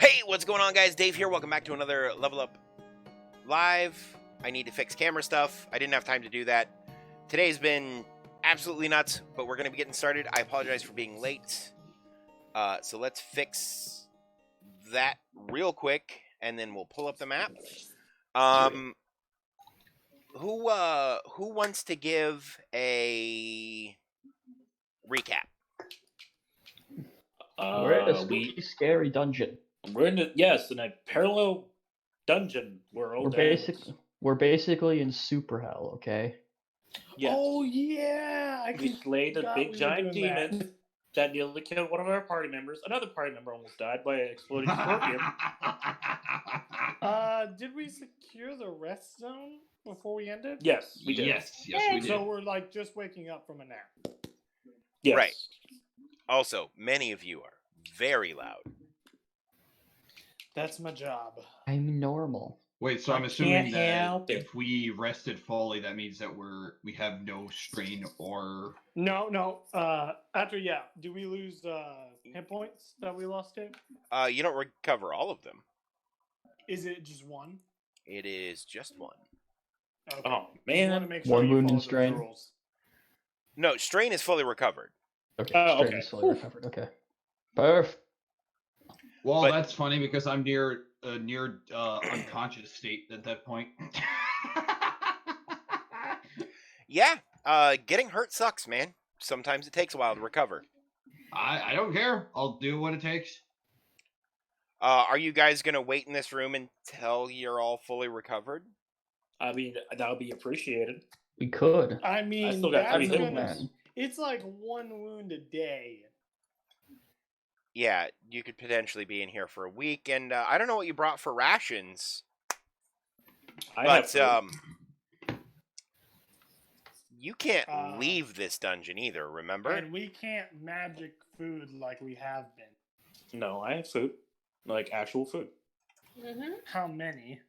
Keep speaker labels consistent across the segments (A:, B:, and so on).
A: Hey, what's going on, guys? Dave here. Welcome back to another Level Up Live. I need to fix camera stuff. I didn't have time to do that. Today's been absolutely nuts, but we're going to be getting started. I apologize for being late. So let's fix that real quick, and then we'll pull up the map. Who wants to give a recap?
B: We're in a spooky, scary dungeon.
C: We're in a parallel dungeon world.
B: We're basically in super hell, okay?
C: Yes.
D: Oh yeah,
C: We slayed a big giant demon that nearly killed one of our party members. Another party member almost died by an exploding scorpion.
D: Did we secure the rest zone before we ended?
C: Yes, we did.
E: Yes, we did.
D: So we're like just waking up from a nap.
C: Yes.
A: Right. Also, many of you are very loud.
D: That's my job.
B: I'm normal.
E: Wait, so I'm
C: I
E: assuming
C: can't
E: that
C: help it.
E: if we rested fully, that means that we have no strain or.
D: No. Do we lose hit points that we lost, Dave?
A: You don't recover all of them.
D: Is it just one?
A: It is just one.
D: Okay.
C: Oh,
D: Just
C: man.
D: wanna make sure
B: One
D: you
B: wound
D: follow
B: and
D: those
B: strain?
D: rules.
A: No, strain is fully recovered.
B: Okay,
C: Oh,
B: strain
C: okay.
B: is fully recovered. Okay. Perf.
E: Well,
A: But-
E: that's funny because I'm near unconscious state at that point.
A: Yeah, getting hurt sucks, man. Sometimes it takes a while to recover.
E: I don't care. I'll do what it takes.
A: Are you guys gonna wait in this room until you're all fully recovered?
C: I mean, that would be appreciated.
B: We could.
D: I mean,
C: still got
D: that's
C: 3 hit
D: gonna-
C: points.
D: it's like one wound a day.
A: Yeah, you could potentially be in here for a week, and I don't know what you brought for rations,
C: I
A: but
C: have
A: you can't
D: Uh,
A: leave this dungeon either. Remember?
D: And we can't magic food like we have been.
C: No, I have food. Like actual food.
D: How many?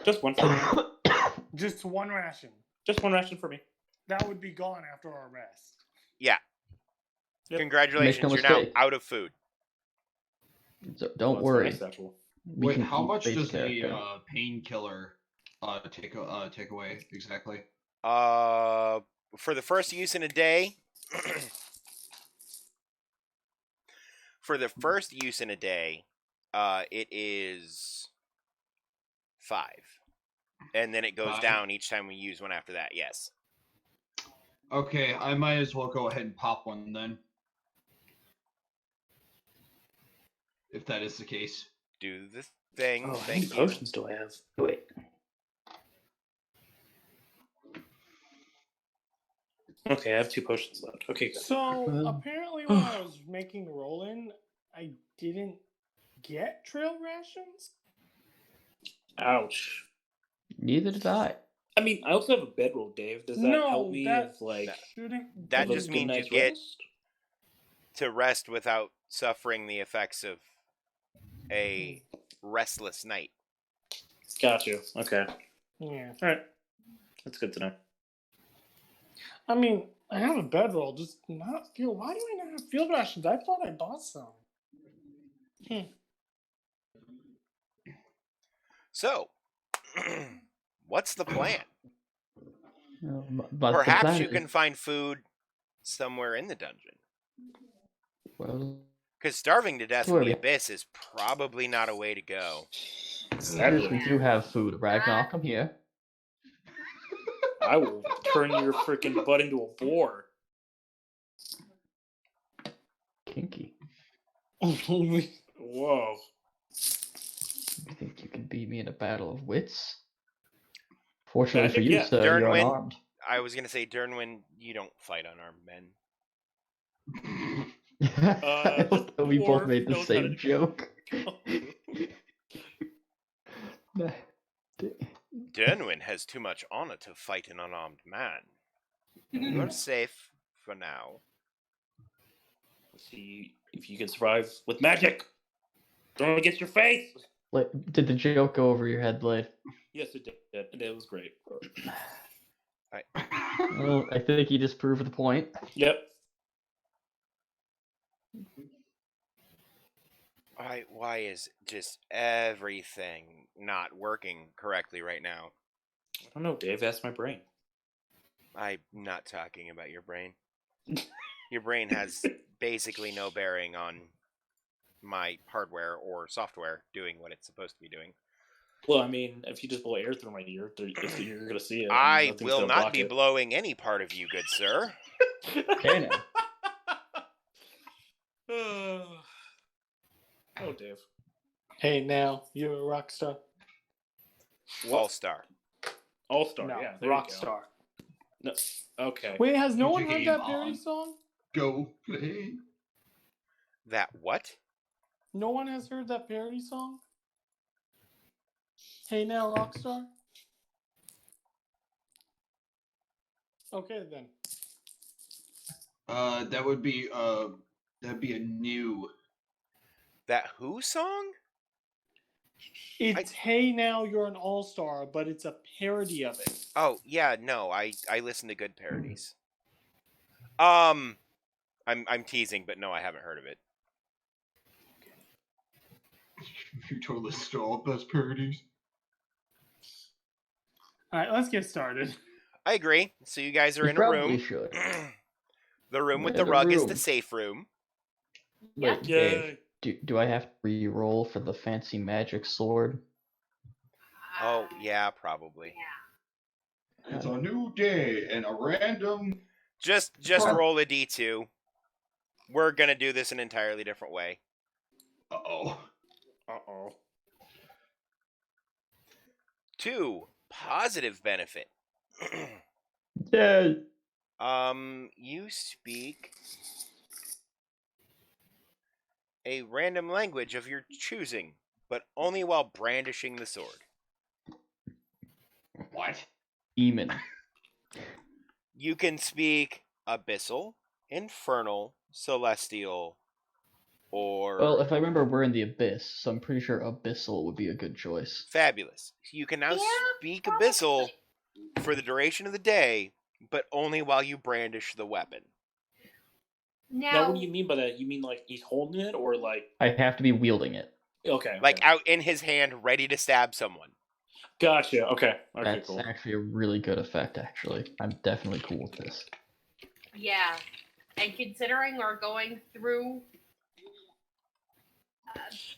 C: Just one for me.
D: Just one ration.
C: Just one ration for me.
D: That would be gone after our rest.
A: Yeah.
C: Yep.
A: Congratulations,
B: Make no
A: you're now
B: mistake.
A: out of food.
B: So
C: Well,
B: don't
C: that's
B: worry.
C: nice, actually.
B: We
E: Wait,
B: can
E: how
B: eat
E: much
B: base
E: does
B: character.
E: a painkiller take away exactly?
A: For the first use in a day. For the first use in a day, it is 5, and then it goes
E: 5?
A: down each time we use one after that. Yes.
E: Okay, I might as well go ahead and pop one then. If that is the case.
A: Do the thing.
C: Oh, how many
A: Thank you.
C: potions do I have? Wait. Okay, I have 2 potions left. Okay, good.
D: So
B: Well-
D: apparently, when I was making roll-in, I didn't get trail rations.
C: Ouch.
B: Neither did I.
C: I mean, I also have a bedroll, Dave. Does that help me
D: that
C: with, like,
D: shouldn't.
A: That
C: have a
A: just
C: good
A: means you
C: night's
A: get
C: rest?
A: to rest without suffering the effects of a restless night.
C: Got you. Okay.
D: Yeah.
C: Alright. That's good to know.
D: I mean, I have a bedroll, just not feel. Why do I not have field rations? I thought I bought some.
A: So, what's the plan?
B: But the
A: Perhaps
B: plan
A: you
B: is-
A: can find food somewhere in the dungeon.
B: Well,
A: Because starving to death in
B: Where
A: the
B: we-
A: abyss is probably not a way to go.
B: yes, we do have food. Ragnar, come here.
C: I will turn your freaking butt into a boar.
B: Kinky.
C: Whoa.
B: You think you can beat me in a battle of wits? Fortunately for you,
C: Yeah,
B: sir, you're
A: Dernwyn-
B: unarmed.
A: I was going to say, Dernwyn, you don't fight unarmed men.
B: I love that we both
C: dwarf
B: made the
C: knows how to
B: same joke.
A: Dernwyn has too much honor to fight an unarmed man. You're safe for now.
C: Let's see if you can survive with magic. Throw it against your face.
B: Like, did the joke go over your head, Blade?
C: Yes, it did. And it was great.
B: Well, I think he just proved the point.
C: Yep.
A: Why is just everything not working correctly right now?
C: I don't know, Dave. That's my brain.
A: I'm not talking about your brain. Your brain has basically no bearing on my hardware or software doing what it's supposed to be doing.
C: Well, I mean, if you just blow air through my ear, you're gonna see it.
A: I
C: nothing's
A: will
C: gonna
A: not
C: block
A: be
C: it.
A: blowing any part of you, good sir.
B: Okay now.
C: Oh, Dave.
D: Hey, now you're a rock star.
A: All star.
C: All Star.
D: No,
C: Yeah, there
D: rock
C: you go.
D: star.
C: No. Okay.
D: Wait, has no one heard
E: Game
D: that parody
E: on.
D: song?
E: Go play.
A: That what?
D: No one has heard that parody song? Hey, now Rockstar. Okay then.
E: That'd be a new.
A: That who song?
D: It's Hey Now You're an All-Star, but it's a parody of it.
A: Oh, yeah, no, I listen to good parodies. I'm teasing, but no, I haven't heard of it.
E: You told us to all best parodies.
D: Alright, let's get started.
A: I agree. So you guys are
B: You
A: in a
B: probably
A: room.
B: should.
A: The room with
B: Yeah,
A: the
B: the
A: rug is
B: room.
A: the safe room.
B: Wait,
C: Yay.
B: Dave, do I have to re-roll for the fancy magic sword?
A: Oh, yeah, probably.
E: It's a new day and a random.
A: Just
E: Huh.
A: roll a d2. We're gonna do this an entirely different way.
E: Uh-oh.
A: 2, positive benefit.
B: Yeah.
A: You speak a random language of your choosing, but only while brandishing the sword.
E: What?
B: Demon.
A: You can speak abyssal, infernal, celestial, or
B: Well, if I remember, we're in the abyss, so I'm pretty sure abyssal would be a good choice.
A: fabulous. You can now speak abyssal for the duration of the day, but only while you brandish the weapon.
C: Now, what do you mean by that? You mean like he's holding it, or like?
B: I have to be wielding it.
C: Okay.
A: Like out in his hand, ready to stab someone.
C: Gotcha. Okay. Okay.
B: That's
C: Cool.
B: actually a really good effect, actually. I'm definitely cool with this.
F: Yeah, and considering we're going through,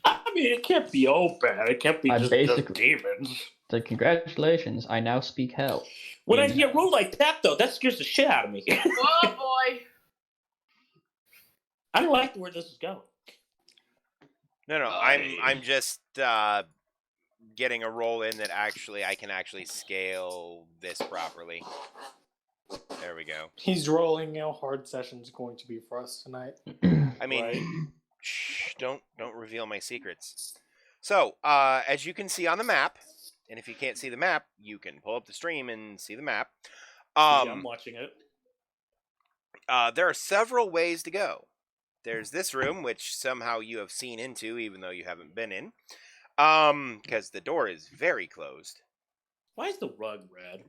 C: I mean, it can't be all bad. It can't be
B: I
C: just
B: basically-
C: demons.
B: So congratulations, I now speak hell.
C: When I
B: In
C: get
B: hell.
C: rolled like that, though, that scares the shit out of me.
F: oh boy,
C: I don't like where this is going.
A: No,
E: Aye.
A: I'm just getting a roll in that actually I can actually scale this properly. There we go.
D: He's rolling how hard session's going to be for us tonight.
A: I mean,
C: Right.
A: shh, don't reveal my secrets. So, as you can see on the map, and if you can't see the map, you can pull up the stream and see the map.
C: Yeah, I'm watching it.
A: There are several ways to go. There's this room, which somehow you have seen into, even though you haven't been in, because the door is very closed.
C: Why is the rug red?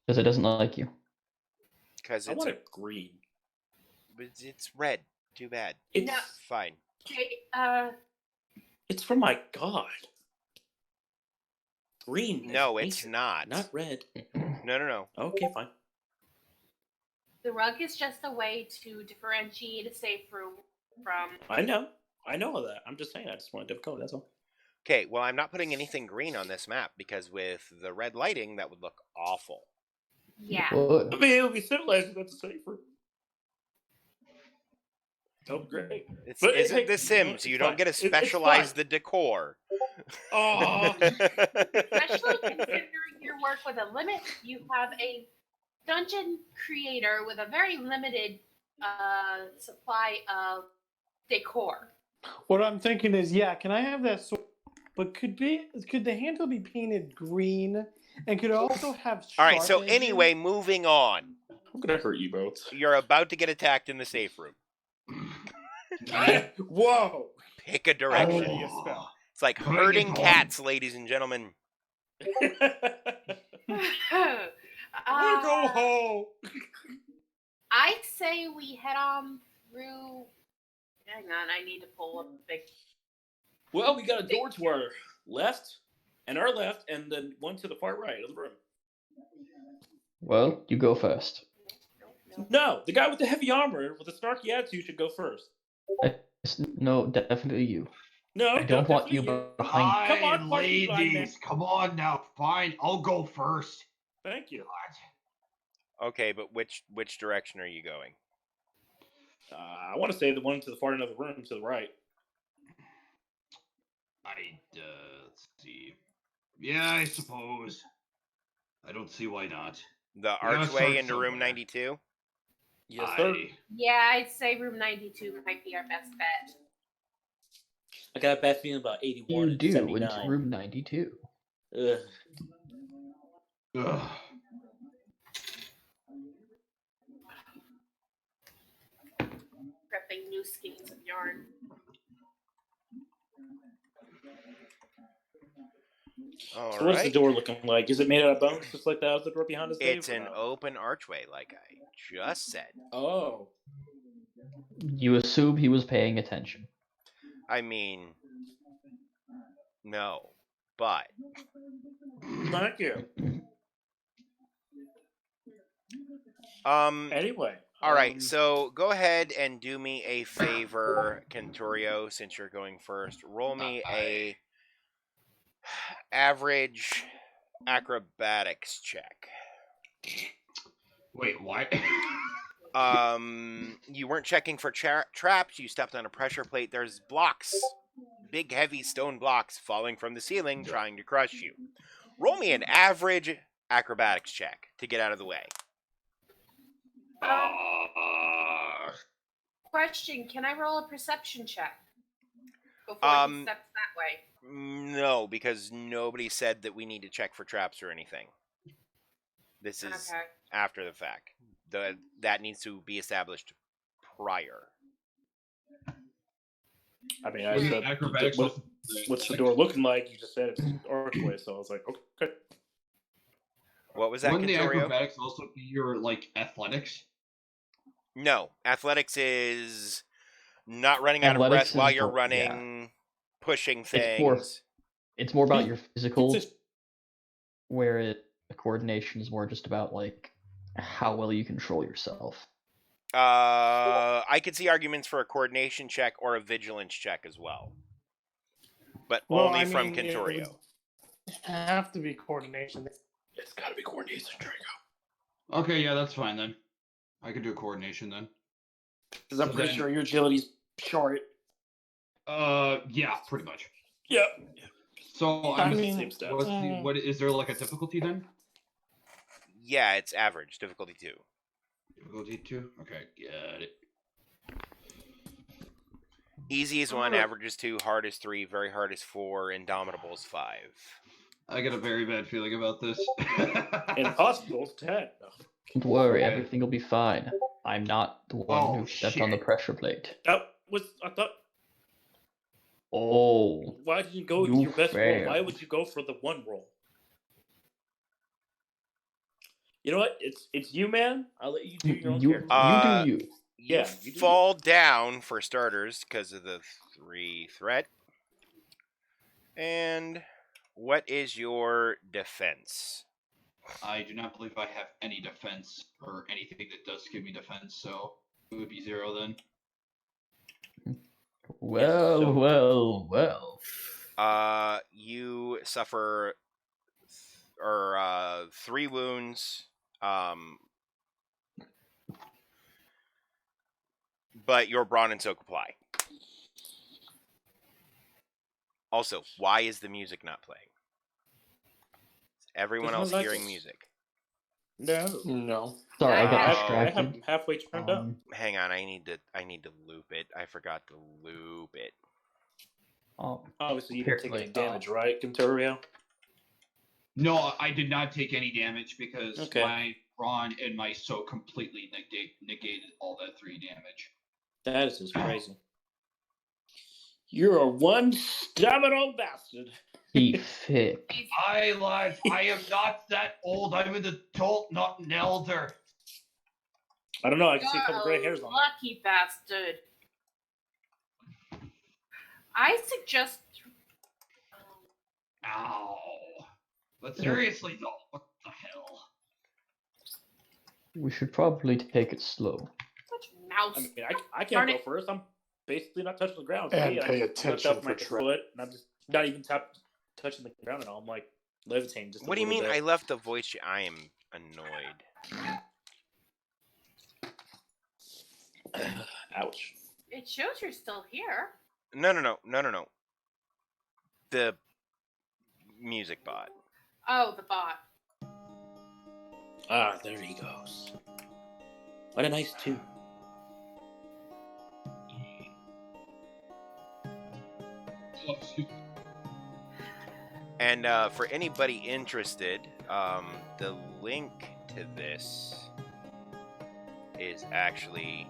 B: Because it doesn't like you.
A: Because
C: I want it green.
A: it's red. Too bad.
C: It's
F: No.
A: Fine.
F: okay,
C: it's from my god. Green. is
A: No, it's
C: nature,
A: not.
C: Not red.
A: No.
C: Okay, fine.
F: the rug is just a way to differentiate a safe room from.
C: I know all that. I'm just saying. I just wanted to code. That's all.
A: Okay, well, I'm not putting anything green on this map because with the red lighting, that would look awful.
F: Yeah,
C: I
B: Would.
C: mean, it'll be civilized. That's safer. Oh, great.
A: It's
C: But,
A: isn't
C: hey,
A: The Sims.
C: no,
A: You
C: it's
A: don't
C: fine.
A: get to
C: It's fine.
A: specialize the decor.
C: Oh,
F: especially considering your work with a limit. You have a dungeon creator with a very limited supply of decor.
D: What I'm thinking is, yeah, can I have that sword? But could the handle be painted green? And could it also have
A: All right, so
D: sharp
A: anyway,
D: edges?
A: moving on.
C: I'm gonna hurt you both.
A: You're about to get attacked in the safe room.
C: Whoa!
A: Pick a direction.
C: Already a spell.
A: It's like
E: Bring it
A: herding
E: on.
A: cats, ladies and gentlemen.
C: I go home.
F: I'd say we head on through. Hang on, I need to pull up the big
C: Well, we got a door to our left, and then one to the far right of the room.
B: Well, you go first.
C: No, the guy with the heavy armor with the snarky attitude should go first.
B: No, definitely you.
C: No,
B: I don't want you
C: definitely
B: behind.
C: Come on,
E: Fine,
C: party blind man.
E: ladies. Come on now. Fine. I'll go first.
C: Thank you.
E: God.
A: Okay, but which direction are you going?
C: I want to say the one to the far end of the room to the right.
E: Let's see. Yeah, I suppose. I don't see why not.
A: The
E: gotta
A: archway
E: start
A: into room
E: somewhere.
A: 92?
C: Yes, sir.
F: Yeah, I'd say room 92 might be our best bet.
C: I got a bad feeling about 81
B: You
C: and
B: do
C: 79.
B: into room 92.
C: Ugh.
E: Ugh.
F: Prepping new skeins of yarn.
A: All
C: So what's the
A: right.
C: door looking like? Is it made out of bones, just like that other door behind us? Dave,
A: It's
C: or
A: an
C: not?
A: open archway, like I just said.
C: Oh.
B: You assume he was paying attention.
A: I mean, no, but
C: Thank you. Anyway.
A: all right. So go ahead and do me a favor, Kentorio, since you're going first. Roll me a average acrobatics check.
E: Wait, what?
A: You weren't checking for traps. You stepped on a pressure plate. There's blocks, big heavy stone blocks falling from the ceiling, trying to crush you. Roll me an average acrobatics check to get out of the way.
F: Question: can I roll a perception check before he steps that way?
A: No, because nobody said that we need to check for traps or anything. This is
F: Okay.
A: after the fact. That needs to be established prior.
C: I mean, I
E: Wouldn't
C: said,
E: acrobatics
C: what-
E: also-
C: what's the door looking like? You just said it's an archway, so I was like, okay.
A: What was that,
E: Wouldn't the
A: Kentorio?
E: acrobatics also be your like athletics?
A: No, athletics is not running out of
B: Athletics
A: breath while
B: is
A: you're
B: more-
A: running, pushing
B: It's
A: things.
B: more- It's more about your physical,
C: It's just-
B: where coordination is more just about like how well you control yourself.
A: I could see arguments for a coordination check or a vigilance check as well, but
D: Well,
A: only
D: I
A: from
D: mean, it
A: Kentorio.
D: would have to be coordination.
C: It's got to be coordination, Draco.
E: Okay, yeah, that's fine then. I could do coordination then.
C: Because I'm
E: So
C: pretty
E: then-
C: sure your agility's short.
E: Yeah, pretty much.
C: Yeah.
E: So
D: I
E: I'm
D: mean,
C: same stuff.
E: what is there like a difficulty then?
A: Yeah, it's average difficulty 2.
E: Difficulty 2? Okay, got it.
A: Easy is 1, average is 2, hard is 3, very hard is 4, indomitable is 5.
E: I got a very bad feeling about this.
C: Impossible's 10.
B: Don't worry,
E: Okay.
B: everything will be fine. I'm not the one
E: Oh,
B: who stepped on the
E: shit.
B: pressure plate.
C: That was, I thought,
B: Oh,
C: why did you go with
B: You
C: your best roll?
B: failed.
C: Why would you go for the one roll? You know what? It's you, man. I'll let you do your own
B: you
C: character.
B: do you.
A: You
C: Yeah, you do.
A: fall down for starters because of the 3 threat. And what is your defense?
E: I do not believe I have any defense or anything that does give me defense, so it would be 0 then.
B: Well,
C: so-
B: well.
A: You suffer 3 wounds. But your brawn and soak apply. Also, why is the music not playing? Is everyone
C: Doesn't
A: else
C: like
A: hearing
C: it.
A: music?
C: No.
D: No.
B: Sorry, I got
F: I
C: I have
B: distracted.
C: them halfway turned up.
A: Hang on, I need to loop it. I forgot to loop it.
C: Obviously, you didn't take any
B: apparently,
C: damage, right, Kenturio?
E: No, I did not take any damage because
C: Okay.
E: my brawn and my soak completely negated all that 3 damage.
C: That is just crazy. You're a one stubborn old bastard.
B: He thick.
E: I lied. I am not that old. I'm an adult, not an elder.
C: I don't know. I can see a
F: You're
C: couple gray hairs on there.
F: lucky bastard. I suggest
E: Ow. But seriously though, what the hell?
B: We should probably take it slow.
F: Which mouse?
C: I mean, I
F: Darn
C: can't go
F: it.
C: first. I'm basically not touching the ground.
D: And
C: See,
D: pay
C: I just lift
D: attention
C: up my
D: for tra-
C: foot, and I'm just not even touching the ground at all. I'm like levitating. Just.
A: What do you mean? I left the voice. I am annoyed.
C: Ouch.
F: It shows you're still here.
A: No. The music bot.
F: Oh, the bot.
C: Ah, there he goes. What a nice tune.
E: Oh, excuse me.
A: And for anybody interested, the link to this is actually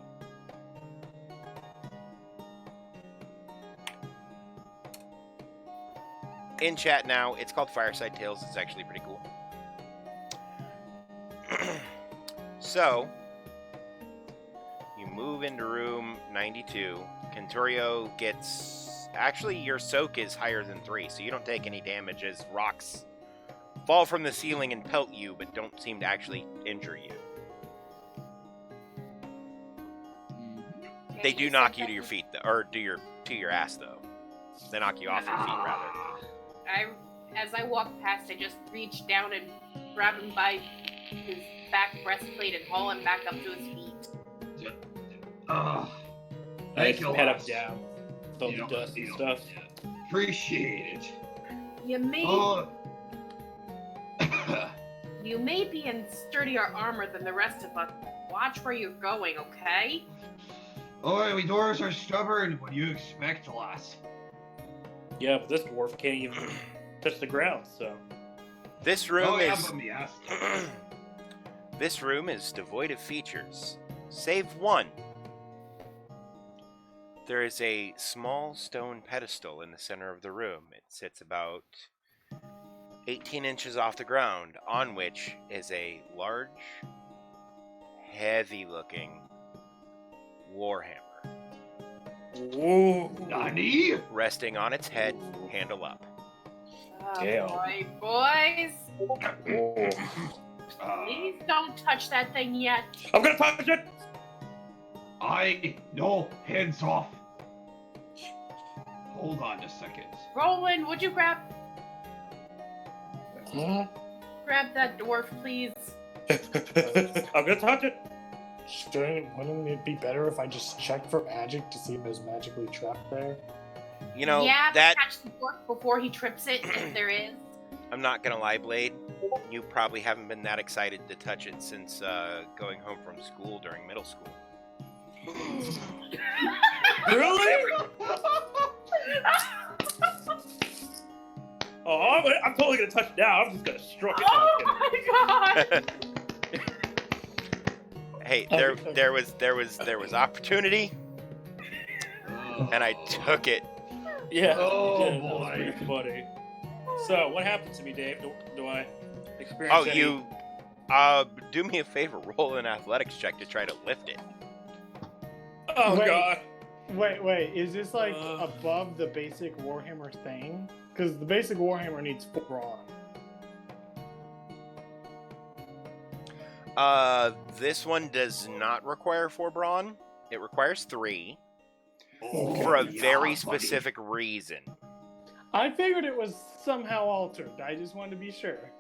A: in chat now. It's called Fireside Tales. It's actually pretty cool. So, you move into room 92. Kenturio gets... Actually, your soak is higher than 3, so you don't take any damage as rocks fall from the ceiling and pelt you, but don't seem to actually injure you. They do knock you to your feet, though, or to your ass, though. They knock you off your feet, rather.
F: As I walk past, I just reach down and grab him by his back breastplate and haul him back up to his feet.
E: Ah,
C: I
E: thank
C: just
E: you,
C: head up
E: lass.
C: down. Throw the dust and stuff.
E: Appreciate it.
F: You may
E: Oh.
F: you may be in sturdier armor than the rest of us. Watch where you're going, okay?
E: Oh, we dwarves are stubborn. What do you expect, lass?
C: Yeah, but this dwarf can't even touch the ground, so.
A: This room
E: Oh, yeah,
A: is...
E: but me ass.
A: This room is devoid of features, save one. There is a small stone pedestal in the center of the room. It sits about 18 inches off the ground, on which is a large, heavy-looking warhammer,
C: Whoa.
E: Nani?
A: resting on its head, handle up.
F: Oh,
C: Damn.
F: boy, boys.
C: Whoa.
F: Please don't touch that thing yet.
C: I'm gonna touch it!
E: No, hands off. Hold on a second.
F: Roland, would you grab
D: Huh?
F: that dwarf, please?
C: I'm gonna touch it!
D: Wouldn't it be better if I just checked for magic to see if there's magically trapped there?
A: You know,
F: yeah,
A: that...
F: but catch the dwarf before he trips it, if there is.
A: I'm not gonna lie, Blade. You probably haven't been that excited to touch it since going home from school during middle school.
C: Really? Oh, I'm totally gonna touch it now. I'm just gonna struck it.
F: Oh my god!
A: Hey, there was opportunity, and I took it.
C: Yeah.
E: Oh,
C: you did. That was
E: boy.
C: pretty funny. So, what happened to me, Dave? Do I experience
A: Oh,
C: any...
A: you do me a favor, roll an athletics check to try to lift it.
C: Oh,
D: Wait.
C: God.
D: Wait, is this like above the basic Warhammer thing? Because the basic Warhammer needs 4 brawn.
A: This one does not require 4 brawn. It requires 3
E: Oh,
A: for a
E: yeah,
A: very
E: buddy.
A: specific reason.
D: I figured it was somehow altered. I just wanted to be sure.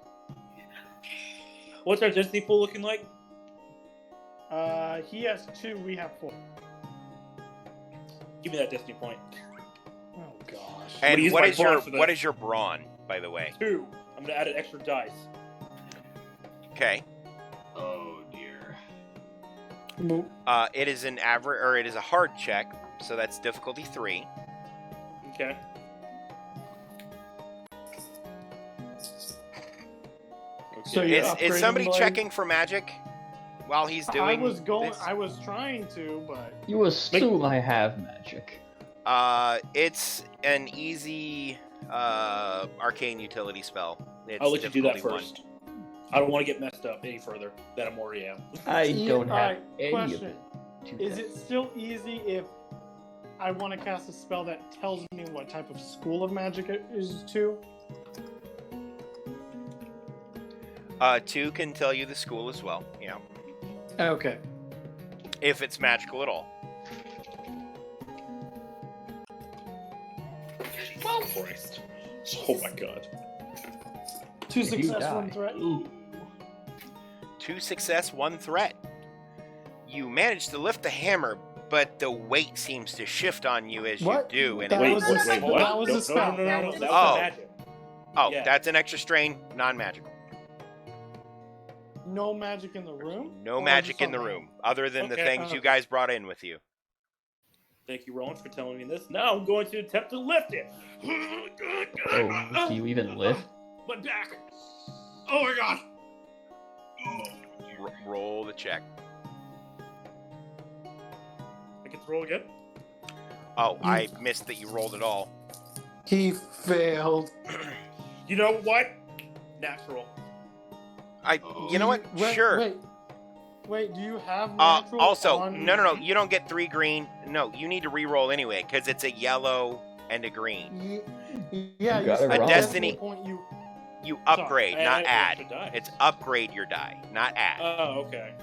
C: What's our Disney pool looking like?
D: He has 2, we have 4.
C: Give me that Disney point.
D: Oh gosh.
C: gonna
A: And
C: use
A: what
C: my
A: is your
C: brawn for this.
A: what is your brawn, by the way?
C: 2. I'm gonna add an extra dice.
A: Okay.
E: Oh dear.
A: It is an average, or it is a hard check, so that's difficulty 3.
C: Okay.
D: So you're
A: Is somebody
D: upgrading, Blade?
A: checking for magic while he's doing? this?
D: I was trying to, but
B: You assume I have magic.
A: It's an easy arcane utility spell. It's
C: I'll let you do that
A: difficulty 1.
C: first. I don't want to get messed up any further than I'm already am.
B: I don't have
D: Alright,
B: any
D: question.
B: of it.
D: Is it still easy if I want to cast a spell that tells me what type of school of magic it is to?
A: 2 can tell you the school as well. Yeah,
D: Okay.
A: if it's magical at all.
C: Oh, Christ. Oh my god.
D: 2
B: If you
D: success,
B: die.
D: 1 threat.
E: Ooh.
A: 2 success, 1 threat. You manage to lift the hammer, but the weight seems to shift on you as
D: What?
A: you do, and
D: That
A: it
D: was
A: makes
D: a spell.
C: what?
D: That was a spell.
C: No,
D: That was a
C: that
A: spell.
C: was a magic.
A: Oh,
C: Yeah.
A: that's an extra strain, non-magical.
D: No magic in the room?
A: No
D: Or
A: magic
D: just
A: in the
D: something?
A: room, other than the
C: Okay,
A: things you guys brought in with you.
C: Thank you, Rowan, for telling me this. Now I'm going to attempt to lift it.
B: Oh, do you even lift?
C: My back. Oh my god.
A: Roll the check.
C: I get to roll again?
A: Oh, I missed that you rolled it all.
D: He failed.
C: You know what? Natural.
A: You know what?
D: Wait,
A: Sure.
D: Wait, do you have natural
A: Also,
D: on...
A: no. You don't get 3 green. No, you need to re-roll anyway, because it's a yellow and a green.
D: Yeah,
B: You got it
A: wrong.
D: a
A: Destiny.
D: Point
A: You upgrade,
C: Sorry,
A: not
C: I
A: add.
C: extra die.
A: It's upgrade your die, not add.
C: Oh, okay.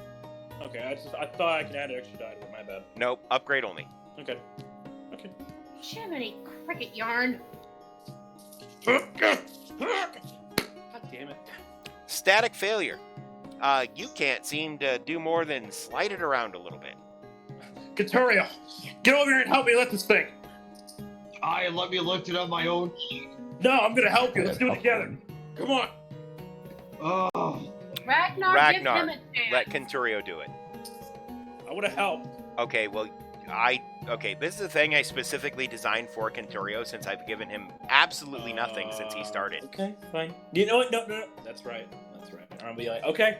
C: Okay, I thought I could add an extra die to it. My bad.
A: Nope, upgrade only.
C: Okay. Okay.
F: Jiminy cricket yarn.
C: God damn it.
A: Static failure. You can't seem to do more than slide it around a little bit.
C: Katurio, get over here and help me lift this thing.
E: Let me lift it on my own.
C: No, I'm gonna help you. Let's do it together. Come on.
E: Oh.
F: Ragnar, give him a chance.
A: Let Kenturio do it.
C: I would have helped.
A: Okay, well, this is a thing I specifically designed for Kenturio since I've given him absolutely nothing since he started.
C: Okay, fine. You know what? No. That's right. I'll be like, okay.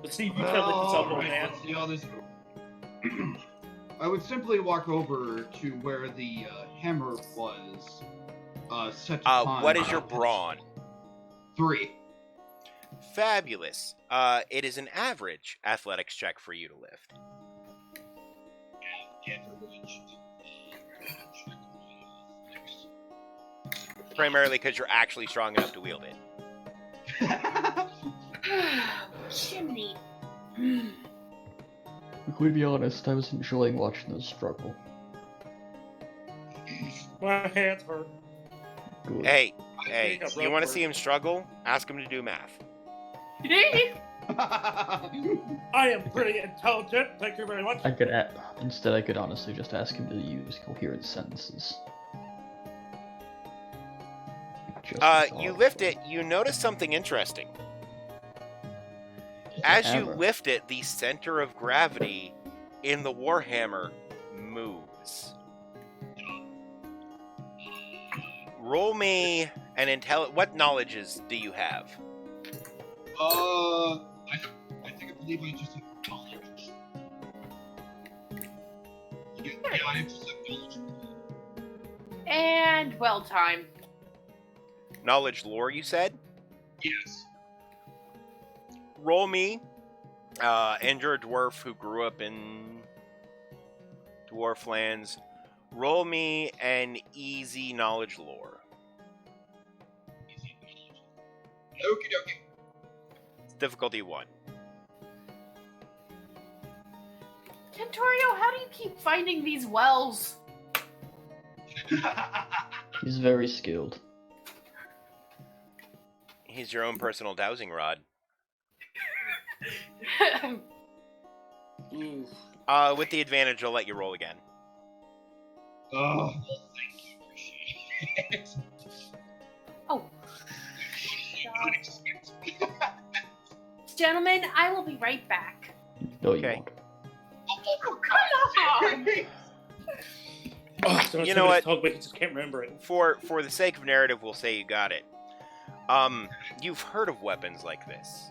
C: Let's see if you can lift this up, old
E: Alright,
C: man.
E: let's see how this. I would simply walk over to where the hammer was set upon.
A: What is your brawn?
E: 3.
A: Fabulous. It is an average athletics check for you to lift. Primarily because you're actually strong enough to wield it.
F: Chimney.
B: To be honest, I was enjoying watching those struggle.
C: My hands hurt.
B: Good.
A: Hey,
C: think I
A: you
C: broke
A: want to
C: first.
A: see him struggle? Ask him to do math.
C: I am pretty intelligent. Thank you very much.
B: Instead, I could honestly just ask him to use coherent sentences. Just as
A: You
B: odd.
A: lift it, you notice something interesting. As you
B: Hammer.
A: lift it, the center of gravity in the Warhammer moves. Roll me an what knowledges do you have?
E: I believe I just have knowledge. Yeah, I just have knowledge.
F: And well timed.
A: Knowledge lore, you said?
E: Yes.
A: Roll me, and you're a dwarf who grew up in dwarf lands. Roll me an easy knowledge lore.
E: Okie dokie.
A: It's difficulty 1.
F: Kentorio, how do you keep finding these wells?
B: He's very skilled.
A: He's your own personal dowsing rod.
C: Ooh.
A: With the advantage, I'll let you roll again.
E: Oh, well, thank you. Appreciate it.
F: Oh. Gentlemen, I will be right back.
B: No,
A: Okay.
B: you won't.
F: Oh, come on!
C: Oh, so
A: You know what?
C: Talk, but I just can't remember it.
A: For the sake of narrative, we'll say you got it. You've heard of weapons like this.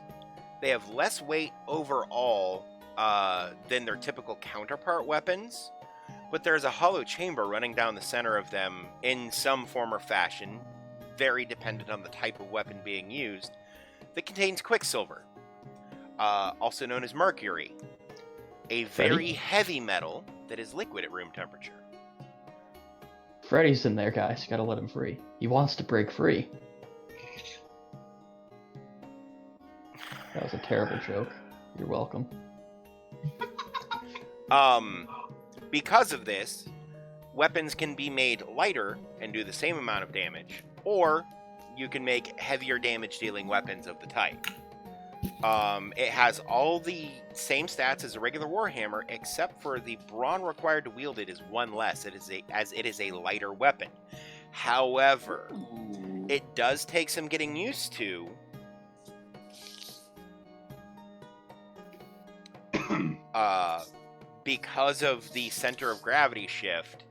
A: They have less weight overall than their typical counterpart weapons, but there's a hollow chamber running down the center of them in some form or fashion, very dependent on the type of weapon being used, that contains quicksilver, also known as mercury, a very heavy metal that is liquid at room temperature.
B: Freddy's in there, guys. You gotta let him free. He wants to break free. That was a terrible joke. You're welcome.
A: Because of this, weapons can be made lighter and do the same amount of damage, or you can make heavier damage dealing weapons of the type. It has all the same stats as a regular Warhammer, except for the brawn required to wield it is 1 less. As it is a lighter weapon. However, it does take some getting used to. Because of the center of gravity shift,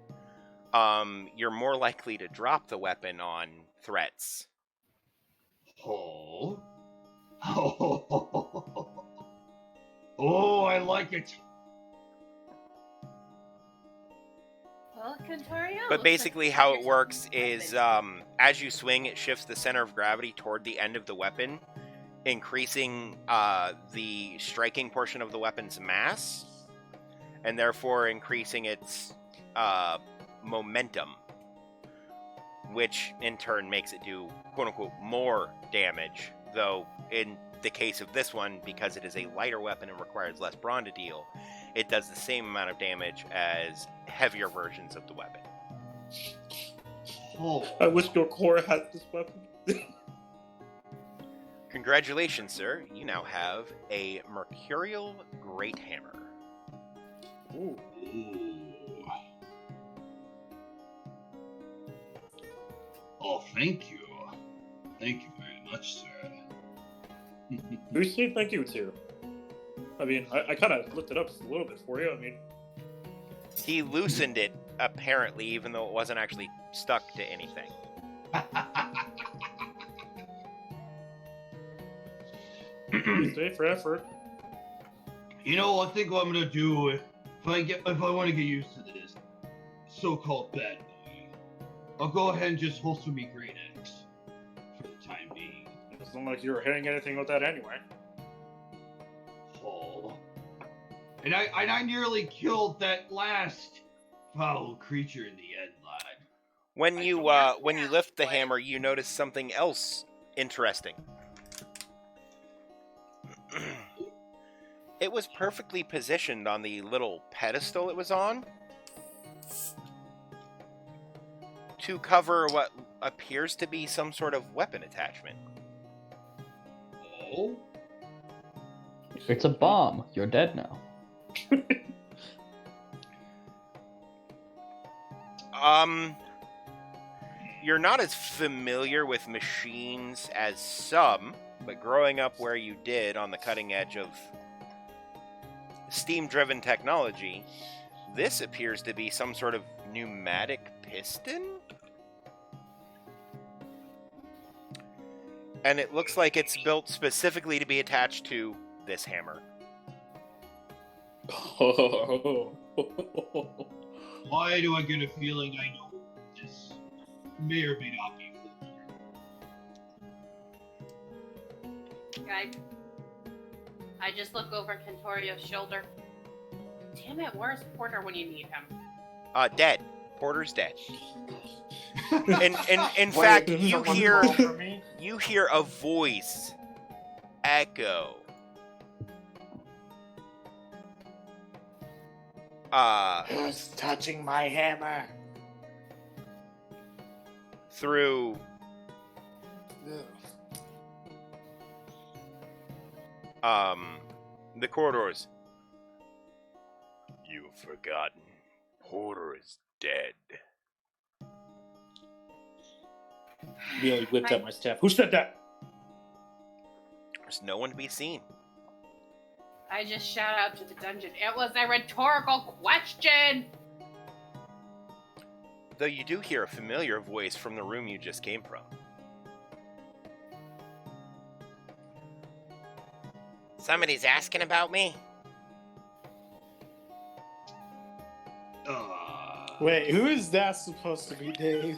A: you're more likely to drop the weapon on threats.
E: Oh. Oh, I like it.
F: Well, Contorio.
A: But
F: looks
A: basically
F: like
A: how it
F: you're
A: works
F: talking
A: is
F: weapon.
A: as you swing, it shifts the center of gravity toward the end of the weapon, increasing the striking portion of the weapon's mass, and therefore increasing its momentum, which in turn makes it do quote-unquote more damage, though in the case of this one, because it is a lighter weapon and requires less brawn to deal, it does the same amount of damage as heavier versions of the weapon.
E: Oh.
C: I wish Dorcora had this weapon.
A: Congratulations, sir. You now have a Mercurial Great Hammer.
C: Ooh.
E: Ooh. Oh, thank you. Thank you very much, sir.
C: Who said thank you to? I mean, I kind of looked it up just a little bit for you. I mean,
A: He loosened it, apparently, even though it wasn't actually stuck to anything.
C: stay for effort.
E: You know, I think what I'm gonna do if I want to get used to this so-called bad boy, I'll go ahead and just holster me Great Axe for the time being.
C: It doesn't look like you were hitting anything with that anyway.
E: Oh. And I nearly killed that last foul creature in the end, lad.
A: When you lift the hammer, you notice something else interesting. It was perfectly positioned on the little pedestal it was on to cover what appears to be some sort of weapon attachment.
E: Oh?
B: It's a bomb. You're dead now.
A: You're not as familiar with machines as some, but growing up where you did on the cutting edge of steam-driven technology, this appears to be some sort of pneumatic piston? And it looks like it's built specifically to be attached to this hammer.
E: Why do I get a feeling I know this may or may not be
F: Guy. I just look over Contorio's shoulder. Damn it, where's Porter when you need him?
A: Dead. Porter's dead. In fact,
D: Wait,
A: you
D: someone
A: hear
D: call for me?
A: you hear a voice echo.
D: Who's touching my hammer?
A: Through the corridors. You've forgotten. Porter is dead.
C: Nearly whipped out my staff. Who said that?
A: There's no one to be seen.
F: I just shout out to the dungeon. It was a rhetorical question!
A: Though you do hear a familiar voice from the room you just came from. Somebody's asking about me?
D: Wait, who is that supposed to be, Dave?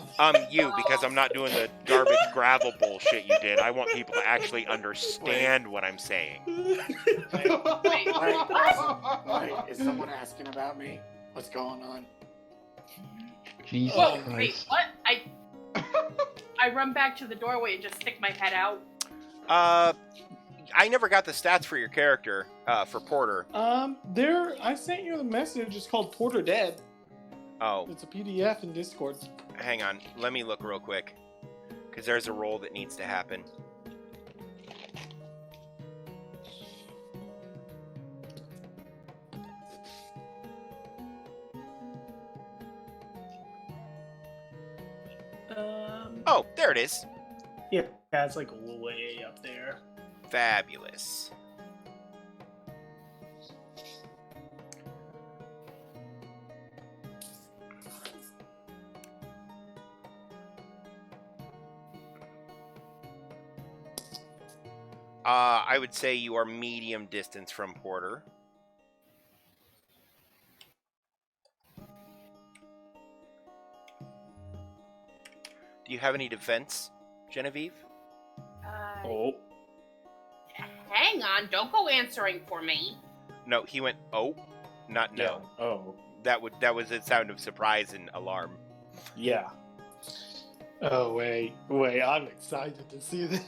A: You, because I'm not doing the garbage gravel bullshit you did. I want people to actually understand what I'm saying.
F: Wait, what?
D: Wait, is someone asking about me? What's going on?
B: Jesus
F: Whoa,
B: Christ.
F: wait, what? I run back to the doorway and just stick my head out.
A: I never got the stats for your character, for Porter.
D: I sent you the message. It's called Porter Dead.
A: Oh,
D: It's a PDF in Discord.
A: hang on. Let me look real quick. Because there's a roll that needs to happen. Oh, there it is.
D: Yeah, it's like way up there.
A: Fabulous. I would say you are medium distance from Porter. Do you have any defense, Genevieve?
C: Oh.
F: Hang on, don't go answering for me.
A: No, he went, oh, not no.
C: Yeah. Oh.
A: That was a sound of surprise and alarm.
C: Yeah.
D: Oh wait, I'm excited to see this.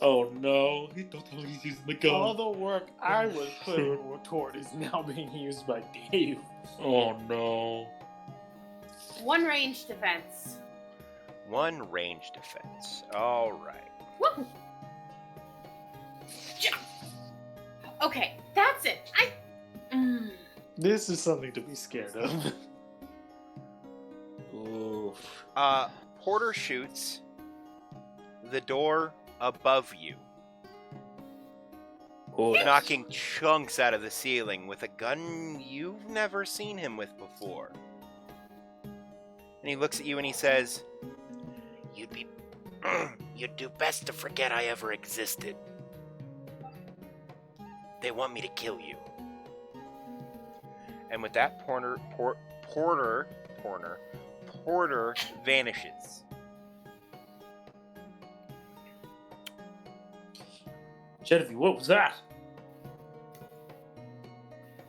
C: Oh no. He thought he was using the gun.
D: All the work I was putting toward is now being used by Dave.
C: Oh no.
F: One range defense.
A: One range defense. All right.
F: Woo! Jump. Okay, that's it.
D: This is something to be scared of.
C: Oof.
A: Porter shoots the door above you,
C: Oh,
A: knocking chunks out of the ceiling with a gun you've never seen him with before. And he looks at you and he says, You'd do best to forget I ever existed. They want me to kill you. And with that, Porter vanishes.
C: Genevieve, what was that?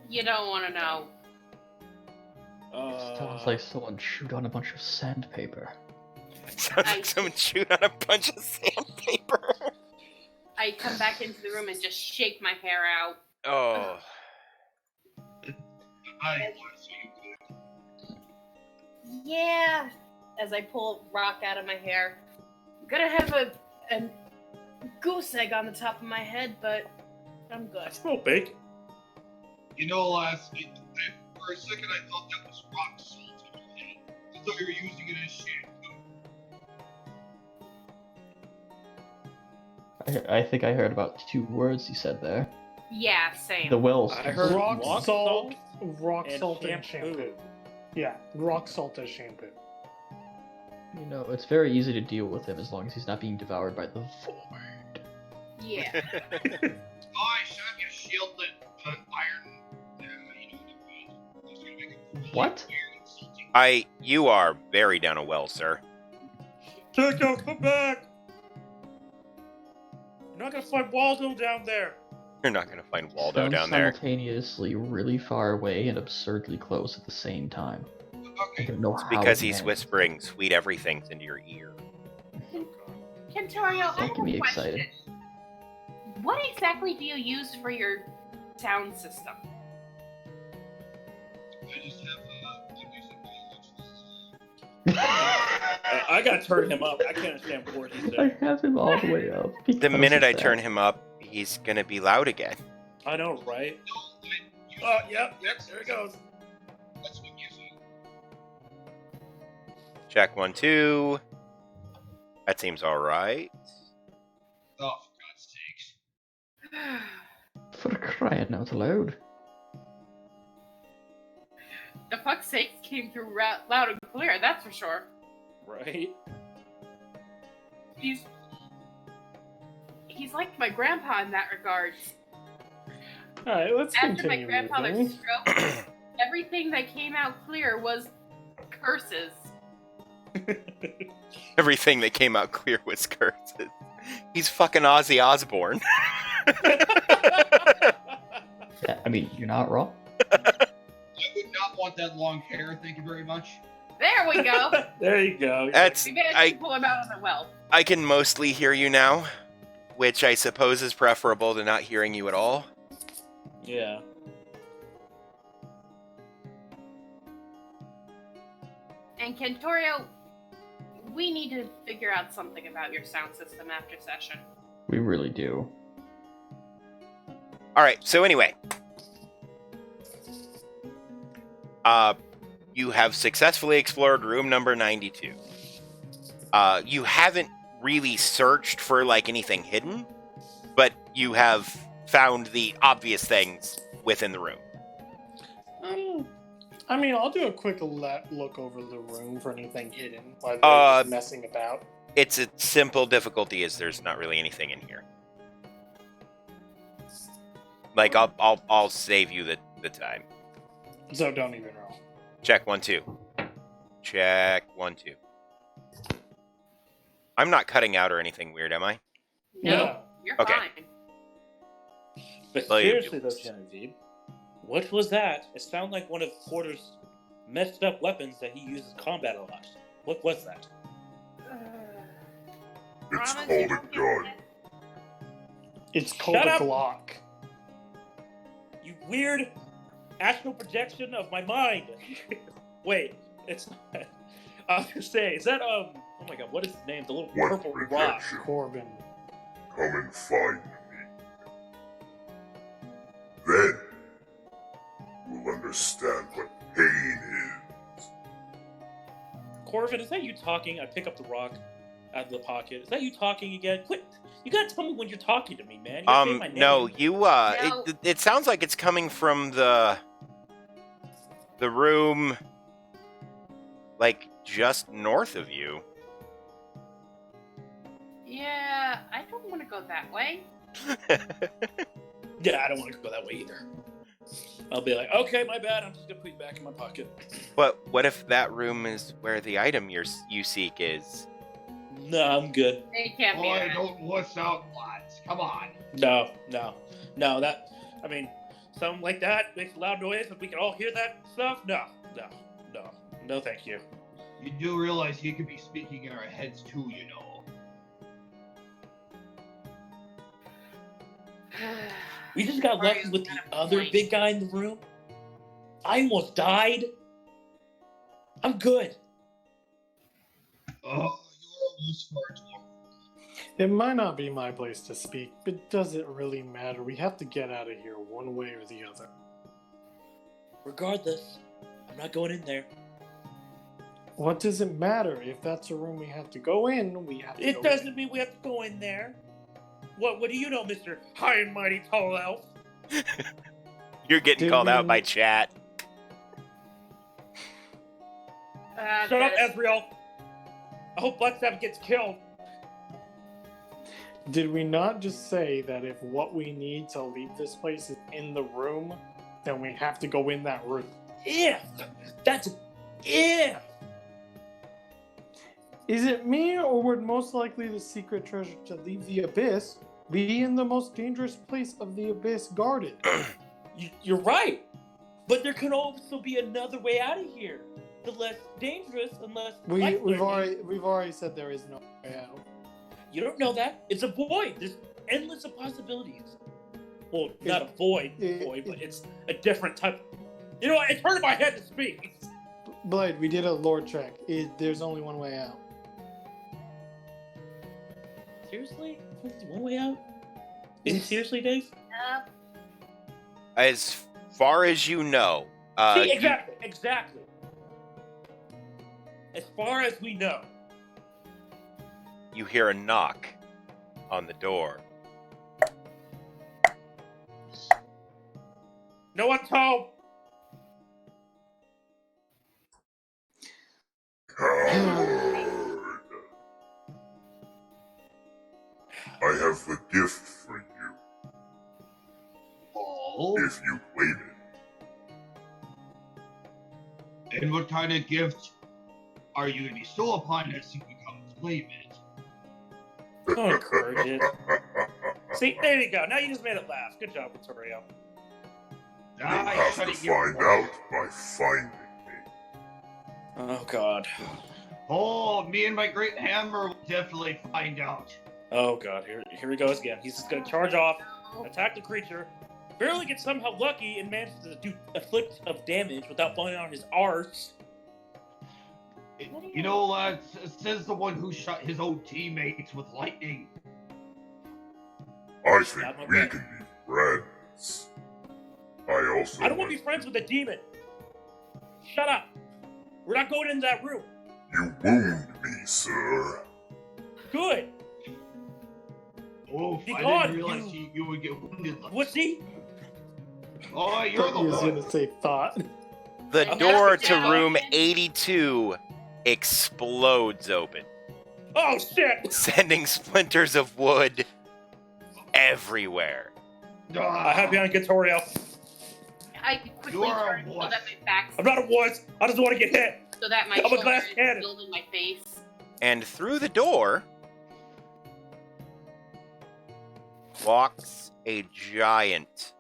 F: You don't want to know.
B: Sounds like someone chewed on a bunch of sandpaper.
A: Sounds like someone chewed on a bunch of sandpaper.
F: I come back into the room and just shake my hair out.
A: Oh.
E: I want to see you good.
F: Yeah. As I pull a rock out of my hair. I'm gonna have a goose egg on the top of my head, but I'm
C: I
F: good.
C: smell bacon.
E: You know, for a second I thought that was rock salt in your head. I thought you were using it as shampoo.
B: I think I heard about 2 words you said there.
F: Yeah, same.
B: The Wells.
C: I heard
D: rock
C: rock
D: salt,
C: salt
D: rock
C: and
D: salt and
C: shampoo.
D: shampoo. Yeah, rock salt as shampoo.
B: You know, it's very easy to deal with him as long as he's not being devoured by the Void.
F: Yeah.
E: I shot your shield that iron. You know what I mean? It's gonna make it really
B: What?
E: weird and salty.
A: You are very down a well, sir.
C: Checo, come back! You're not gonna find Waldo down there.
A: You're not gonna find Waldo
B: Sounds
A: down there.
B: simultaneously really far away and absurdly close at the same time. I
E: Okay,
B: don't know how.
A: Because
B: he
A: he's
B: managed.
A: whispering sweet everythings into your ear.
F: Kentorio, I
B: Don't
F: have
B: get me
F: a question.
B: excited.
F: What exactly do you use for your sound system?
E: I just have
C: I gotta turn him up. I can't understand what he
B: I
C: said.
B: have him all the way up.
A: The
B: because
A: minute
B: of
A: I
B: that.
A: turn him up, he's gonna be loud again.
C: I know, right?
E: no,
C: Oh, yep, there it goes.
E: that's what music.
A: Check 1, 2. That seems alright.
E: Oh, for God's sakes.
B: For crying out loud.
F: The fuck's sakes came through loud and clear, that's for sure.
C: Right?
F: He's like my grandpa in that regard.
D: All right, let's
F: After my
D: continue.
F: grandfather's
D: moving.
F: stroke, everything that came out clear was curses.
A: Everything that came out clear was curses. He's fucking Ozzy Osbourne.
B: Yeah, I mean, you're not wrong.
E: I would not want that long hair, thank you very much.
F: There we go.
C: There you go.
A: That's
F: We managed
A: I
F: to pull him out of the well.
A: I can mostly hear you now. which I suppose is preferable to not hearing you at all.
C: Yeah.
F: And Kentorio, we need to figure out something about your sound system after session.
B: We really do.
A: All right. So anyway, you have successfully explored room number 92. You haven't really searched for like anything hidden, but you have found the obvious things within the room.
D: I mean, I'll do a quick look over the room for anything hidden while they're just messing about.
A: It's a simple difficulty is there's not really anything in here. Like I'll save you the time.
D: So don't even roll.
A: Check 1 2. Check 1 2. I'm not cutting out or anything weird, am I?
F: No, you're
A: Okay.
F: fine.
C: But
A: Well, you-
C: seriously though, Genevieve, what was that? It sounded like one of Porter's messed up weapons that he uses in combat a lot. What was that?
G: It's
F: Promise
G: called
F: you
G: a
F: won't get
G: gun.
F: it.
D: It's called
C: Shut
D: a
C: up!
D: Glock.
C: You weird astral projection of my mind. Wait, it's not. I was gonna say, is that oh my god, what is his name? The little
G: What
C: purple rock.
G: projection?
D: Corbin.
G: Come and find me. Then you'll understand what pain is.
C: Corvin, is that you talking? I pick up the rock out of the pocket. Is that you talking again? Quit! You gotta tell me when you're talking to me, man. You gotta say my name.
A: No,
F: No.
A: it sounds like it's coming from the room like just north of you.
F: Yeah, I don't want to go that way.
C: Yeah, I don't want to go that way either. I'll be like, okay, my bad. I'm just gonna put it back in my pocket.
A: But what if that room is where the item you seek is?
C: No, I'm good.
F: It can't be.
E: Boy,
F: that.
E: don't wuss out, lads. Come on.
C: No. That, I mean, something like that makes a loud noise, and we can all hear that stuff. No, thank you.
E: You do realize he could be speaking in our heads too, you know.
C: We just got left with the other big guy in the room. I almost died. I'm good.
E: Oh, you are almost far too.
D: It might not be my place to speak, but does it really matter? We have to get out of here one way or the other.
C: Regardless, I'm not going in there.
D: What does it matter? If that's a room we have to go in, we have to
C: It
D: go
C: doesn't mean we have to go in there. What do you know, Mr. High and Mighty Tall Elf?
A: You're getting
D: Did
A: called out
D: we-
A: by chat.
C: Shut up, Ezreal. I hope Black Sabbath gets killed.
D: Did we not just say that if what we need to leave this place is in the room, then we have to go in that room?
C: If. That's if.
D: Is it me, or would most likely the secret treasure to leave the abyss be in the most dangerous place of the abyss guarded?
C: You're right. But there can also be another way out of here. The less dangerous and less
D: We've
C: life-threatening.
D: already said there is no way out.
C: You don't know that. It's a void. There's endless of possibilities. Well, not a void, but it's a different type. You know what? It's hurting my head to speak.
D: Blade, we did a lore check. There's only one way out.
C: Seriously? One way out? Is it seriously, Dave?
A: As far as you know,
C: See, exactly. As far as we know.
A: you hear a knock on the door.
C: No one's home.
G: Coward. I have the gift for you,
E: Oh,
G: if you claim it.
E: and what kind of gift are you to bestow upon us if you come to claim it?
C: Don't encourage it. See, there you go. Now you just made it laugh. Good job, Vittorio.
G: You'll
E: I
G: have
E: shut
G: to
E: it your
G: find
E: mouth.
G: out by finding me.
C: Oh, God.
E: Oh, me and my great hammer will definitely find out.
C: Oh god, here he goes again. He's just gonna charge off, attack the creature, barely gets somehow lucky and manages to do a flip of damage without falling on his arse.
E: You know, says the one who shot his own teammates with lightning.
G: I think we can be friends. I also.
C: I don't want to be friends with a demon. Shut up. We're not going into that room.
G: You wound me, sir.
C: Good.
E: Oh,
C: Be
E: I
C: gone,
E: didn't realize you would get wounded.
C: Wussy.
E: Oh, you're the
D: He was
E: one.
D: gonna say thought.
A: The
F: Okay.
A: door to
F: Yeah.
A: room 82 explodes open,
C: Oh shit.
A: sending splinters of wood everywhere.
C: Happy on Gatorio.
F: I quickly
E: You are a
F: turn so
E: wuss.
F: that my back,
C: I'm not a wuss. I just want to get hit.
F: so that my
C: I'm a
F: shoulder
C: glass
F: is
C: cannon.
F: building my face.
A: And through the door walks a giant,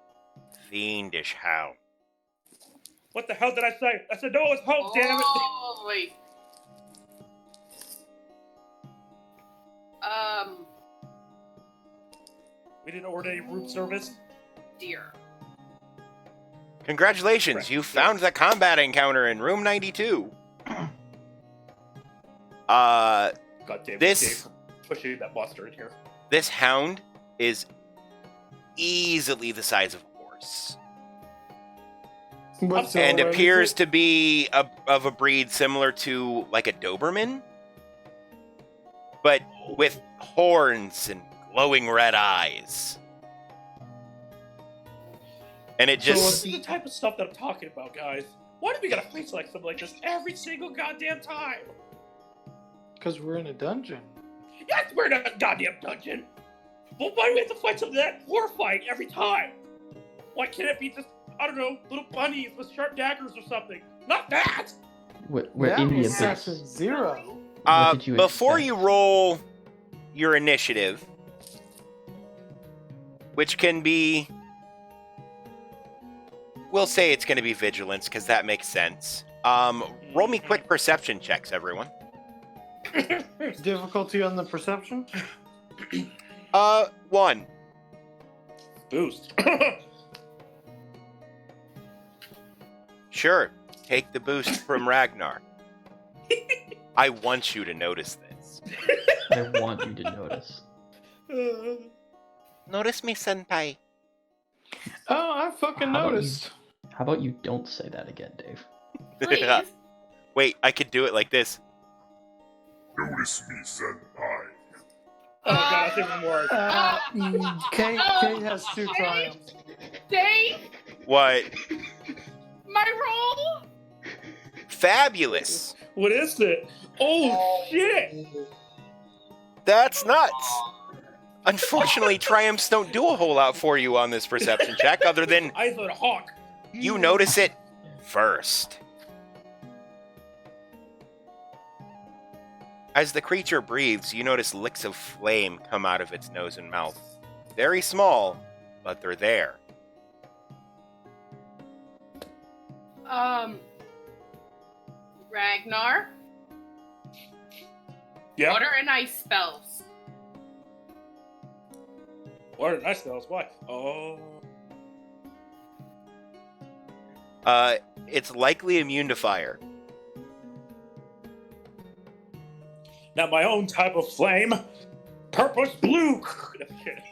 A: fiendish hound.
C: What the hell did I say? I said no, it's hope, damn it.
F: Oh, wait.
C: We didn't order any room service.
F: Dear.
A: Congratulations,
C: Correct.
A: you found the combat encounter in room 92.
C: God damn it,
A: This-
C: Dave, pushing that monster in here.
A: This hound is easily the size of a horse
D: What's
A: and
D: what is
A: appears
D: it?
A: to be of a breed similar to like a Doberman, but with horns and glowing red eyes. And it
C: This
A: just
C: is the type of stuff that I'm talking about, guys. Why do we gotta face like something like this every single goddamn time?
D: Because we're in a dungeon.
C: Yes, we're in a goddamn dungeon. Well, why do we have to fight something that horror fight every time? Why can't it be just, I don't know, little bunnies with sharp daggers or something? Not that!
B: We're
D: That
B: in the
D: was
B: abyss.
D: Assassin Zero.
B: What did you
A: before
B: expect?
A: you roll your initiative, which can be, we'll say it's going to be vigilance because that makes sense. Roll me quick perception checks, everyone.
D: Difficulty on the perception?
A: 1.
C: Boost.
A: Sure, take the boost from Ragnar. I want you to notice this.
B: I want you to notice.
A: Notice me, senpai.
D: Oh, I fucking
B: How about you-
D: noticed.
B: How about you don't say that again, Dave?
F: Please.
A: Wait, I could do it like this.
G: Notice me, senpai.
C: Oh god, I think I'm worse.
D: Kate has 2 triumphs.
F: Dave,
A: What?
F: my roll.
A: Fabulous.
C: What is it? Oh shit!
A: That's nuts. Unfortunately, triumphs don't do a whole lot for you on this perception check, other than
C: Eyes of a hawk.
A: you notice it first. As the creature breathes, you notice licks of flame come out of its nose and mouth. Very small, but they're there.
F: Ragnar,
C: Yeah.
F: water and ice spells.
C: What a nice spells. Why? Oh.
A: It's likely immune to fire.
C: Now my own type of flame. Purplish blue. No, I'm kidding.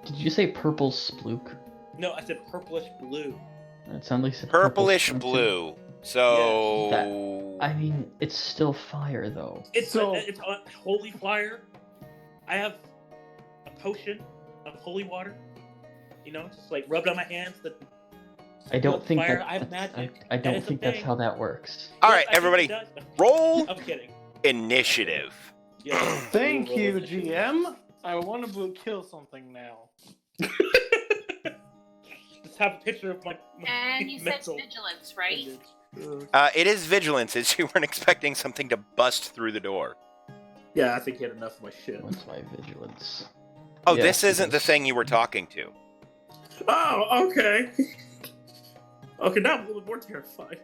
B: Did you say purple splook?
C: No, I said purplish blue.
B: That sounded like you said purple
A: Purplish
B: something.
A: blue. So
B: I mean, it's still fire though.
C: It's
D: So-
C: it's a holy fire. I have a potion of holy water. You know, just like rubbed on my hands.
B: I don't think
C: fire,
B: that.
C: I have
B: that's-
C: magic.
B: I
C: That
B: don't
C: is a
B: think that's
C: thing.
B: how that works.
A: all
C: Yes,
A: right,
C: I think
A: everybody,
C: it does.
A: roll
C: I'm kidding.
A: initiative.
C: Yeah.
D: Thank
C: Roll
D: you,
C: initiative.
D: GM. I want to kill something now.
C: Just have a picture of my
F: And you said
C: mental
F: vigilance, right?
C: image.
A: It is vigilance, as you weren't expecting something to bust through the door.
C: Yeah, I think he had enough of my shit.
B: What's my vigilance?
A: Oh,
B: Yeah,
A: this isn't the
B: because-
A: thing you were talking to.
C: Oh, okay. Okay, now I'm a little more terrified.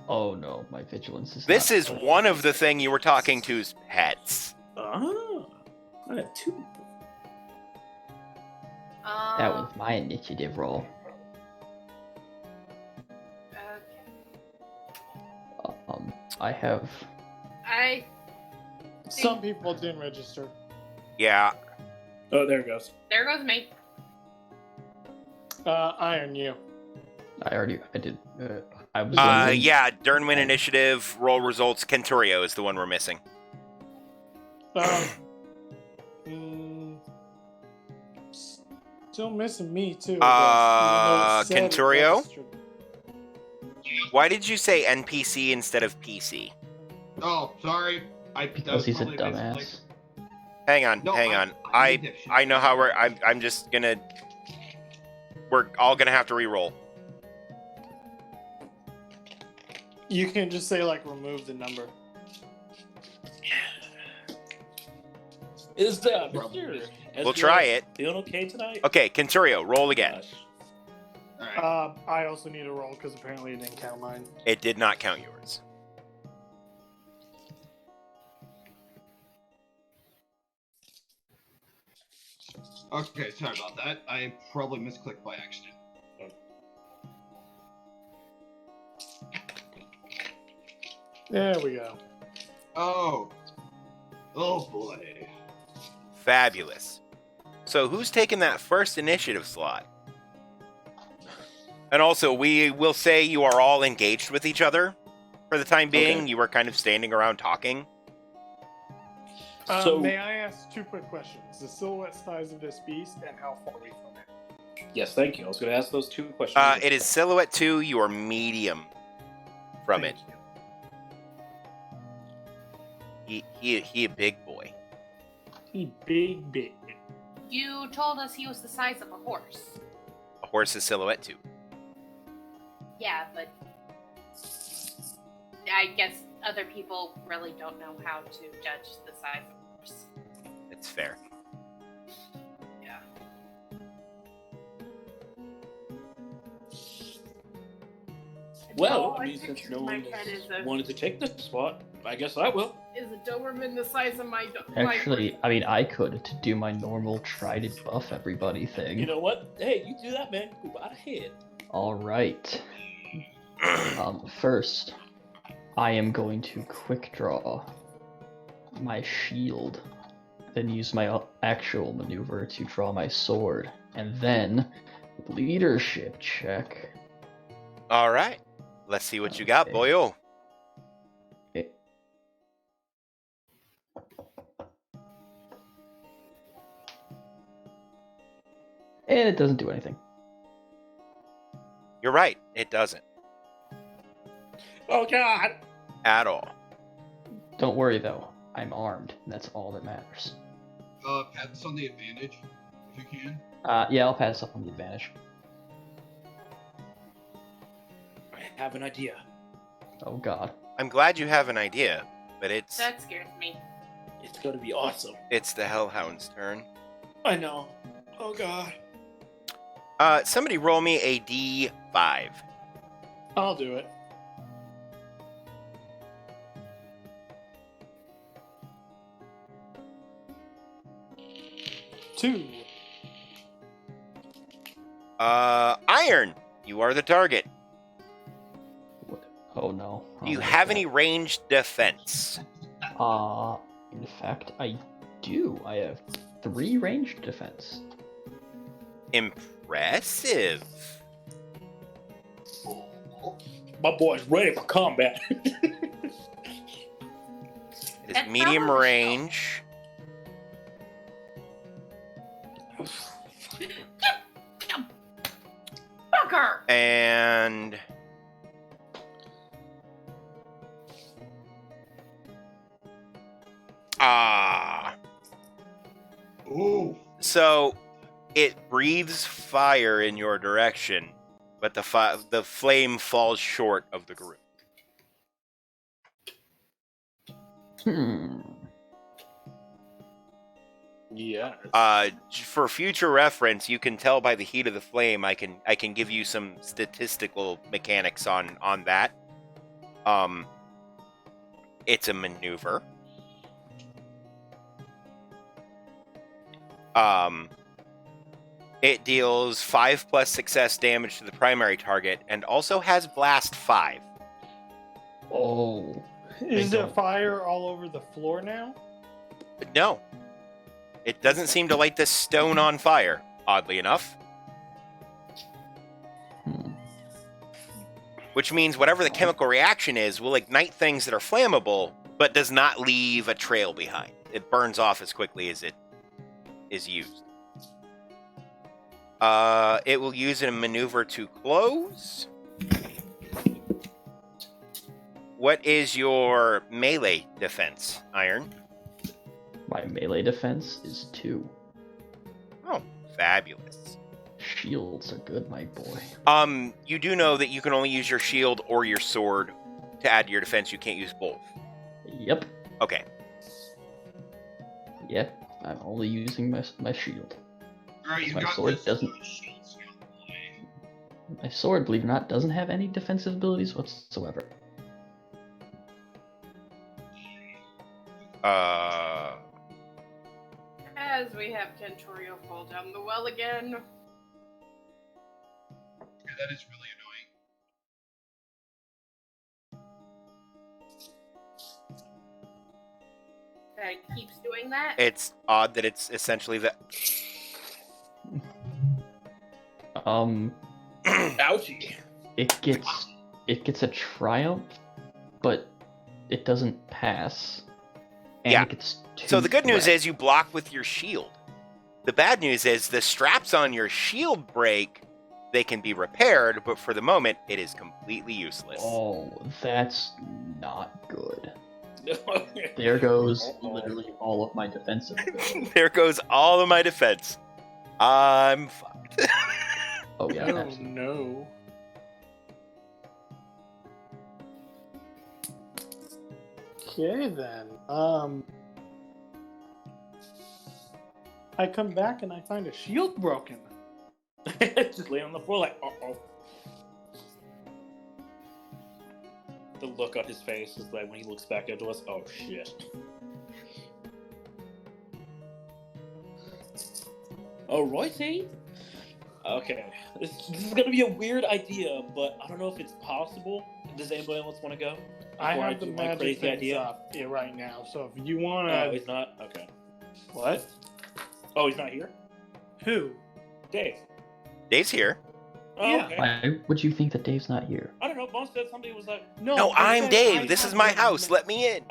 B: Oh no, my vigilance is.
A: This
B: not
A: is one of the thing you were talking to's pets.
C: Ah. I have 2.
B: That was my initiative roll.
F: Okay.
B: I have.
D: Some people didn't register.
A: Yeah.
C: Oh, there it goes.
F: There goes me.
D: Iron, you.
B: I did. I was. wondering-
A: Yeah, Dernwin initiative, roll results. Kenturio is the one we're missing.
D: Still missing me too. I guess, even though it said it
A: Kenturio?
D: registered.
A: Why did you say NPC instead of PC?
E: Oh, sorry.
B: Because he's a dumbass.
A: Hang on, hang on. I know how I'm just gonna. We're all gonna have to re-roll.
D: You can just say like remove the number.
C: Is that
E: Probably.
A: We'll try it.
C: Feeling okay tonight?
A: Okay, Kenturio, roll again.
C: Gosh.
E: Alright.
D: I also need a roll because apparently it didn't count mine.
A: It did not count yours.
E: Okay, sorry about that. I probably misclicked by accident.
D: There we go.
E: Oh. Oh boy.
A: Fabulous. So who's taking that first initiative slot? And also, we will say you are all engaged with each other for the time being.
C: Okay.
A: You were kind of standing around talking.
C: So-
D: May I ask 2 quick questions? The silhouette size of this beast and how far are we from it?
C: Yes, thank you. I was going to ask those 2 questions.
A: It is silhouette 2. You are medium from it. He a big boy.
D: He big.
F: You told us he was the size of a horse.
A: A horse is silhouette 2.
F: Yeah, but I guess other people really don't know how to judge the size of a horse.
A: It's fair.
F: Yeah.
C: Well,
F: Oh,
C: I mean,
F: pictured
C: since no
F: my
C: one
F: pet
C: has
F: as a-
C: wanted to take this spot, I guess I will.
F: Is a Doberman the size of my
B: Actually, I mean, I could to do my normal try to buff everybody thing.
C: You know what? Hey, you do that, man. Go right ahead.
B: All right. First, I am going to quick draw my shield, then use my actual maneuver to draw my sword, and then leadership check.
A: All right. Let's see what you got,
B: Okay.
A: boyo.
B: Okay. And it doesn't do anything.
A: You're right. It doesn't
C: Oh, God.
A: at all.
B: Don't worry though, I'm armed, and that's all that matters.
E: Pass on the advantage, if you can.
B: Yeah, I'll pass up on the advantage.
C: I have an idea.
B: Oh god.
A: I'm glad you have an idea, but it's
F: That scares me.
C: It's going to be awesome.
A: the Hellhound's turn.
C: I know. Oh, God.
A: Somebody roll me a D5.
D: I'll do it. Two.
A: Iron. You are the target.
B: What? Oh no.
A: Do you
B: Oh,
A: have
B: God.
A: any ranged defense?
B: In fact, I do. I have 3 ranged defense.
A: Impressive.
C: My boy's ready for combat.
A: It is
F: That's
A: medium
F: probably-
A: range.
F: Fucker!
A: And
E: Ooh.
A: so it breathes fire in your direction, but the flame falls short of the group.
C: Yeah.
A: For future reference, you can tell by the heat of the flame. I can give you some statistical mechanics on that. It's a maneuver. It deals 5+ success damage to the primary target and also has Blast 5.
B: Oh.
D: Is
B: They
D: there
B: don't-
D: fire all over the floor now?
A: But no. It doesn't seem to light this stone on fire, oddly enough.
B: Hmm.
A: Which means whatever the chemical reaction is will ignite things that are flammable, but does not leave a trail behind. It burns off as quickly as it is used. It will use a maneuver to close. What is your melee defense, Iron?
B: My melee defense is 2.
A: Oh, fabulous.
B: Shields are good, my boy.
A: You do know that you can only use your shield or your sword to add to your defense. You can't use both.
B: Yep.
A: Okay.
B: Yep. I'm only using my shield.
E: Alright, you
B: My
E: got
B: sword
E: this.
B: doesn't-
E: Shield skill, boy.
B: My sword, believe it or not, doesn't have any defensive abilities whatsoever.
F: As we have Kentorio fall down the well again.
E: Yeah, that is really annoying.
F: That it keeps doing that.
A: It's odd that it's essentially the.
C: Ouchie.
B: It gets a triumph, but it doesn't pass. And
A: Yeah.
B: it gets 2
A: So the good news
B: threat.
A: is you block with your shield. The bad news is the straps on your shield break. They can be repaired, but for the moment, it is completely useless.
B: Oh, that's not good. There goes
C: Uh-oh.
B: literally all of my defensive ability.
A: There goes all of my defense. I'm fucked.
B: Oh yeah,
D: Oh
B: absolutely.
D: no. Okay then. I come back and I find a shield broken.
C: Just laying on the floor like, uh-oh. The look on his face is like when he looks back into us, oh shit. Alrighty. Okay. This is gonna be a weird idea, but I don't know if it's possible. Does anybody else want to go?
D: I
C: Before
D: have the
C: do my
D: magic
C: crazy
D: things
C: idea?
D: up yeah, right now, so if you want
C: Oh,
D: to...
C: he's not? Okay.
D: What?
C: Oh, he's not here?
D: Who?
C: Dave.
A: Dave's here.
C: Oh,
D: Yeah.
C: okay.
B: Why would you think that Dave's not here?
C: I don't know. Bones said somebody was like,
A: No,
D: I
A: I'm
D: said
A: Dave.
D: I
A: This
D: have
A: is my
D: the
A: house. Let me in.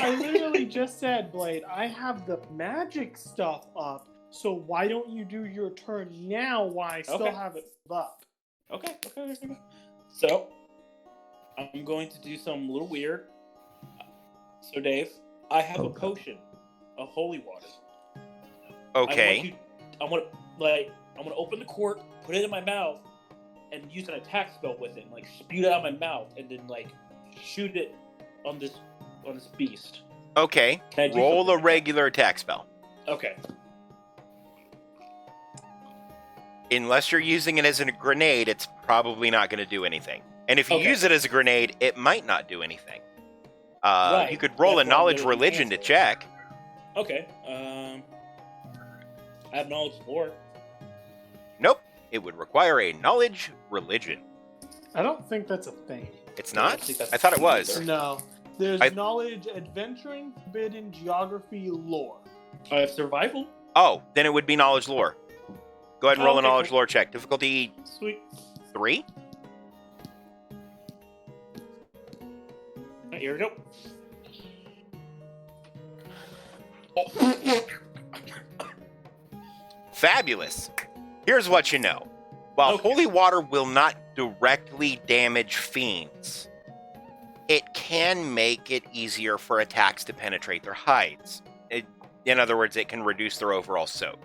D: I literally just said, Blade, I have the magic stuff up, so why don't you do your turn now while I still
C: Okay.
D: have it up?
C: Okay. So, I'm going to do something a little weird. So, Dave, I have a
B: Okay.
C: potion of holy water.
A: Okay.
C: I'm gonna open the cork, put it in my mouth, and use an attack spell with it, and, like spew it out of my mouth, and then like shoot it on this beast.
A: Okay.
C: Can I do
A: Roll a
C: something?
A: regular attack spell.
C: Okay.
A: Unless you're using it as a grenade, it's probably not going to do anything. And if you
C: Okay.
A: use it as a grenade, it might not do anything.
C: Right.
A: You could roll
C: That's
A: a
C: why I'm
A: knowledge
C: literally
A: religion to
C: canceling.
A: check.
C: Okay. I have knowledge lore.
A: Nope. It would require a knowledge religion.
D: I don't think that's a thing.
A: It's
C: I don't
A: not?
C: think that's
A: I thought it
C: a
A: was.
C: either.
D: No. There's
A: I-
D: knowledge, adventuring, forbidden, geography, lore.
C: I have survival.
A: Oh, then it would be knowledge lore. Go ahead and
C: Oh,
A: roll a
C: okay,
A: knowledge
C: cool.
A: lore check. Difficulty
C: Sweet.
A: 3?
C: Here we go.
A: Fabulous. Here's what you know. While
C: Okay.
A: holy water will not directly damage fiends, it can make it easier for attacks to penetrate their hides. In other words, it can reduce their overall soak.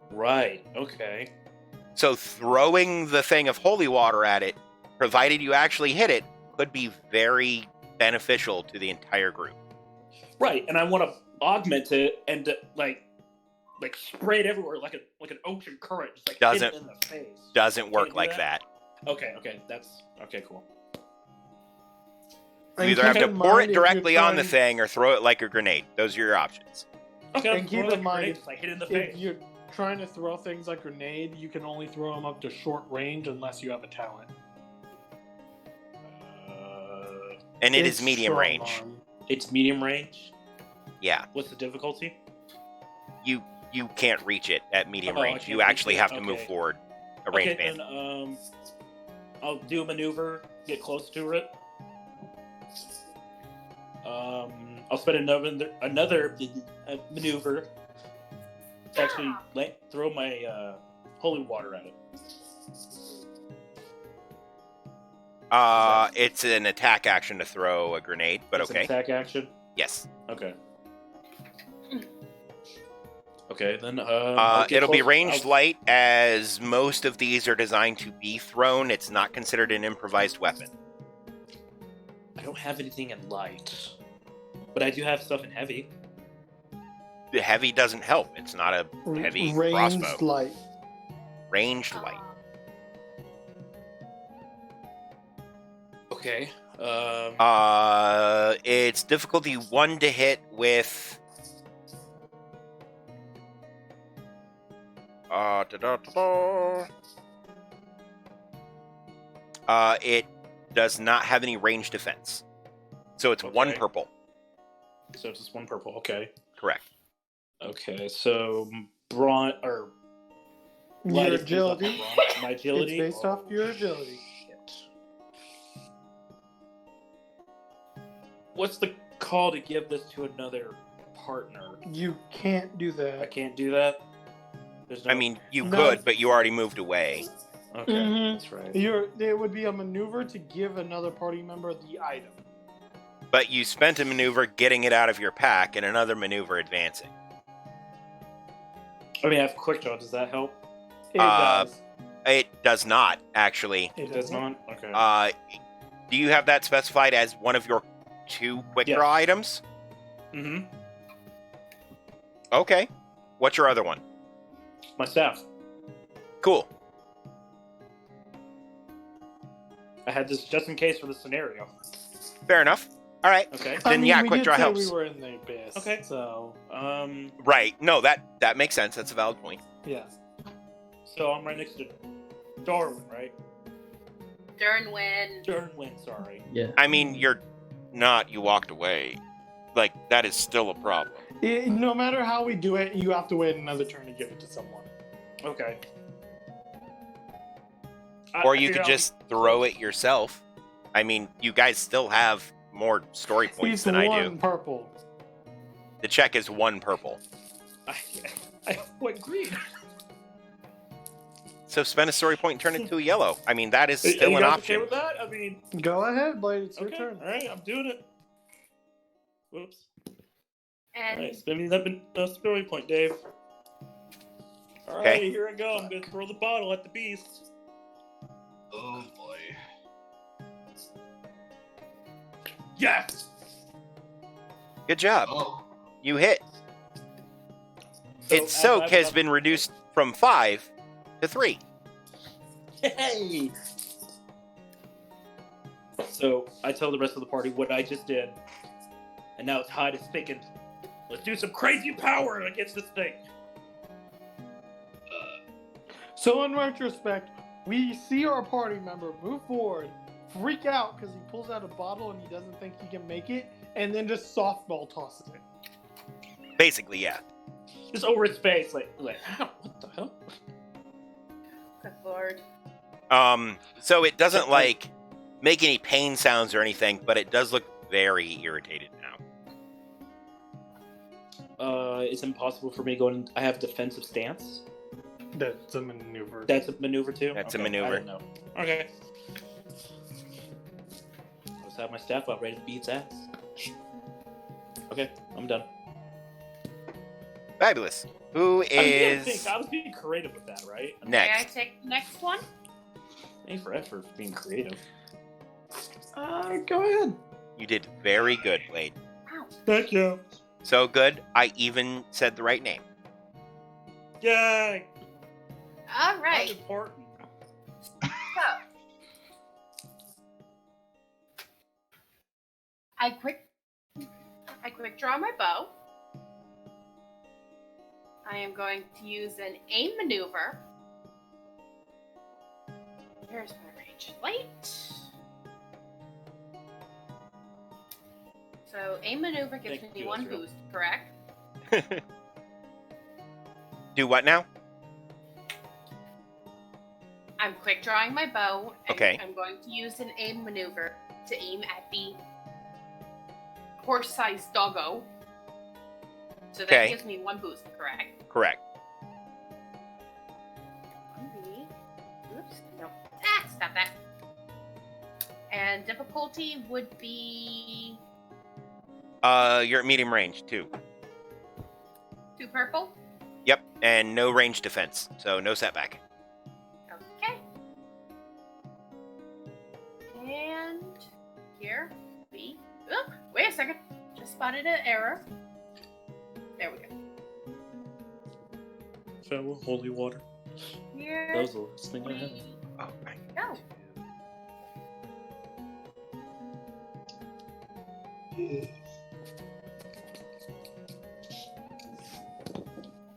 C: Right. Okay.
A: So throwing the thing of holy water at it, provided you actually hit it, could be very beneficial to the entire group.
C: Right, and I want to augment it and like spray it everywhere like an ocean current, just like hit
A: Doesn't-
C: it in the face.
A: Doesn't work
C: Can't do
A: like that.
C: Okay, that's okay. Cool.
A: You
D: And
A: either have
D: keep
A: to
D: in
A: pour
D: mind
A: it
D: if you're
A: directly on the
D: trying-
A: thing or throw it like a grenade. Those are your options.
C: Okay.
D: And keep
C: throw
D: in
C: the
D: mind,
C: grenade, just, like hit it in the
D: If
C: face.
D: you're trying to throw things like grenade, you can only throw them up to short range unless you have a talent.
A: And it
D: It's
A: is medium
D: strong
A: range.
D: arm.
C: It's medium range.
A: Yeah,
C: What's the difficulty?
A: you can't reach it at medium
C: Oh, I
A: range.
C: can't
A: You
C: reach
A: actually
C: it,
A: have to move
C: okay.
A: forward a range
C: Okay,
A: band.
C: then I'll do a maneuver, get close to it. I'll spend another maneuver to actually throw my holy water at it.
A: It's an attack action to throw a grenade, but
C: It's an
A: okay.
C: attack action.
A: Yes.
C: Okay. Okay, then I'll get
A: It'll be
C: close-
A: ranged
C: I'll-
A: light, as most of these are designed to be thrown. It's not considered an improvised weapon.
C: I don't have anything in light, but I do have stuff in heavy.
A: The heavy doesn't help. It's not a heavy
D: Ranged
A: crossbow.
D: light.
A: Ranged light.
C: Okay.
A: It's difficulty 1 to hit with. It does not have any range defense, so it's 1
C: Okay.
A: purple.
C: So it's just 1 purple. Okay.
A: Correct.
C: Okay. So brawn or
D: Your
C: light is based off
D: agility.
C: my brawn. My agility.
D: It's based off your agility.
C: Shit. What's the call to give this to another partner?
D: You can't do
C: I
D: that.
C: can't do that. There's no.
A: I mean, you
D: No.
A: could, but you already moved away.
C: Okay,
D: Mhm.
C: that's right.
D: It would be a maneuver to give another party member the item.
A: But you spent a maneuver getting it out of your pack and another maneuver advancing.
C: I mean, I have quick draw. Does that help?
D: It
A: Uh,
D: does.
A: It does not, actually.
D: It
C: Does
D: does
C: not. Okay.
A: Do you have that specified as one of your 2 quick
C: Yes.
A: draw items?
C: Mm-hmm.
A: Okay. What's your other one?
C: My staff.
A: Cool.
C: I had this just in case for the scenario.
A: Fair enough. All right.
C: Okay.
A: Then, yeah,
D: we
A: quick
D: did
A: draw
D: say
A: helps.
D: We were in the abyss.
C: Okay.
D: So
A: Right. No, that makes sense. That's a valid point.
D: yeah.
C: So I'm right next to Darwin, right?
F: Dernwin.
C: Darwin, sorry.
B: Yeah.
A: I mean, you're not. You walked away. Like, that is still a problem.
D: No matter how we do it, you have to wait another turn to give it to someone.
C: Okay.
A: Or you could just throw it yourself. I mean, you guys still have more story points
D: He's
A: than I
D: one
A: do.
D: purple.
A: The check is 1 purple.
C: I went green.
A: So spend a story point and turn it into a yellow. I mean, that is
C: Are
A: still
C: you
A: an
C: guys
A: option.
C: Okay with that? I mean,
D: Go ahead, Blade. It's your
C: okay.
D: turn.
C: All right, I'm doing it. Whoops. All
F: And
C: right, spend me that story point, Dave. All right,
A: Okay.
C: here I go. I'm gonna throw the bottle at the beast.
E: Oh boy.
C: Yes.
A: Good job.
E: Oh,
A: You hit.
C: So,
A: Its soak has been reduced from 5 to 3.
C: Hey. So I tell the rest of the party what I just did, and now Todd is thinking, let's do some crazy power against this thing.
D: So in retrospect, we see our party member move forward, freak out because he pulls out a bottle and he doesn't think he can make it, and then just softball tosses it.
A: Basically, yeah.
C: Just over his face, like, ow, what the hell?
F: good lord.
A: So it doesn't like make any pain sounds or anything, but it does look very irritated now.
C: It's impossible for me to go in. I have defensive stance.
D: That's a maneuver.
C: That's a maneuver too.
A: That's a
C: Okay,
A: maneuver.
C: I didn't know. Okay. I just have my staff out ready to beat its ass. Okay, I'm done.
A: Fabulous. Who
C: I didn't
A: is
C: think I was being creative with that, right?
F: May I
A: next?
F: take the next one?
C: Thanks for effort for being creative.
D: Go ahead.
A: You did very good, Blade.
F: Ow.
C: Thank you.
A: So good, I even said the right name.
C: Yay!
F: All
C: That's
F: right.
C: important.
F: So, I quick draw my bow. I am going to use an aim maneuver. Here's my range light. So aim maneuver gives
C: Thank
F: me
C: you,
F: one
C: Ezreal.
F: boost, correct?
A: Do what now?
F: I'm quick drawing my bow. And
A: Okay.
F: I'm going to use an aim maneuver to aim at the horse-sized doggo. So that
A: Okay.
F: gives me one boost, correct?
A: Correct.
F: Oops. No. Stop that. And difficulty would be
A: You're at medium range too.
F: 2 purple.
A: Yep, and no range defense, so no setback.
F: Okay. And here we. Oh, wait a second. Just spotted an error. There we go.
C: Fellow holy water.
F: Here
C: That was the last thing I had.
F: we
A: Oh, right.
F: go.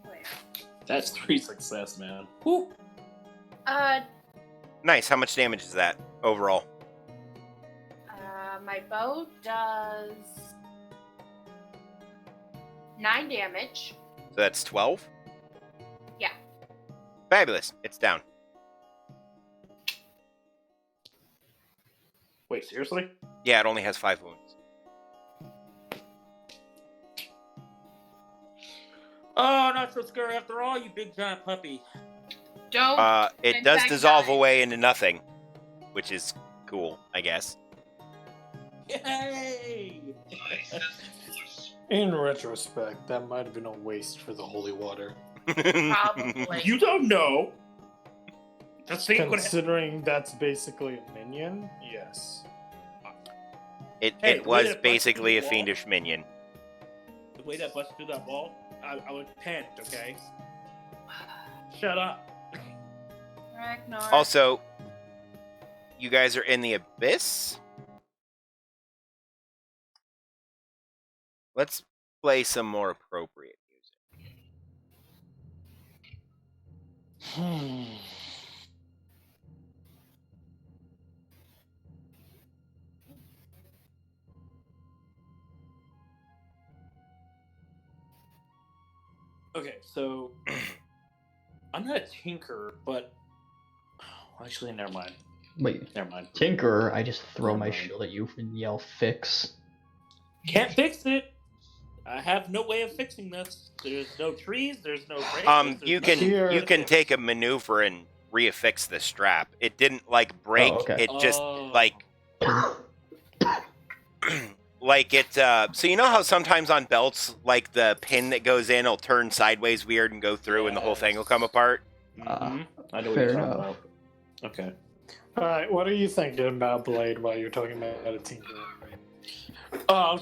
F: Where?
C: That's 3 success, man. Woo!
A: Nice. How much damage is that overall?
F: My bow does 9 damage.
A: So that's 12?
F: Yeah.
A: Fabulous. It's down.
C: Wait, seriously?
A: Yeah, it only has 5 wounds.
C: Oh, not so scary after all, you big giant puppy.
F: Don't.
A: It does
F: Infect
A: dissolve
F: guys.
A: away into nothing, which is cool, I guess.
C: Yay!
D: In retrospect, that might have been a waste for the holy water.
F: Probably.
C: You don't know. Just think what
D: Considering that's basically a minion, yes.
A: It
C: Hey,
A: it was
C: wait, it
A: basically a
C: busted the wall?
A: fiendish minion.
C: the way that busted through that wall, I would panicked, okay? Shut up.
F: Ragnar.
A: Also, you guys are in the abyss. Let's play some more appropriate music.
C: Okay, so I'm not a tinker, but actually, never mind.
B: Wait,
C: Never mind.
B: Tinker, I just throw my
C: Never mind.
B: shield at you and yell fix.
C: Can't fix it. I have no way of fixing this. There's no trees. There's no branches.
A: You
C: there's
A: can
C: nothing.
A: you can take a maneuver and reaffix the strap. It didn't like break.
B: Oh, okay.
A: It just
C: Oh.
A: like like it. So you know how sometimes on belts, like the pin that goes in will turn sideways weird and go through, and the whole thing will come apart.
C: Mhm. I know what
B: fair
C: you're talking
B: enough.
C: about. Okay.
D: Alright, what are you thinking about Blade while you're talking about a tinker?
C: Oh,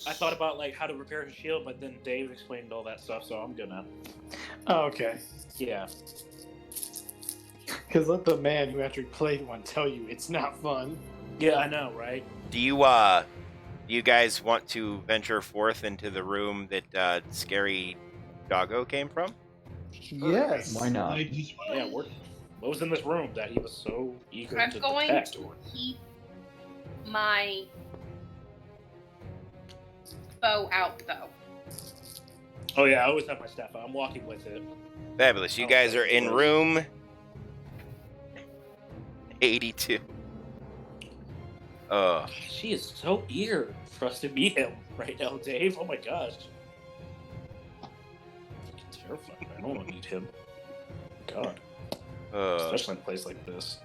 C: I thought about like how to repair his shield, but then Dave explained all that stuff, so I'm good now.
D: Oh, okay.
C: Yeah.
D: Because let the man who actually played one tell you it's not fun.
C: Yeah, I know, right?
A: Do you guys want to venture forth into the room that scary doggo came from?
D: Yes.
B: Why not?
C: Yeah, what was in this room that he was so eager
F: I'm
C: to
F: going
C: protect?
F: to keep my bow out, though.
C: Oh yeah, I always have my staff out. I'm walking with it.
A: Fabulous. You
C: Oh,
A: guys are
C: of
A: in
C: course.
A: room 82.
C: She is so eager for us to meet him right now, Dave. Oh my gosh. Fucking terrifying. I don't want to meet him. God. Especially in a place like this.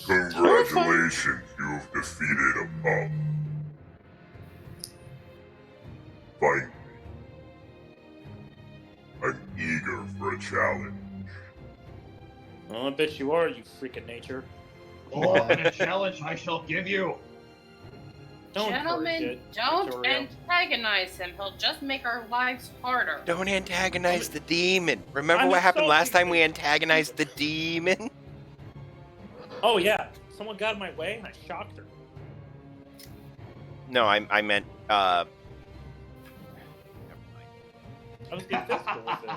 G: Congratulations, you have defeated a mob. Fight me. I'm eager for a challenge.
C: Oh, I bet you are, you freaking nature.
E: Oh, and a challenge I shall give you.
C: Don't encourage
F: Gentlemen,
C: it,
F: don't
C: Victoria.
F: antagonize him. He'll just make our lives harder.
A: Don't antagonize the demon. Remember
C: I'm
A: what happened last
C: insulting
A: time we
C: you.
A: antagonized the demon?
C: Oh yeah, someone got in my way and I shocked her.
A: No, I meant
C: I was being physical with it.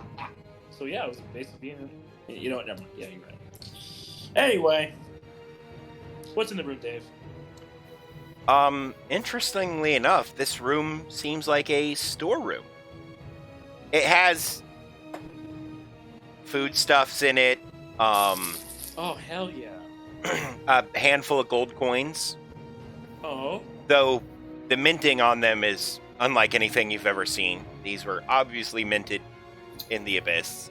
C: So yeah, I was basically being. You know what? Never mind. Yeah, you're right. Anyway, what's in the room, Dave?
A: Interestingly enough, this room seems like a storeroom. It has foodstuffs in it,
C: Oh hell yeah!
A: a handful of gold coins,
C: Oh,
A: though the minting on them is unlike anything you've ever seen. These were obviously minted in the Abyss.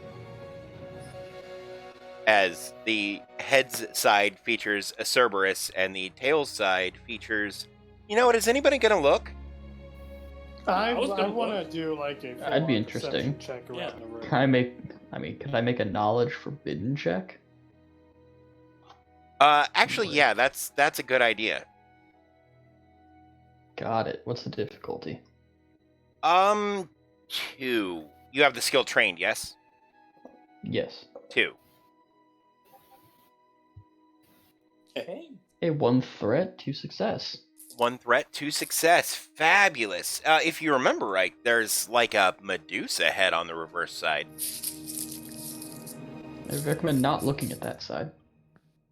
A: As the head's side features a Cerberus and the tail's side features... You know what, is anybody gonna look?
D: I
C: was gonna
D: want to
C: look.
D: do like a
B: That'd be
D: full-on
B: interesting.
D: perception check around
C: Yeah.
D: the room.
B: Could I make a knowledge forbidden check?
A: Actually, yeah, that's a good idea.
B: Got it. What's the difficulty?
A: 2. You have the skill trained, yes?
B: Yes.
A: 2.
C: hey.
B: A 1 threat, 2 success.
A: 1 threat, 2 success. Fabulous. If you remember right, there's like a Medusa head on the reverse side.
B: I recommend not looking at that side.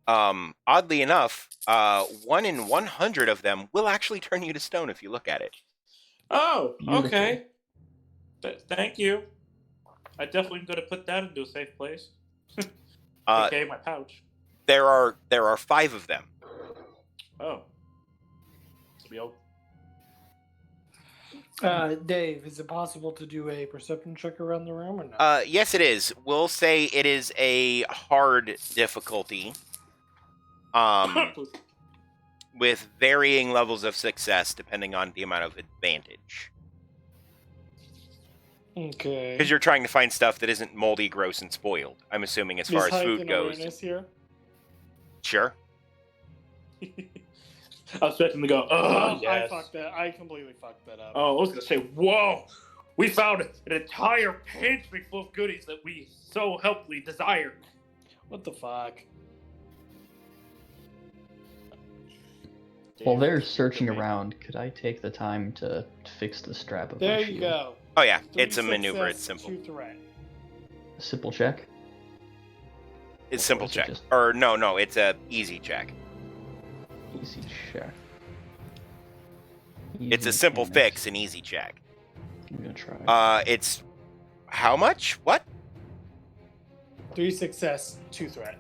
A: Oddly enough, 1 in 100 of them will actually turn you to stone if you look at it.
C: Oh,
B: Beautiful.
C: okay. Thank you. I definitely am going to put that into a safe place. Okay, my pouch.
A: There are 5 of them.
C: Oh. So we all...
D: Dave, is it possible to do a perception check around the room or not?
A: Yes, it is. We'll say it is a hard difficulty. With varying levels of success depending on the amount of advantage.
D: Okay.
A: Because you're trying to find stuff that isn't moldy, gross, and spoiled. I'm assuming as far
D: Is
A: as
D: height
A: food
D: and
A: goes.
D: awareness here?
A: Sure.
C: I was expecting to go, oh, yes.
D: I completely fucked that up.
C: Oh, I was going to say, whoa! We found an entire pantry full of goodies that we so helpfully desired.
D: What the fuck?
B: While they're searching around, could I take the time to fix the strap of my
D: There
B: shield?
D: you go.
A: Oh yeah,
D: 3
A: it's a maneuver. It's
D: success,
A: simple.
D: 2 threat.
B: A simple check?
A: It's simple
B: Or is it
A: check.
B: just-
A: Or no, it's a easy check.
B: Easy check.
A: It's a
B: Easy
A: simple
B: mechanics.
A: fix, an easy check.
B: I'm gonna try.
A: It's how much? What?
D: 3 success, 2 threat.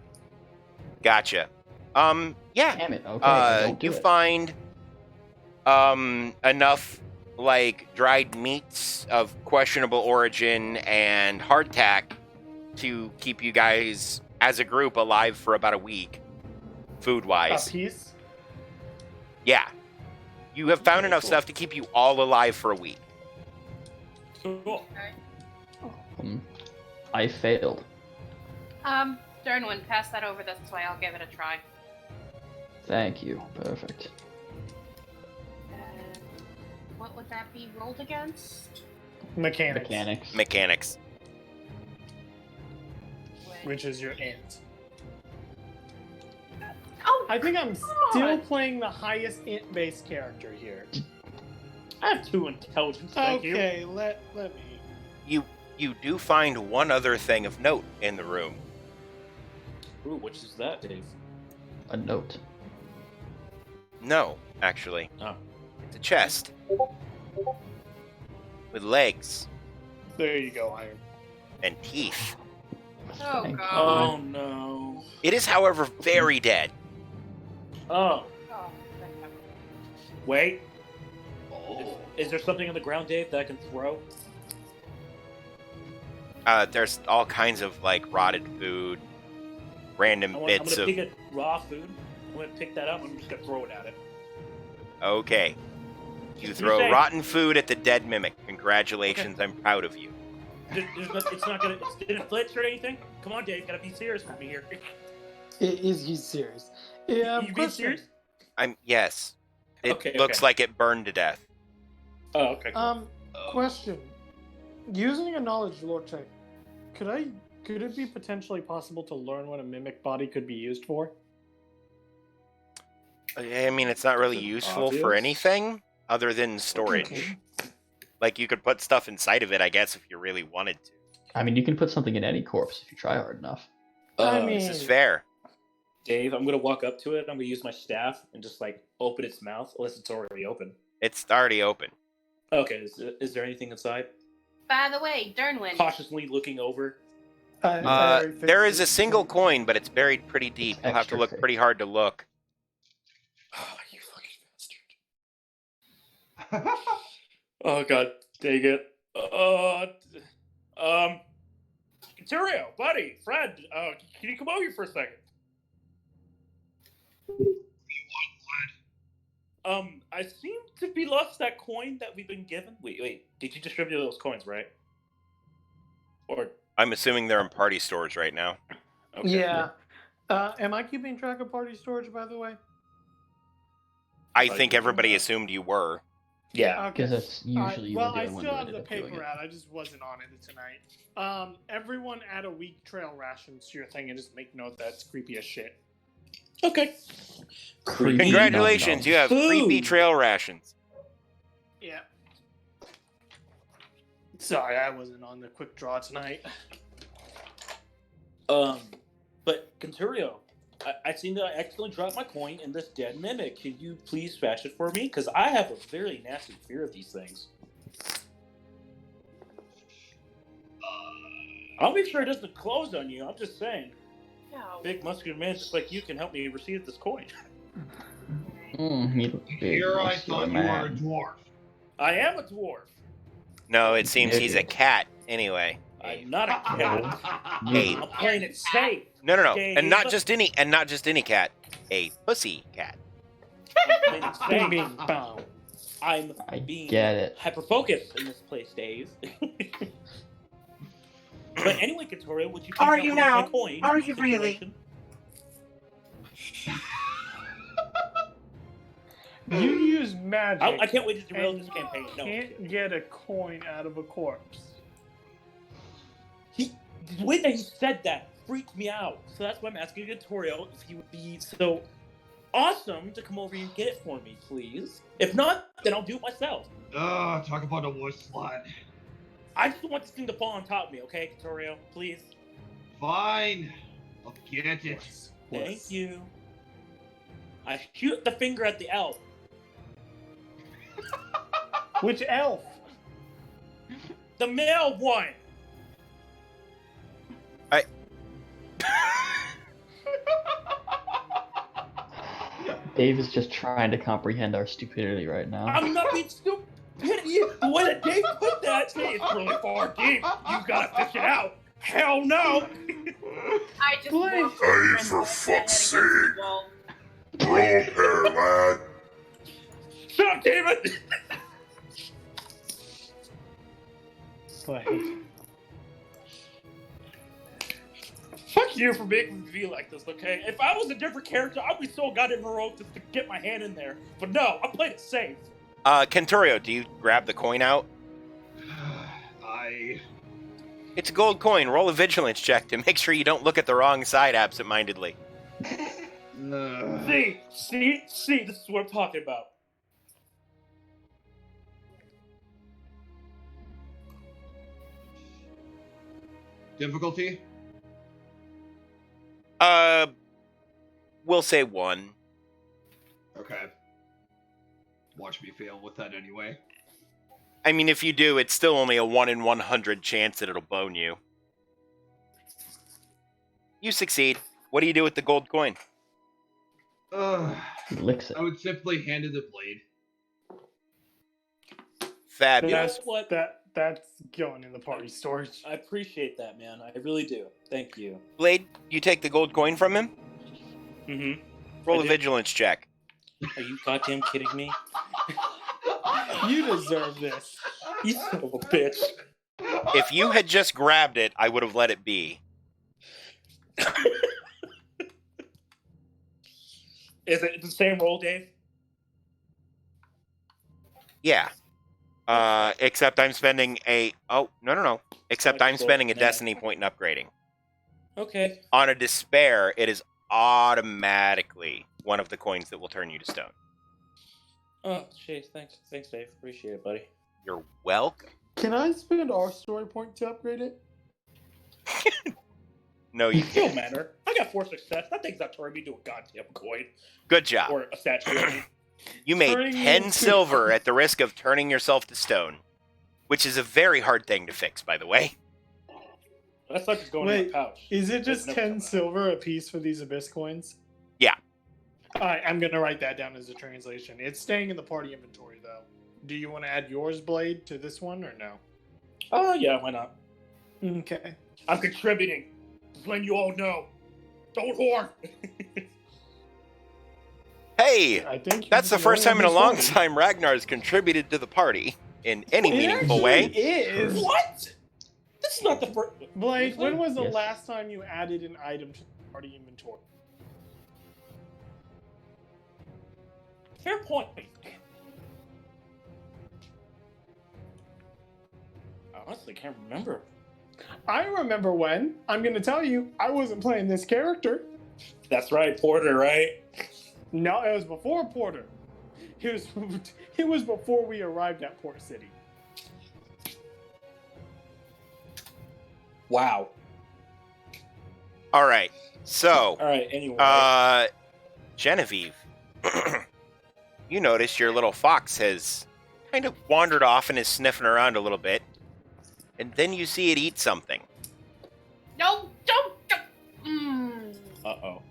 A: Gotcha. Yeah.
B: Damn it. Okay. I don't do
A: You
B: it.
A: find enough like dried meats of questionable origin and hardtack to keep you guys as a group alive for about a week, food
D: A
A: wise.
D: piece?
A: Yeah. You have found enough stuff to keep you all alive for a week.
C: Cool.
B: I failed.
F: Dernwin, pass that over this way. I'll give it a try.
B: Thank you. Perfect.
F: And what would that be rolled against?
D: Mechanics.
B: Mechanics.
A: Mechanics.
D: Which is your int.
F: Oh,
D: I think I'm
F: God.
D: still playing the highest int-based character here.
C: I have 2 intelligence, thank you.
D: Okay, let me.
A: You do find one other thing of note in the room.
C: Ooh, which is that, Dave?
B: A note.
A: No, actually.
C: Oh.
A: It's a chest. With legs
D: There you go, Iron.
A: and teeth.
F: Oh,
B: Thank
F: God.
C: Oh, no.
A: It is, however, very dead.
C: Oh,
F: Oh, thank God.
C: wait.
E: Oh.
C: Is there something on the ground, Dave, that I can throw?
A: There's all kinds of like rotted food, random
C: I'm
A: bits
C: gonna
A: of.
C: pick a raw food. I'm gonna pick that up. I'm just gonna throw it at it.
A: Okay. You
C: You
A: throw
C: say-
A: rotten food at the dead mimic. Congratulations, I'm proud of you.
C: It's not gonna. It didn't flinch or anything. Come on, Dave. Gotta be serious with me here.
D: He's serious. Yeah,
C: You being
D: question.
C: serious?
A: Yes. It
C: Okay,
A: looks
C: okay.
A: like it burned to death.
C: Oh, okay.
D: Question. Using a knowledge lore check, could it be potentially possible to learn what a mimic body could be used for?
A: I mean, it's not really
C: Is it
A: useful for
C: obvious?
A: anything other than storage.
D: Okay.
A: Like, you could put stuff inside of it, I guess, if you really wanted to.
B: I mean, you can put something in any corpse if you try hard enough.
D: I mean,
A: This is fair.
C: Dave, I'm gonna walk up to it. I'm gonna use my staff and just like open its mouth, unless it's already open.
A: It's already open.
C: Okay, is there anything inside?
F: By the way, Dernwin,
C: Cautiously looking over.
D: I already fixed
A: There is
D: it.
A: a single coin, but it's buried pretty deep. You'll have to
B: Extra
A: look
B: thick.
A: pretty hard to look.
C: Oh, you fucking bastard. Oh god, dang it. Turio, buddy, friend, can you come over here for a second? I seem to be lost that coin that we've been given. Wait, did you distribute those coins, right? Or
A: I'm assuming they're in party stores right now.
C: okay.
D: Yeah. Am I keeping track of party storage, by the way?
A: I think everybody assumed you were.
C: Yeah.
B: Because that's usually
D: well,
B: the
D: I
B: only one
D: still
B: that
D: have
B: ended
D: the
B: up doing
D: paper
B: it.
D: out. I just wasn't on it tonight. Everyone add a week trail rations to your thing and just make note that's creepy as shit.
C: Okay.
B: Creepy
A: Congratulations,
B: nom-noms.
A: you have
C: Food.
A: creepy trail rations.
D: Yeah. Sorry, I wasn't on the quick draw tonight.
C: But Conturio, I seem to accidentally drop my coin in this dead mimic. Can you please smash it for me? Because I have a very nasty fear of these things. I'll make sure it doesn't close on you. I'm just saying.
F: no.
C: Big muscular man just like you can help me receive this coin.
B: He looked big,
E: Here I
B: muscular
E: thought you were a
B: man.
E: dwarf.
C: I am a dwarf.
A: No, it seems he's a cat anyway.
C: I'm not a cat.
A: Abe.
C: I'm playing it safe.
A: No,
C: Dave.
A: and not just any cat. A pussy cat.
C: I'm playing it
D: Bing,
C: safe.
D: bing, bow.
C: I'm
B: I
C: being
B: get it.
C: hyper-focused in this place, Dave. But anyway, Conturio, would you please
H: Are
C: help
H: you
C: me with
H: now?
C: my coin
H: Are you really?
C: situation?
D: You use magic.
C: I can't wait to derail
D: and
C: this campaign. No, I'm
D: can't
C: kidding.
D: get a coin out of a corpse.
C: The way that he said that freaked me out. So that's why I'm asking Conturio if he would be so awesome to come over and get it for me, please. If not, then I'll do it myself.
E: Talk about a wuss slut.
C: I just want this thing to fall on top of me, okay, Conturio? Please.
E: Fine. I'll get it.
C: Thank you. I shoot the finger at the elf.
D: Which elf?
C: The male one.
B: Dave is just trying to comprehend our stupidity right now.
C: I'm not being stupid. The way that Dave put that, it's really far deep. You gotta fish it out. Hell no.
F: I just
D: Blake.
F: walked
G: Hey,
F: over and
G: for
F: put
G: fuck's
F: my head against the
G: sake.
F: wall.
G: Roll pair, lad.
C: Shut up, David.
D: Like,
C: Fuck you for making me feel like this, okay? If I was a different character, I'd be so goddamn heroic just to get my hand in there. But no, I played it safe.
A: Kenturio, do you grab the coin out? It's a gold coin. Roll a vigilance check to make sure you don't look at the wrong side absentmindedly.
C: See, this is what I'm talking about.
E: Difficulty?
A: We'll say 1.
E: Okay. Watch me fail with that anyway.
A: I mean, if you do, it's still only a 1 in 100 chance that it'll bone you. You succeed. What do you do with the gold coin?
B: He licks it.
E: I would simply hand it the blade.
A: Fabulous.
C: That's what
D: that's going in the party storage.
C: I appreciate that, man. I really do. Thank you.
A: Blade, you take the gold coin from him?
C: Mm-hmm.
A: Roll
C: I
A: a
C: did.
A: vigilance check.
C: Are you goddamn kidding me?
D: You deserve this.
C: You son of a bitch.
A: If you had just grabbed it, I would have let it be.
C: Is it the same roll, Dave?
A: Yeah. Except I'm spending a... Oh, no. Except I'm spending a destiny point in upgrading.
C: Okay.
A: On a despair, it is automatically one of the coins that will turn you to stone.
C: Oh, jeez. Thanks, Dave. Appreciate it, buddy.
A: You're welcome.
D: Can I spend our story point to upgrade it?
A: No, you
C: Don't
A: can't.
C: matter. I got 4 success. That thing's not turning me into a goddamn coin
A: Good job.
C: or a statue. I mean.
A: You made
D: Turning
A: 10
D: into-
A: silver at the risk of turning yourself to stone, which is a very hard thing to fix, by the way.
C: That's not just going in
D: Wait,
C: my pouch.
D: Is it
C: It's
D: just
C: never
D: 10
C: come back.
D: silver a piece for these abyss coins?
A: Yeah.
D: Alright, I'm gonna write that down as a translation. It's staying in the party inventory though. Do you want to add yours, Blade, to this one or no?
C: Oh, yeah, why not?
D: Okay.
C: I'm contributing. Just letting you all know. Don't whore.
A: Hey,
D: I think
A: that's the
D: you're
A: first time in a
D: only
A: long
D: one.
A: time Ragnar's contributed to the party in any
D: It
A: meaningful
D: actually
A: way.
D: is.
C: What? This is not the first.
D: Blade, when was the
B: Yes.
D: last time you added an item to the party inventory?
C: Fair point. I honestly can't remember.
D: I remember when. I'm gonna tell you, I wasn't playing this character.
C: That's right, Porter, right?
D: No, it was before Porter. It was before we arrived at Port City.
C: Wow.
A: All right, so,
C: All right, anyway.
A: Genevieve, you notice your little fox has kind of wandered off and is sniffing around a little bit, and then you see it eat something.
F: No, don't.
C: Uh-oh.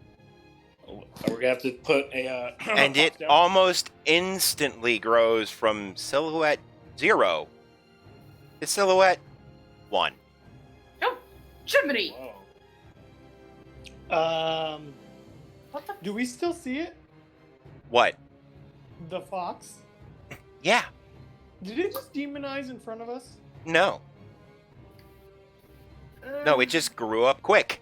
C: We're gonna have to put a,
A: And it
C: box down.
A: almost instantly grows from Silhouette 0 to Silhouette 1.
F: Jiminy!
C: Whoa.
F: What the?
D: Do we still see it?
A: What?
D: The fox?
A: Yeah,
D: Did it just demonize in front of us?
A: no. No, it just grew up quick.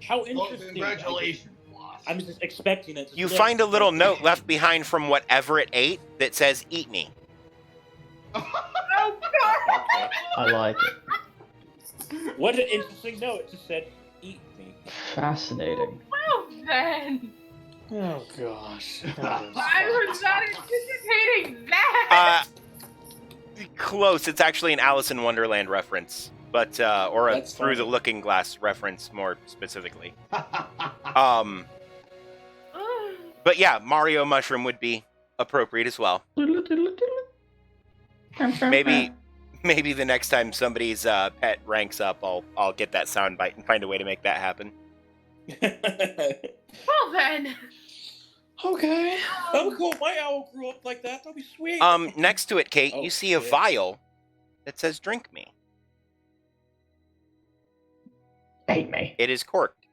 C: How
E: Well,
C: interesting.
E: congratulations, boss.
C: I'm just expecting it to
A: You
C: slip.
A: find a little note left behind from whatever it ate that says, "Eat me."
F: Oh God!
C: Okay.
B: I like it.
C: What an interesting note. It just said, eat me.
B: Fascinating.
F: Well then,
D: Oh gosh.
F: I was not anticipating that.
A: Close. It's actually an Alice in Wonderland reference, but or a
C: That's
A: Through the
C: funny.
A: Looking Glass reference, more specifically.
F: Ugh.
A: But yeah, Mario Mushroom would be appropriate as well. Maybe the next time somebody's pet ranks up, I'll get that soundbite and find a way to make that happen.
F: Well then.
D: Okay.
C: Oh, cool. My owl grew up like that. That'll be sweet.
A: Next to it, Kate,
C: Oh,
A: you see a
C: shit.
A: vial that says "Drink me."
B: Hate me.
A: It is corked.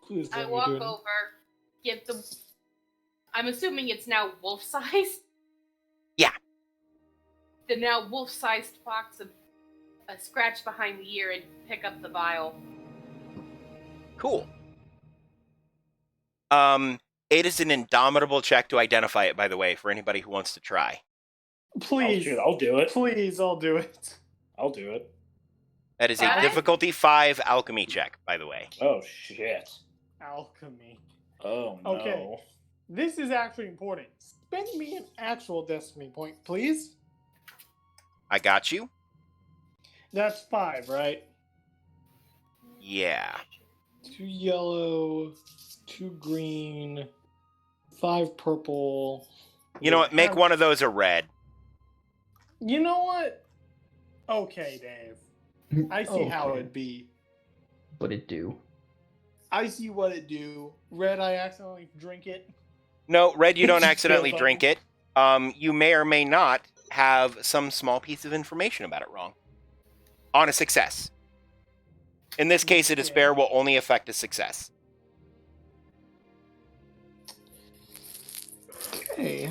D: Please
F: I
D: let me
F: walk
D: do it.
F: over, give the. I'm assuming it's now wolf-sized.
A: Yeah.
F: The now wolf-sized fox a scratch behind the ear and pick up the vial.
A: Cool. It is an indomitable check to identify it, by the way, for anybody who wants to try.
D: Please.
C: Oh, shoot, I'll do it.
D: Please, I'll do it.
C: I'll do it.
A: That is a
F: Got it?
A: difficulty 5 alchemy check, by the way.
C: Oh, shit.
D: Alchemy.
C: Oh, no.
D: Okay. This is actually important. Spend me an actual destiny point, please.
A: I got you.
D: That's 5, right?
A: Yeah.
D: 2 yellow, 2 green, 5 purple.
A: You know what? Make one of those a red.
D: You know what? Okay, Dave. I see how
B: Okay.
D: it'd be.
B: But it do.
D: I see what it do. Red, I accidentally drink it.
A: No, red, you don't
D: Just
A: accidentally
D: feel
A: drink it. You may or may not have some small piece of information about it wrong. On a success. In this case, a despair will only affect a success.
D: Okay.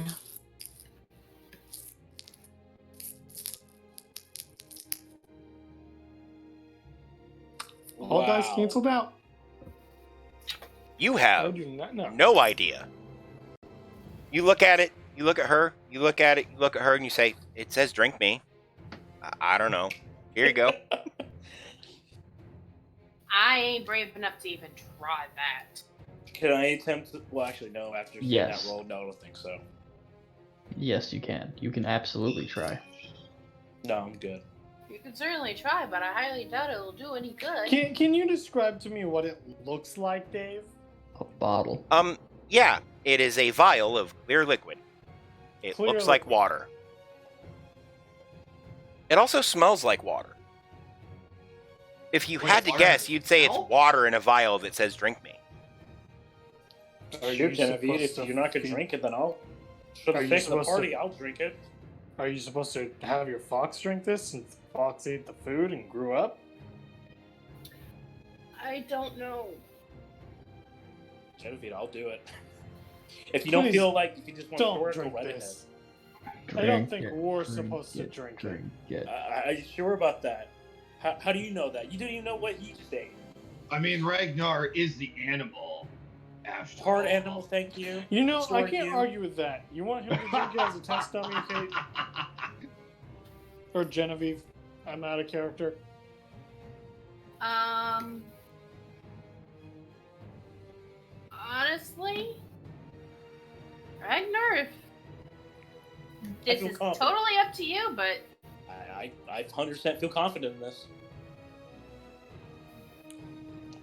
D: All dice
C: Wow.
D: canceled out.
A: You
D: I
A: have
D: do not know.
A: no idea. You look at it, you look at her, you look at it, you look at her, and you say, "It says drink me." I don't know. Here you go.
F: I ain't brave enough to even try that.
C: Can I attempt to... Well, actually, no. After seeing
B: Yes.
C: that roll, no, I don't think so.
B: Yes, you can. You can absolutely try.
C: No, I'm good.
F: You can certainly try, but I highly doubt it'll do any good.
D: Can you describe to me what it looks like, Dave?
B: A bottle.
A: Yeah, it is a vial of clear liquid. It
D: Clear
A: looks like
D: liquid.
A: water. It also smells like water. If you
E: Wait,
A: had to
E: water
A: guess, you'd say it's
E: smell?
A: water in a vial that says "drink me."
C: Are
D: you
C: you Genevieve?
D: supposed
C: If
D: to
C: you're not gonna
D: be-
C: drink it, then I'll. For
D: Are
C: the
D: you
C: sake of the
D: supposed to-
C: party, I'll drink it.
D: Are you supposed to have your fox drink this since Fox ate the food and grew up?
F: I don't know.
C: Genevieve, I'll do it. If you don't
D: Please
C: feel like, if you just want to
D: Don't
C: store it, go
D: drink
C: right ahead.
D: this. I don't
B: Drink
D: think
B: it,
D: we're
B: drink
D: supposed to
B: it,
D: drink it.
B: drink it.
C: Are you sure about that? How do you know that? You don't even know what he said.
E: I mean, Ragnar is the animal. After
C: Hard
E: all.
C: animal, thank you.
D: You know, I
C: Sword
D: can't
C: you.
D: argue with that. You want him to drink it as a test dummy, Kate? Or Genevieve? I'm out of character.
F: Honestly, Ragnar, if this
C: feel
F: is
C: confident.
F: totally up to you, but
C: I 100% feel confident in this.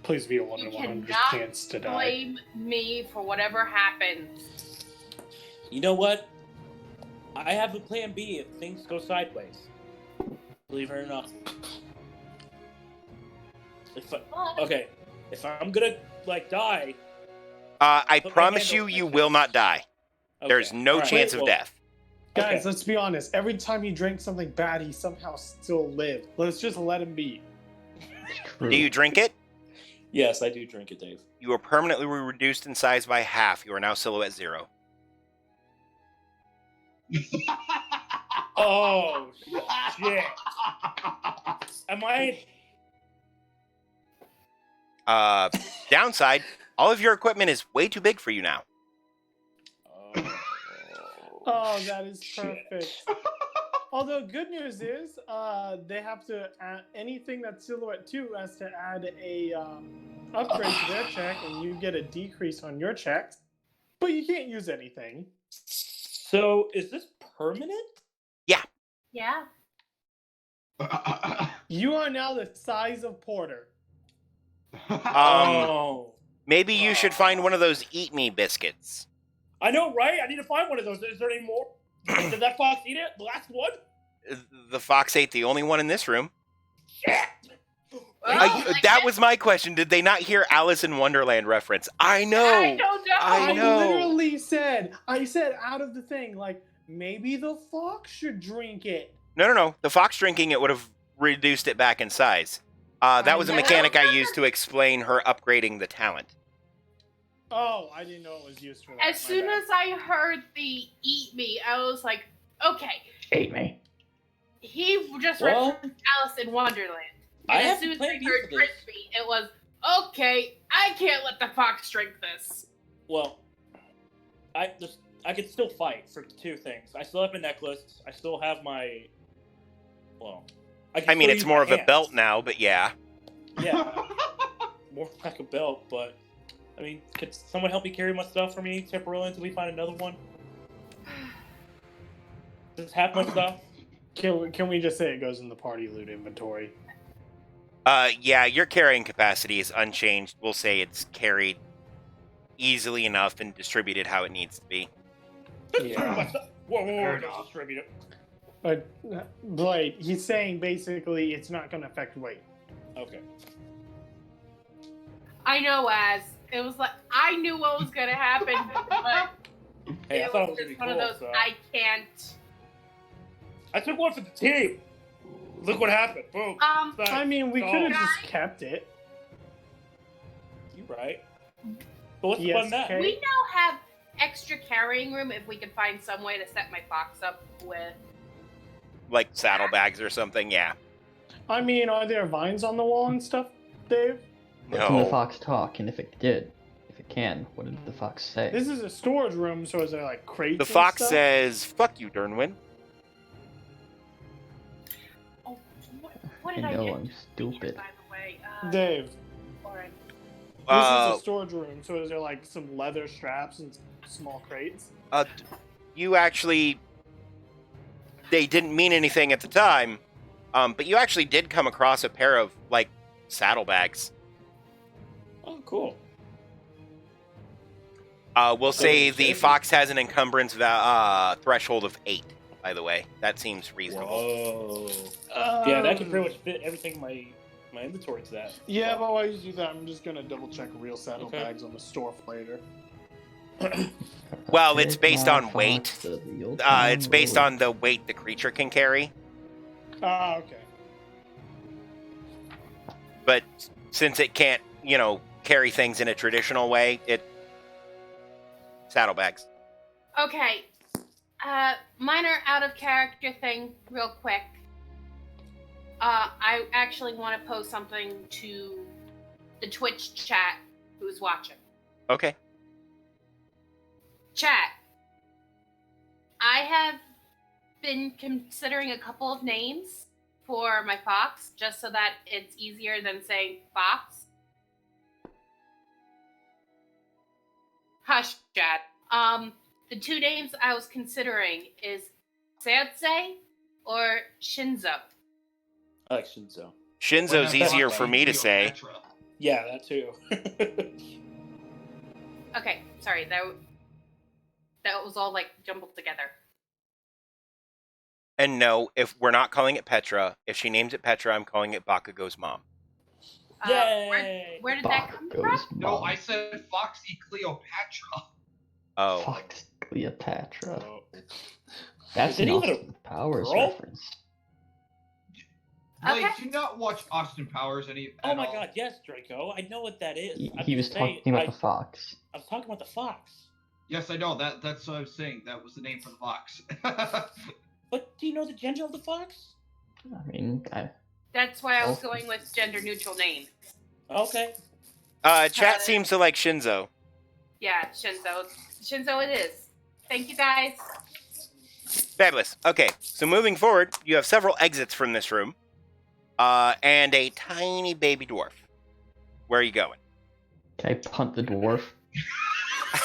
D: Please be a 1
F: You
D: in 100
F: cannot
D: chance to die.
F: blame me for whatever happens.
C: You know what? I have a plan B if things go sideways. Believe it or not. Okay, if I'm gonna die.
A: I
C: Put my
A: promise
C: hand
A: you,
C: over my
A: you
C: chest.
A: will not die.
C: Okay.
A: There's no
C: All right.
A: chance of
C: Well,
A: death.
D: Guys,
C: Okay.
D: let's be honest. Every time he drank something bad, he somehow still lived. Let's just let him be.
B: It's true.
A: Do you drink it?
C: Yes, I do drink it, Dave.
A: You are permanently reduced in size by half. You are now silhouette 0.
C: Oh shit! Am I?
A: Downside, all of your equipment is way too big for you now.
D: Oh, that is
C: Shit.
D: perfect. Although good news is, they have to add anything that's Silhouette 2 has to add a upgrade to their check, and you get a decrease on your checks. But you can't use anything.
C: So is this permanent?
F: Yeah.
D: You are now the size of Porter.
C: Oh,
A: Maybe you should find one of those Eat Me biscuits.
C: I know, right? I need to find one of those. Is there any more? Did that fox eat it? The last one?
A: The fox ate the only one in this room.
C: Shit!
A: That was my question. Did they not hear Alice in Wonderland reference? I know.
F: I don't know.
A: I know.
D: Literally said, out of the thing, like, maybe the fox should drink it.
A: No. The fox drinking it would have reduced it back in size. That was a
D: I know.
A: mechanic I used to explain her upgrading the talent.
D: Oh, I didn't know it was used for that.
F: As soon as I heard the eat me, I was like, okay.
B: Ate me.
F: He just
C: Well,
F: referenced Alice in Wonderland.
C: I
F: And
C: have
F: as soon as
C: plan
F: I
C: B
F: heard
C: for this.
F: drink me, it was, okay, I can't let the fox drink this.
C: Well, I could still fight for two things. I still have my necklace. I still have my. Well,
A: I mean,
C: still
A: it's
C: use
A: more
C: my
A: of a
C: hands.
A: belt now, but yeah.
C: Yeah, more like a belt. But I mean, could someone help me carry my stuff for me temporarily until we find another one? Just half my stuff.
D: Can we just say it goes in the party loot inventory?
A: Yeah, your carrying capacity is unchanged. We'll say it's carried easily enough and distributed how it needs to be.
C: My stuff. Whoa,
E: Fair
C: don't
E: enough.
C: distribute it.
D: But Blade, he's saying basically it's not going to affect weight.
C: Okay.
F: I know, as it was like I knew what was gonna happen, but
C: Hey, I
F: it
C: thought it
F: was
C: was gonna be
F: just one
C: cool.
F: of those.
C: So.
F: I can't.
C: I took one for the team. Look what happened. Boom. Thanks.
D: I mean, we
C: Oh.
D: could have just kept it.
C: You right. But what's the
D: Yes,
C: fun in that?
D: Kay.
F: We now have extra carrying room if we can find some way to set my box up with.
A: Like saddlebags or something, yeah.
D: I mean, are there vines on the wall and stuff, Dave?
B: Can the
A: No.
B: fox talk? And if it can, what did the fox say?
D: This is a storage room, so is there like crates?
A: The
D: and
A: fox
D: stuff?
A: says, fuck you, Dernwin.
F: Oh, what did
B: I
F: I
B: know
F: do?
B: I'm stupid.
F: By the way,
D: Dave,
F: Lauren.
D: This is a storage room, so is there like some leather straps and small crates?
A: You actually, they didn't mean anything at the time, but you actually did come across a pair of like saddlebags.
C: Oh, cool.
A: We'll say the fox has an encumbrance threshold of 8. By the way, that seems reasonable.
C: Whoa. Yeah, that can pretty much fit everything in my inventory to that.
D: Yeah, but while you do that, I'm just gonna double check real saddlebags on the store later.
A: Well, it's based on weight. It's based on the weight the creature can carry.
D: Ah, okay.
A: But since it can't, carry things in a traditional way, saddlebags.
F: Okay. Minor out of character thing, real quick. I actually want to post something to the Twitch chat who's watching.
A: Okay.
F: Chat. I have been considering a couple of names for my fox, just so that it's easier than saying fox. Hush, chat. The two names I was considering is Sansei or Shinzo.
C: I like Shinzo.
A: Shinzo's easier for me to say.
C: Yeah, that too.
F: Okay, sorry, that was all like jumbled together.
A: And no, if we're not calling it Petra, if she names it Petra, I'm calling it Bakugo's mom.
C: Yay!
F: Where did that come from?
E: No, I said Foxy Cleopatra.
A: Oh.
B: Fox Cleopatra.
C: Oh.
B: That's
C: Is it
B: an
C: even a
B: Austin Powers
C: girl?
B: reference.
F: Okay.
E: Like, do you not watch Austin Powers
C: Oh
E: at
C: my
E: all?
C: god, yes, Draco. I know what that is.
B: He was talking about the fox.
C: I was talking about the fox.
E: Yes, I know. That's what I was saying. That was the name for the fox.
C: But do you know the gender of the fox?
B: I mean,
F: That's why I was going with gender neutral name.
C: Okay.
A: Chat seems to like Shinzo.
F: Yeah, Shinzo. Shinzo it is. Thank you guys.
A: Fabulous. Okay, so moving forward, you have several exits from this room, and a tiny baby dwarf. Where are you going?
B: can I punt the dwarf?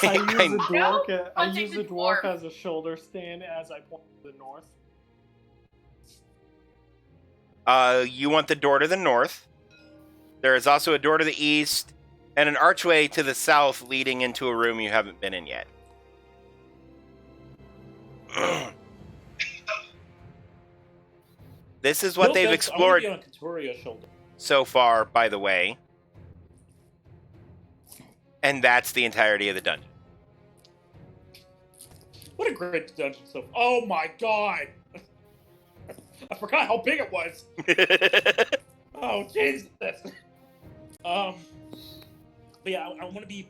D: I use the
F: No,
D: dwarf as a shoulder stand as I point to the north.
A: You want the door to the north. There is also a door to the east, and an archway to the south leading into a room you haven't been in yet. This is what
C: No,
A: they've
C: thanks.
A: explored
C: I want to be on Katoria's shoulder.
A: so far, by the way. And that's the entirety of the dungeon.
C: What a great dungeon so. Oh my god! I forgot how big it was. Oh Jesus! But yeah, I want to be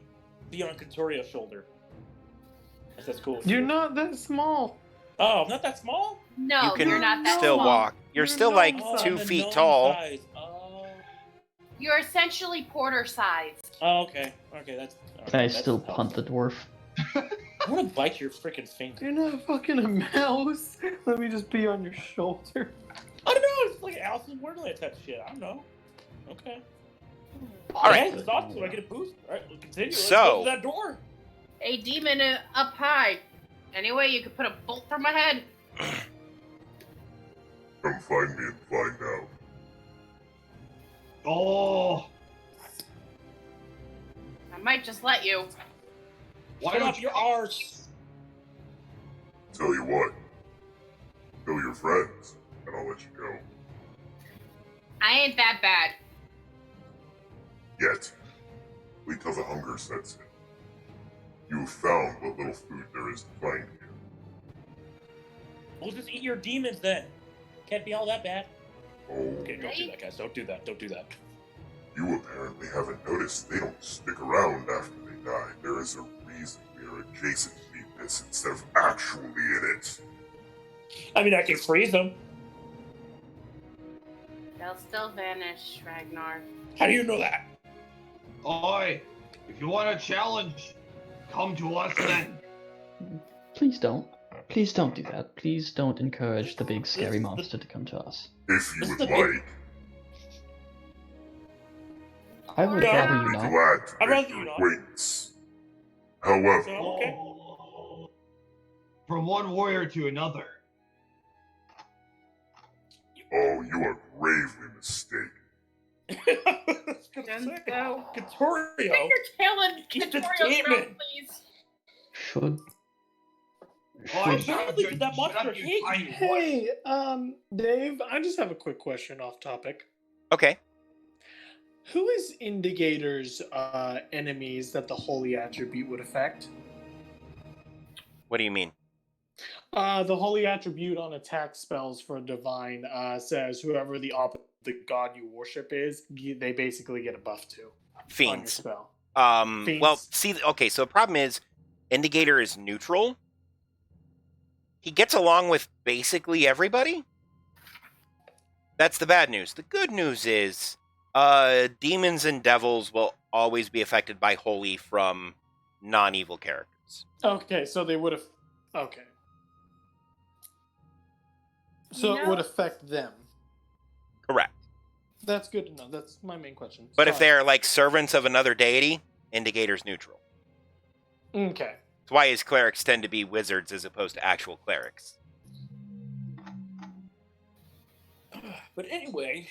C: on Katoria's shoulder. That's cool.
D: You're not that small.
C: Oh, I'm not that small.
F: No,
A: You can
F: you're not that
A: still
F: small.
A: walk. You're still
D: You're
A: like
D: gnome
A: 2
C: the
A: feet
C: gnome
A: tall.
C: size. Oh.
F: You're essentially porter size.
C: Oh, okay. Okay, that's.
B: Can I
C: that's
B: still
C: helpful.
B: punt the dwarf?
C: I want to bite your freaking finger.
D: You're not fucking a mouse. Let me just be on your shoulder.
C: I don't know. It's like Alice in Wonderland type shit. I don't know. Okay.
A: All right.
C: Okay, that's awesome. So I get a boost. All right, we'll continue. Let's
A: So-
C: go to that door.
F: A demon up high. Anyway, you could put a bolt through my head.
G: Come find me and find out.
E: Oh,
F: I might just let you.
E: why
C: Shut
E: don't
C: up
E: you?
C: your arse.
G: Tell you what. Kill your friends, and I'll let you go.
F: I ain't that bad.
G: Yet. Wait till the hunger sets in. You have found what little food there is to find here.
C: We'll just eat your demons then. Can't be all that bad.
G: Oh,
C: Okay, don't do that, guys. Don't do that. Don't do that.
G: you apparently haven't noticed they don't stick around after they die. There is a reason we are adjacent to this instead of actually in it.
C: I mean, I can freeze them.
F: They'll still vanish, Ragnar.
C: How do you know that?
E: Oi, if you want a challenge, come to us then.
B: Please don't. Please don't do that. Please don't encourage the big scary
C: This-
B: monster to come to us.
G: If you
C: This
G: would
C: is a big-
G: like.
B: I would
C: No.
B: rather
G: I'd
B: you
G: be
B: not.
G: glad to
C: I'd
G: make
C: rather
G: your
C: you not.
G: acquaintance. However,
C: Okay.
E: From one warrior to another.
G: oh, you are gravely mistaken.
F: Dunzo. Put
C: Katorio.
F: your tail in
C: He's the
F: Katorio's
C: demon.
F: mouth, please.
B: Should.
E: Why
B: Should.
C: Apparently, did that
E: shut up,
C: monster
E: you
C: hate
E: tiny
C: you?
E: boy.
D: Hey, Dave, I just have a quick question off topic.
A: Okay.
D: Who is Indigator's enemies that the holy attribute would affect?
A: What do you mean?
D: The holy attribute on attack spells for divine says whoever the god you worship is, they basically get a buff to on your
A: Fiends.
D: spell.
A: Well,
D: Fiends.
A: see, okay, so the problem is, Indigator is neutral. He gets along with basically everybody. That's the bad news. The good news is, demons and devils will always be affected by holy from non-evil characters.
D: Okay, so they would have. Okay. So
F: You
D: it would
F: know-
D: affect them.
A: Correct.
D: That's good to know. That's my main question.
A: But if
D: Sorry.
A: they're like servants of another deity, Indigator's neutral.
D: Okay.
A: That's why his clerics tend to be wizards as opposed to actual clerics.
C: But anyway,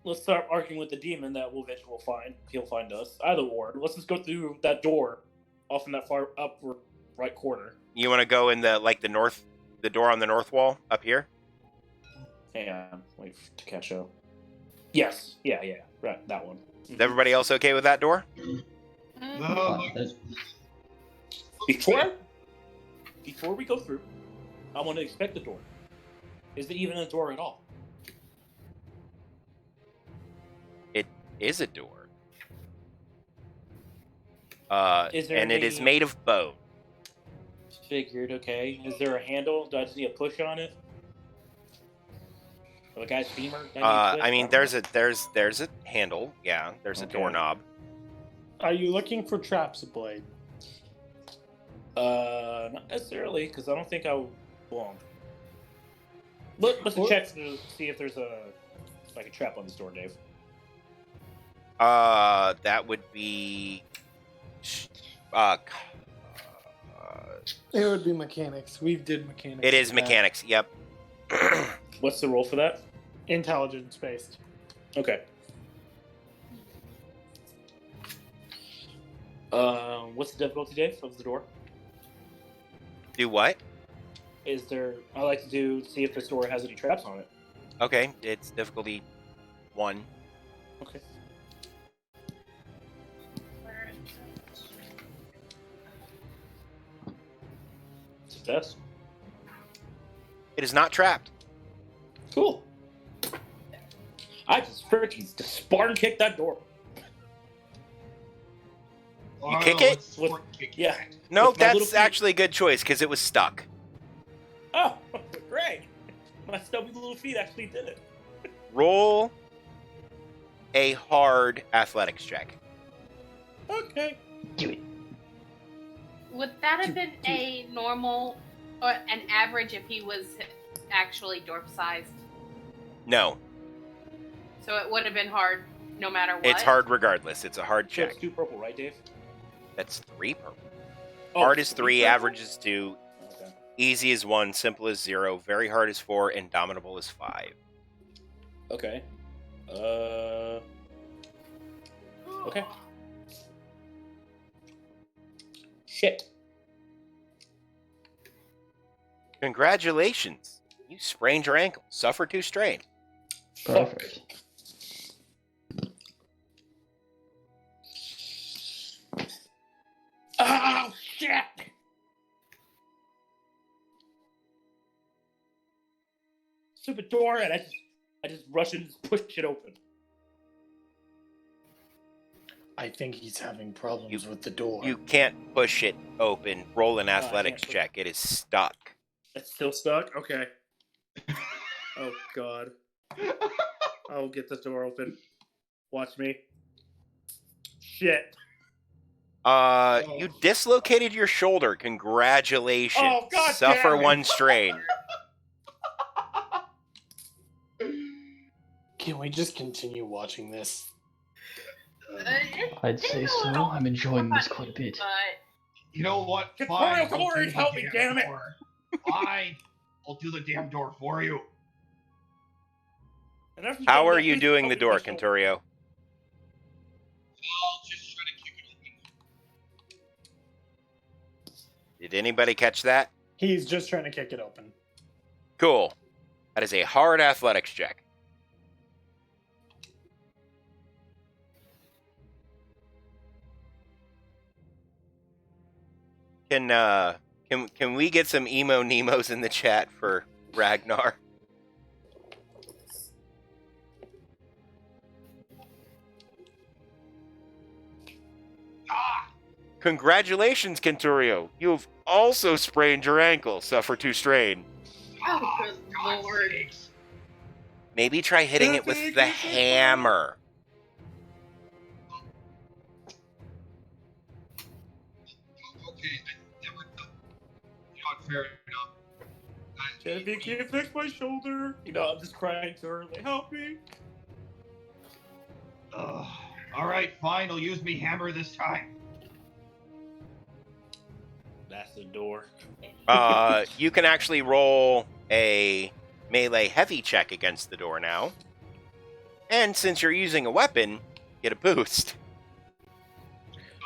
C: let's start arguing with the demon that we'll eventually find. He'll find us. Either or. Let's just go through that door off in that far upper right corner.
A: You want to go in the door on the north wall up here?
C: Hang on. Wait to catch up. Yes. Yeah. Right. That one.
A: Is everybody else okay with that door?
E: No,
C: Before we go through, I want to inspect the door. Is it even a door at all?
A: It is a door.
C: Is there
A: and it is
C: any-
A: made of bone.
C: Figured. Okay. Is there a handle? Do I just need a push on it? Or a guy's femur? Do I need to
A: I mean,
C: twist?
A: there's a handle. Yeah, there's a
C: Okay.
A: doorknob.
D: Are you looking for traps, Blade?
C: Not necessarily, because I don't think I will. Let's
D: Or-
C: check to see if there's a trap on this door, Dave.
A: That would be.
D: It would be mechanics. We did mechanics.
A: It is
D: for that.
A: mechanics. Yep.
C: What's the roll for that?
D: Intelligence based.
C: Okay. What's the difficulty, Dave, of the door?
A: Do what?
C: Is there? I like to see if this door has any traps on it.
A: Okay, it's difficulty 1.
C: Okay. Success.
A: It is not trapped.
C: Cool. I just freaking Spartan kicked that door.
A: You kick it?
C: Yeah.
A: No,
C: With my little
A: that's
C: feet.
A: actually a good choice because it was stuck.
C: Oh, great. My stubby little feet actually did it.
A: Roll a hard athletics check.
C: Okay.
B: Do it.
F: Would that have been a normal or an average if he was actually dwarf sized?
A: No,
F: So it would have been hard no matter what.
A: it's hard regardless. It's a hard
C: So
A: check.
C: it's 2 purple, right, Dave?
A: That's 3 purple.
C: Oh,
A: Hard is 3,
C: purple?
A: average is 2,
C: Okay.
A: easy is 1, simple is 0, very hard is 4, indomitable is 5.
C: Okay. Okay. Shit.
A: Congratulations. You sprained your ankle. Suffer 2 strain.
B: Perfect.
C: Oh shit! Stupid door, and I just rush and push it open.
D: I think he's having problems with the door.
A: You can't push it open. Roll an
C: I
A: athletics
C: can't push-
A: check. It is stuck.
C: It's still stuck. Okay. Oh god. I'll get the door open. Watch me. Shit.
A: You dislocated your shoulder. Congratulations.
C: Oh, God
A: Suffer
C: damn it.
A: 1 strain.
D: Can we just continue watching this?
B: I'd say so. I'm enjoying this quite a bit.
F: But
E: You know what?
C: Get
E: Fine,
C: Mario, come
E: I'll
C: over
E: do
C: and
E: the
C: help me,
E: damn
C: damn it.
E: door. Fine. I'll do the damn door for you.
C: and after
A: How
C: done
A: are
C: that,
A: you
C: please
A: doing the
C: open
A: door,
C: my shoulder.
A: Kenturio?
E: I'll just try to kick it open.
A: Did anybody catch that?
D: He's just trying to kick it open.
A: Cool. That is a hard athletics check. Can we get some emo Nemos in the chat for Ragnar?
E: Ah!
A: Congratulations, Kenturio. You've also sprained your ankle. Suffer to strain.
F: oh, good
E: God's
F: lord.
E: sakes.
A: Maybe try hitting it with the hammer.
E: Okay, I never done. You know what? Fair enough.
C: Genevieve, can you fix my shoulder? You know, I'm just crying to her, like, help me.
E: All right, fine. I'll use me hammer this time.
C: That's the door.
A: You can actually roll a melee heavy check against the door now. And since you're using a weapon, get a boost.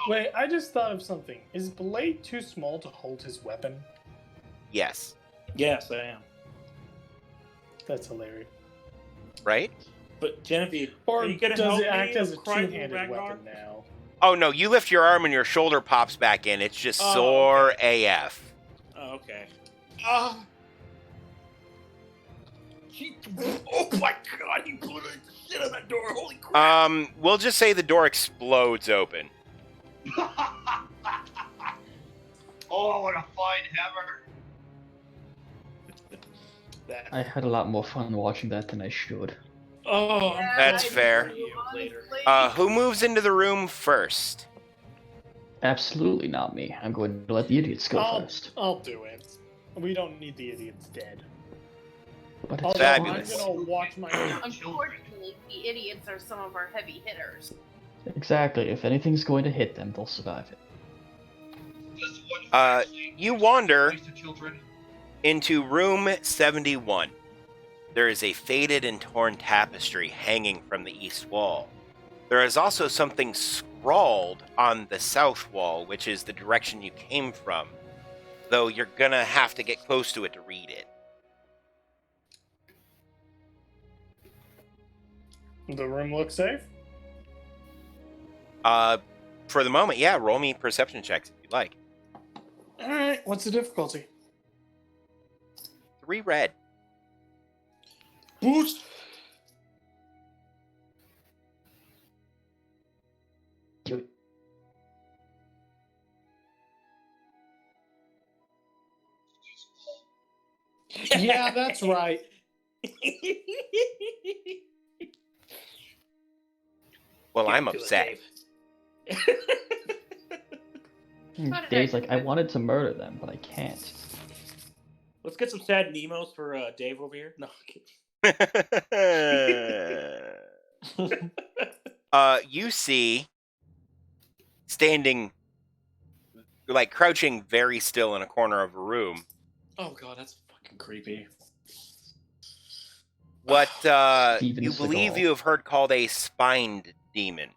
D: Wait, I just thought of something. Is Blade too small to hold his weapon?
A: Yes.
C: Yes, I am.
D: That's hilarious.
A: Right?
C: But Genevieve,
D: Or
C: are you gonna
D: does
C: help
D: it act
C: me?
D: as a
C: I'm crying to
D: two-handed
C: Ragnar?
D: weapon now?
A: Oh, no. You lift your arm and your shoulder pops back in. It's just
C: Oh,
A: sore
C: okay.
A: AF.
C: Oh, okay. Ah. Oh my god, he blew the shit on that door. Holy crap.
A: We'll just say the door explodes open.
E: Oh, what a fine hammer.
C: That-
B: I had a lot more fun watching that than I should.
C: Oh, I'm
A: That's
C: sorry
A: fair.
C: for you later.
A: Who moves into the room first?
B: Absolutely not me. I'm going to let the idiots go first.
D: I'll do it. We don't need the idiots dead.
B: But
D: Although
B: it's
A: Fabulous.
D: I'm gonna watch my.
F: Unfortunately, the idiots are some of our heavy hitters.
B: exactly. If anything's going to hit them, they'll survive it.
E: This one actually
A: You wander
E: nice to children.
A: into room 71. There is a faded and torn tapestry hanging from the east wall. There is also something scrawled on the south wall, which is the direction you came from, though you're gonna have to get close to it to read it.
D: The room looks safe.
A: For the moment, yeah, roll me perception checks if you'd like.
D: All right. What's the difficulty?
A: 3 red.
C: Boost.
B: Do it.
D: Yeah, that's right.
A: Well, I'm
C: Do it,
A: upset.
C: Dave.
F: How did
B: Dave's
F: I
B: like,
F: do
B: I
F: that?
B: wanted to murder them, but I can't.
C: Let's get some sad Nemos for Dave over here. No, I'm kidding.
A: You see, standing, like crouching very still in a corner of a room,
C: Oh god, that's fucking creepy.
A: what
B: Steven
A: you believe
B: Seagal.
A: you have heard called a spined demon.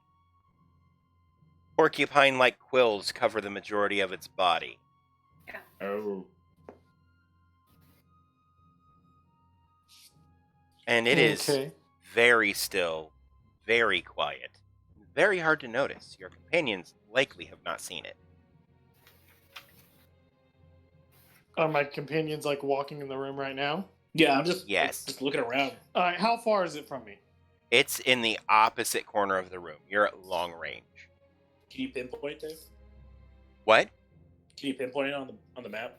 A: Porcupine-like quills cover the majority of its body.
C: Oh.
A: And it is
D: Okay.
A: very still, very quiet, very hard to notice. Your companions likely have not seen it.
D: Are my companions like walking in the room right now?
C: Yeah, I'm just
A: Yes.
C: just looking around.
D: All right. How far is it from me?
A: It's in the opposite corner of the room. You're at long range.
C: Can you pinpoint it, Dave?
A: What?
C: Can you pinpoint it on the map?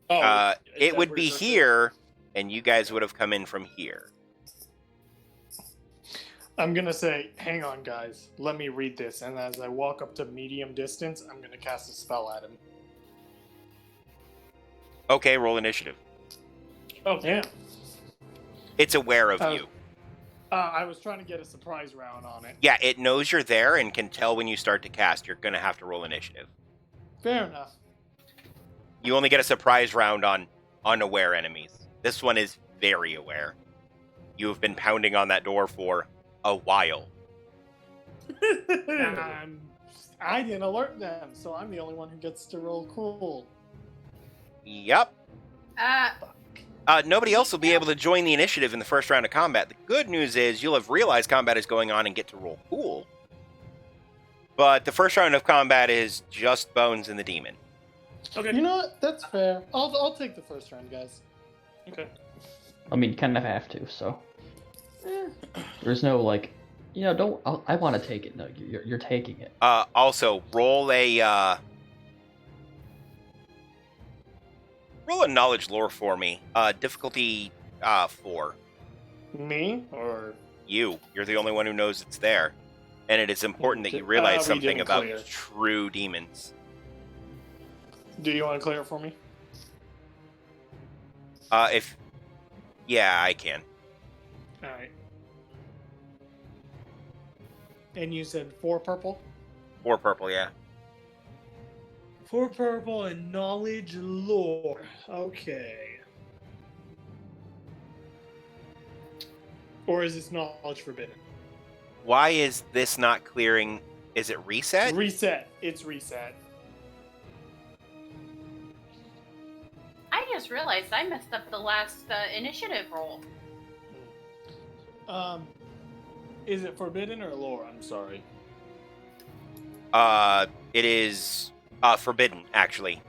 C: Oh, is
A: It
C: that
A: would
C: where
A: be
C: it's
A: here, and you guys would have come in from here.
D: I'm gonna say, hang on, guys. Let me read this. And as I walk up to medium distance, I'm gonna cast a spell at him.
A: Okay, roll initiative.
C: Oh,
D: Yeah.
A: It's aware of
D: Oh.
A: you.
D: I was trying to get a surprise round on it.
A: Yeah, it knows you're there and can tell when you start to cast. You're going to have to roll initiative.
D: Fair enough.
A: You only get a surprise round on unaware enemies. This one is very aware. You have been pounding on that door for a while.
D: I didn't alert them, so I'm the only one who gets to roll cool.
A: Yep.
F: Uh,
A: Nobody else will be able to join the initiative in the first round of combat. The good news is you'll have realized combat is going on and get to roll cool. But the first round of combat is just Bones and the demon.
C: Okay.
D: You know what? That's fair. I'll take the first round, guys.
C: Okay.
B: I mean, you kind of have to, so. There's no, like, don't. I want to take it. No, you're taking it.
A: Also, roll a knowledge lore for me. Difficulty 4.
D: Me or
A: You're the only one who knows it's there. And it is important that you realize
D: we
A: something
D: didn't
A: about
D: clear.
A: true demons.
D: do you want to clear it for me?
A: Yeah, I can.
D: All right. And you said 4 purple.
A: 4 purple, yeah.
D: 4 purple and knowledge lore. Okay. Or is this knowledge forbidden?
A: Why is this not clearing? Is it reset?
D: Reset. It's reset.
F: I just realized I messed up the last initiative roll.
D: Is it forbidden or lore? I'm sorry.
A: It is forbidden, actually.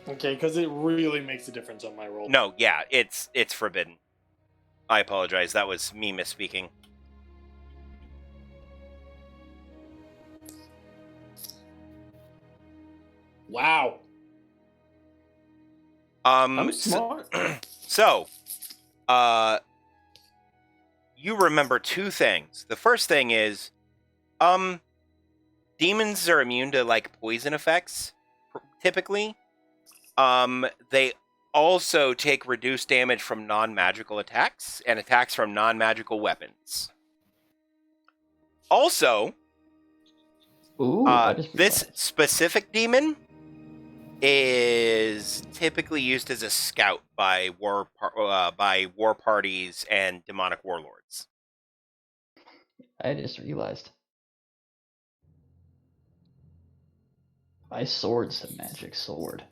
D: Okay, because it really makes a difference on my roll.
A: No, yeah, it's forbidden. I apologize. That was me misspeaking.
C: Wow.
D: I'm smart.
A: So, you remember 2 things. The first thing is, demons are immune to, like, poison effects, typically. They also take reduced damage from non-magical attacks and attacks from non-magical weapons. Also,
B: Ooh, I just
A: this
B: realized.
A: specific demon is typically used as a scout by war parties and demonic warlords.
B: I just realized. My sword's a magic sword.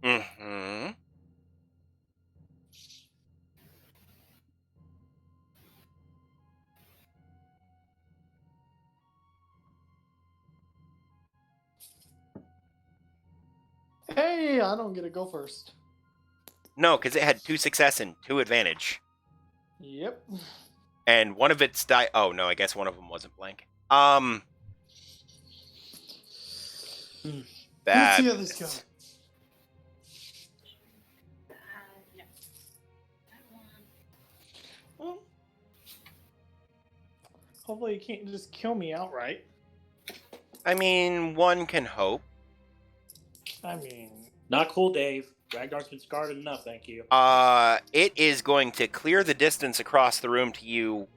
A: Mm-hmm.
D: Hey, I don't get to go first.
A: No, because it had 2 success and 2 advantage.
D: Yep.
A: And one of its oh no, I guess one of them wasn't blank.
D: Let's
A: Bad.
D: see how this goes.
F: No. That one.
D: Well, hopefully you can't just kill me outright.
A: I mean, one can hope.
D: I mean,
C: Not cool, Dave. Ragnar's been scarred enough, thank you.
A: It is going to clear the distance across the room to you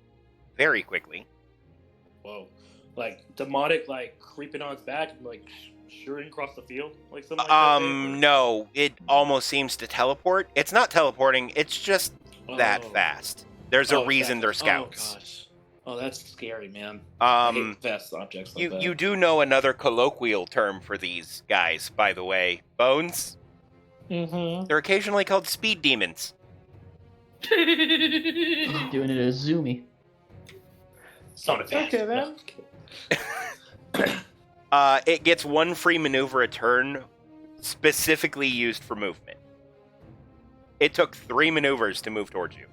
A: very quickly.
C: Whoa. Like, demonic, like, creeping on its back and, like, shooting across the field? Like, something like that, Dave?
A: No, it almost seems to teleport. It's not teleporting, it's just that
C: Oh.
A: fast. There's a
C: Oh,
A: reason they're scouts.
C: Oh, gosh. Oh, that's scary, man. I hate
A: Um,
C: fast objects like
A: you,
C: that.
A: you do know another colloquial term for these guys, by the way. Bones?
D: mm-hmm.
A: They're occasionally called speed demons.
B: Doing it as Zoomy.
C: It's not a fast.
D: Okay, then.
A: It gets 1 free maneuver a turn, specifically used for movement. It took 3 maneuvers to move towards you.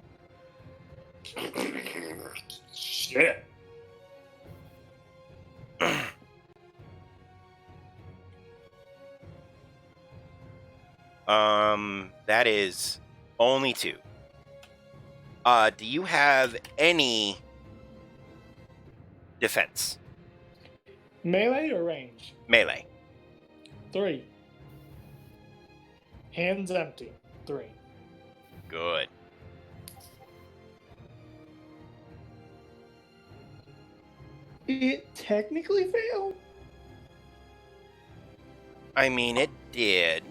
C: Shit.
A: That is only 2. Do you have any defense?
D: Melee or range?
A: Melee.
D: 3. Hands empty. 3.
A: Good.
D: it technically failed?
A: I mean, it did.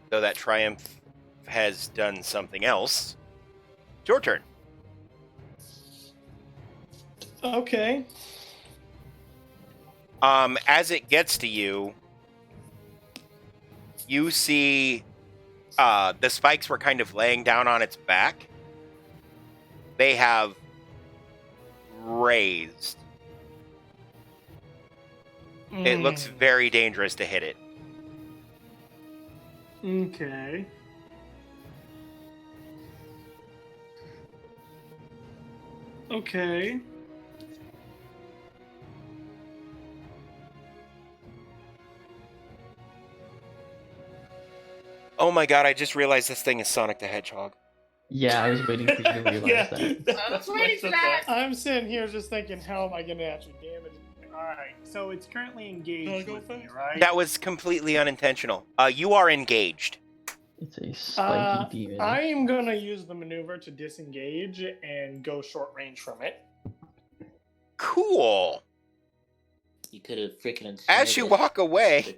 A: Though that triumph has done something else. It's your turn.
D: Okay.
A: As it gets to you, you see the spikes were kind of laying down on its back. They have raised. It looks very dangerous to hit it.
D: Okay. Okay.
A: Oh my god, I just realized this thing is Sonic the Hedgehog.
B: Yeah, I was waiting for you to realize
C: Yeah,
B: that.
C: that's
F: Wait
C: what I
F: for
C: said
F: that.
D: I'm sitting here just thinking, how am I going to actually damage it? Alright, so it's currently engaged
C: go
D: with me,
C: first?
D: right?
A: That was completely unintentional. You are engaged.
B: It's a spiky demon.
D: I am going to use the maneuver to disengage and go short range from it.
A: Cool.
H: You could have freaking.
A: As you walk away,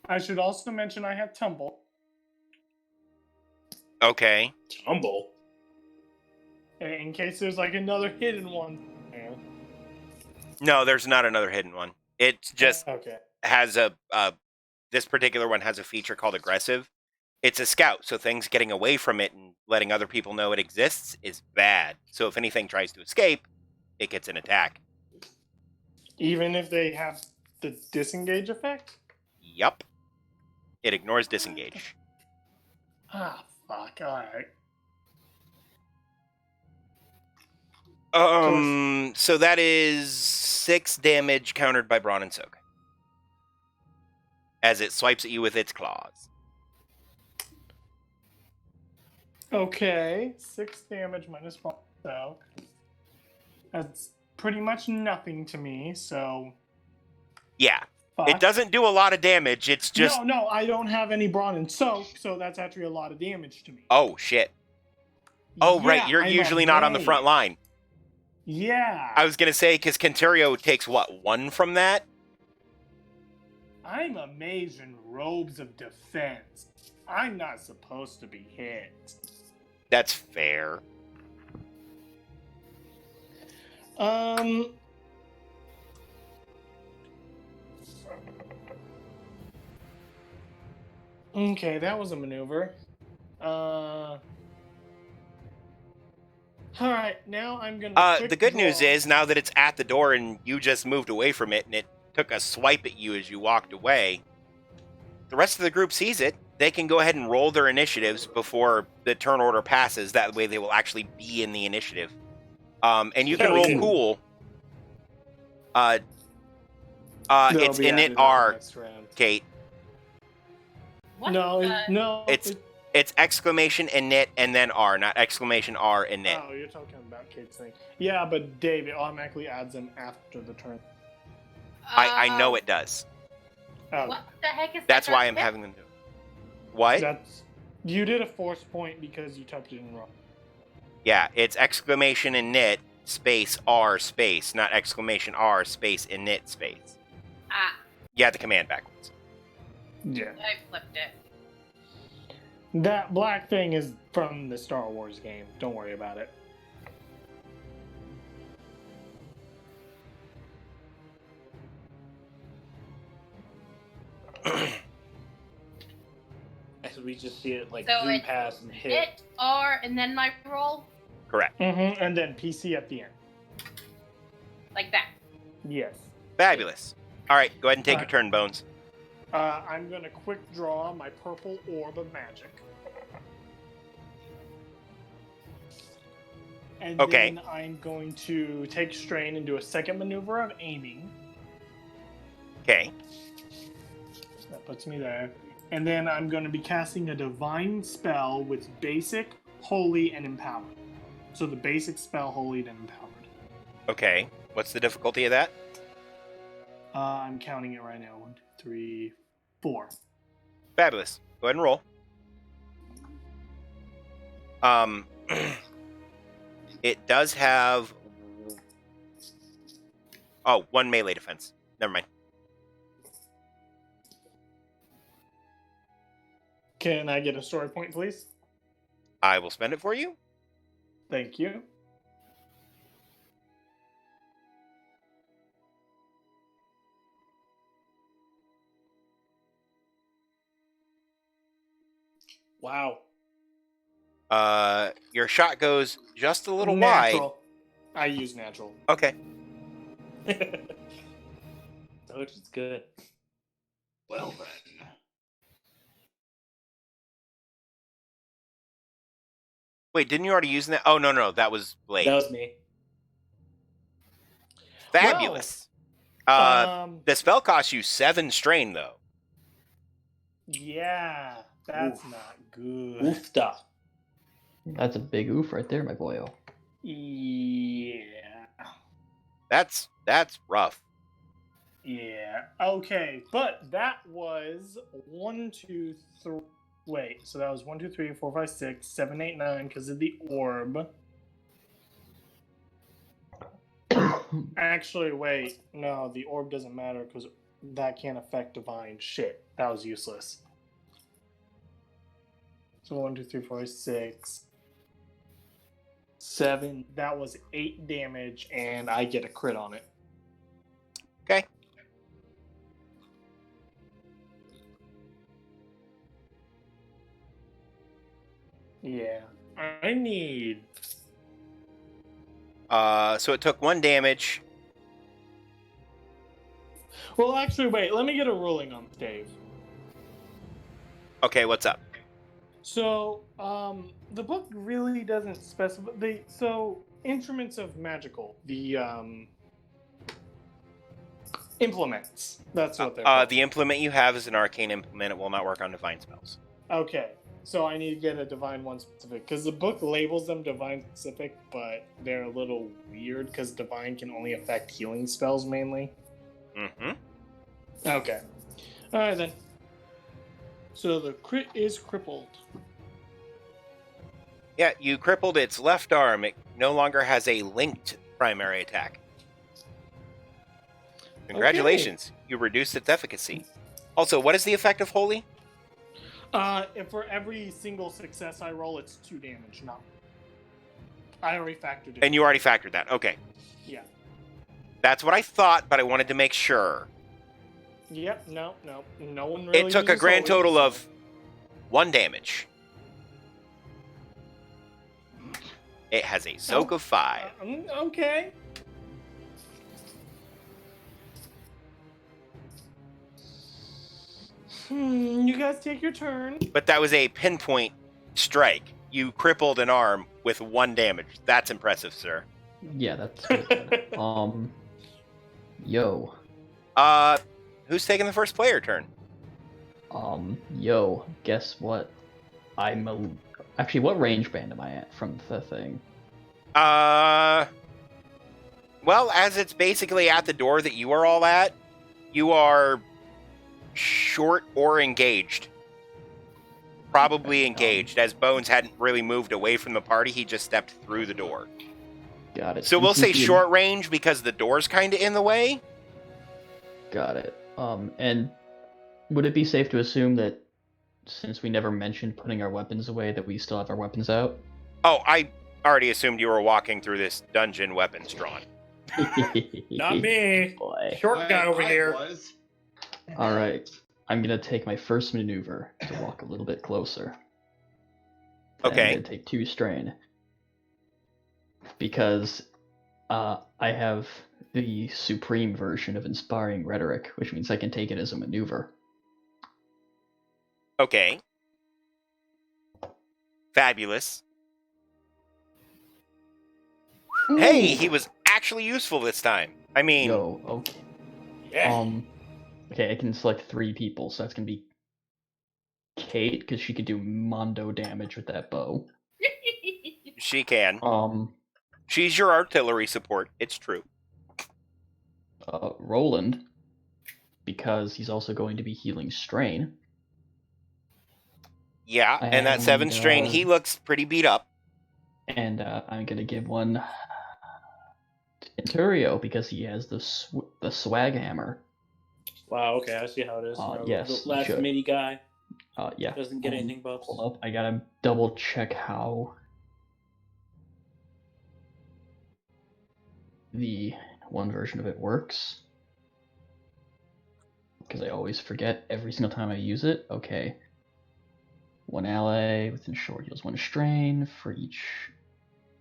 D: I should also mention I have tumble.
A: okay.
C: Tumble.
D: In case there's like another hidden one.
A: No, there's not another hidden one. It just
D: Okay.
A: has a this particular one has a feature called aggressive. It's a scout, so things getting away from it and letting other people know it exists is bad. So if anything tries to escape, it gets an attack.
D: Even if they have the disengage effect?
A: Yup. It ignores disengage.
D: Ah, fuck. Alright.
A: So that is 6 damage countered by Brawn and Soak. As it swipes at you with its claws.
D: Okay. 6 damage minus 1. So that's pretty much nothing to me, so.
A: Yeah.
D: Fuck.
A: It doesn't do a lot of damage, it's just...
D: No, I don't have any brawn and soak, so that's actually a lot of damage to me.
A: Oh, shit. Oh, right,
D: Yeah,
A: you're
D: I'm
A: usually not on the
D: away.
A: front line.
D: Yeah.
A: I was going to say, because Kenturio takes, what, 1 from that?
D: I'm amazed in robes of defense. I'm not supposed to be hit.
A: That's fair.
D: Okay, that was a maneuver. Alright, now I'm gonna.
A: The good news is, now that it's at the door and you just moved away from it and it took a swipe at you as you walked away, the rest of the group sees it. They can go ahead and roll their initiatives before the turn order passes. That way they will actually be in the initiative. And you can roll cool. It's init R, Kate.
F: What?
D: No,
A: It's exclamation init and then R, not exclamation R init.
D: Oh, you're talking about Kate's thing. Yeah, but Dave, it automatically adds them after the turn.
A: I know it does.
D: Oh,
F: What the heck is that?
A: That's why I'm having them do it. What?
D: that's you did a force point because you typed it in wrong.
A: Yeah, it's exclamation init space R space, not exclamation R space init space.
F: Ah,
A: You had the command backwards.
D: Yeah.
F: I flipped it.
D: That black thing is from the Star Wars game. Don't worry about it.
C: As we just see it like
F: So
C: zoom
F: it's
C: past and hit.
F: Hit R and then my roll
A: Correct.
D: Mm-hmm. And then PC at the end.
F: like that.
D: Yes.
A: Fabulous. All right, go ahead and take your
D: Alright.
A: turn, Bones.
D: I'm gonna quick draw my purple orb of magic. And
A: Okay.
D: then I'm going to take strain and do a second maneuver of aiming.
A: Okay.
D: That puts me there. And then I'm going to be casting a divine spell with basic, holy, and empowered. So the basic spell, holy, and empowered.
A: Okay. What's the difficulty of that?
D: I'm counting it right now. 1, 2, 3, 4.
A: Fabulous. Go ahead and roll. It does have... Oh, 1 melee defense. Never mind.
D: Can I get a story point, please?
A: I will spend it for you.
D: Thank you. Wow.
A: Your shot goes just a little
D: Natural. I use natural.
A: wide. Okay.
C: Dodge is good.
E: Well then.
A: Wait, didn't you already use that? Oh, no, that was Blade.
C: That was me.
A: Fabulous. The spell costs you 7 strain, though.
D: Yeah, that's
C: Oof.
D: not good.
C: Oofta.
B: That's a big oof right there, my boyo.
D: Yeah.
A: That's rough.
D: Yeah. Okay, but that was 1, 2, 3. Wait, so that was 1, 2, 3, 4, 5, 6, 7, 8, 9 because of the orb. Actually, wait. No, the orb doesn't matter because that can't affect divine. Shit, that was useless. So 1, 2, 3, 4, 6, 7. That was 8 damage, and I get a crit on it.
A: Okay.
D: Yeah. I need...
A: So it took 1 damage.
D: Well, actually, wait. Let me get a ruling on this, Dave.
A: Okay, what's up?
D: So, the book really doesn't specify... So, instruments of magical. The, implements. That's what they're called.
A: The implement you have is an arcane implement. It will not work on divine spells.
D: Okay. So I need to get a divine one specific because the book labels them divine specific, but they're a little weird because divine can only affect healing spells mainly.
A: Mm-hmm.
D: Okay. All right then. So the crit is crippled.
A: Yeah, you crippled its left arm. It no longer has a linked primary attack. Congratulations. You reduced its efficacy. Also, what is the effect of Holy?
D: If for every single success I roll, it's 2 damage. No. I already factored it.
A: And you already factored that. Okay.
D: Yeah.
A: That's what I thought, but I wanted to make sure.
D: Yep. No one really.
A: It took a
D: uses
A: grand
D: holy,
A: total
D: so-
A: of 1 damage. It has a soak of 5.
D: Okay. You guys take your turn.
A: But that was a pinpoint strike. You crippled an arm with 1 damage. That's impressive, sir.
B: Yeah, that's good. Yo.
A: Who's taking the first player turn?
B: Yo, guess what? Actually, what range band am I at from the thing?
A: Well, as it's basically at the door that you are all at, you are short or engaged. Probably engaged, as Bones hadn't really moved away from the party. He just stepped through the door.
B: Got it.
A: So we'll say
B: Since you-
A: short range because the door's kind of in the way.
B: Got it. And would it be safe to assume that since we never mentioned putting our weapons away, that we still have our weapons out?
A: Oh, I already assumed you were walking through this dungeon weapons drawn.
C: Not me.
B: Boy.
C: Short guy over here.
E: Was.
B: All right. I'm gonna take my first maneuver to walk a little bit closer. And
A: Okay.
B: I'm gonna take 2 strain because I have the supreme version of inspiring rhetoric, which means I can take it as a maneuver.
A: Okay. Fabulous. Hey, he was actually useful this time. I mean,
B: Yo, okay.
C: Yeah.
B: Okay, I can select 3 people, so that's gonna be Kate, because she could do mondo damage with that bow.
A: she can. She's your artillery support. It's true.
B: Roland, because he's also going to be healing strain.
A: Yeah, and that 7 strain,
B: And,
A: he looks pretty beat up.
B: And I'm gonna give one to Inturio because he has the swag hammer.
C: Wow, okay, I see how it is.
B: Yes,
C: the
B: you
C: last
B: should.
C: mini guy
B: Yeah.
C: doesn't get anything buffs.
B: Hold up, I gotta double check how the one version of it works. Because I always forget every single time I use it. Okay. One ally within short heals 1 strain for each.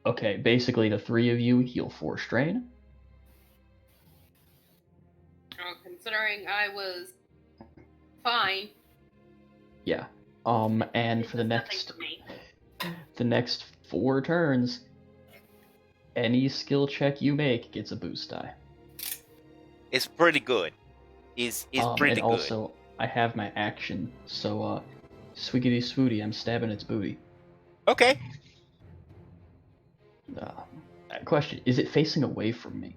B: Okay, basically the 3 of you heal 4 strain.
F: Considering I was fine.
B: Yeah. And for the next
F: For me.
B: the next 4 turns, any skill check you make gets a boost die.
A: It's pretty good. Is pretty
B: and
A: good.
B: also, I have my action, so swiggity swooty, I'm stabbing its booty.
A: Okay.
B: Question: is it facing away from me?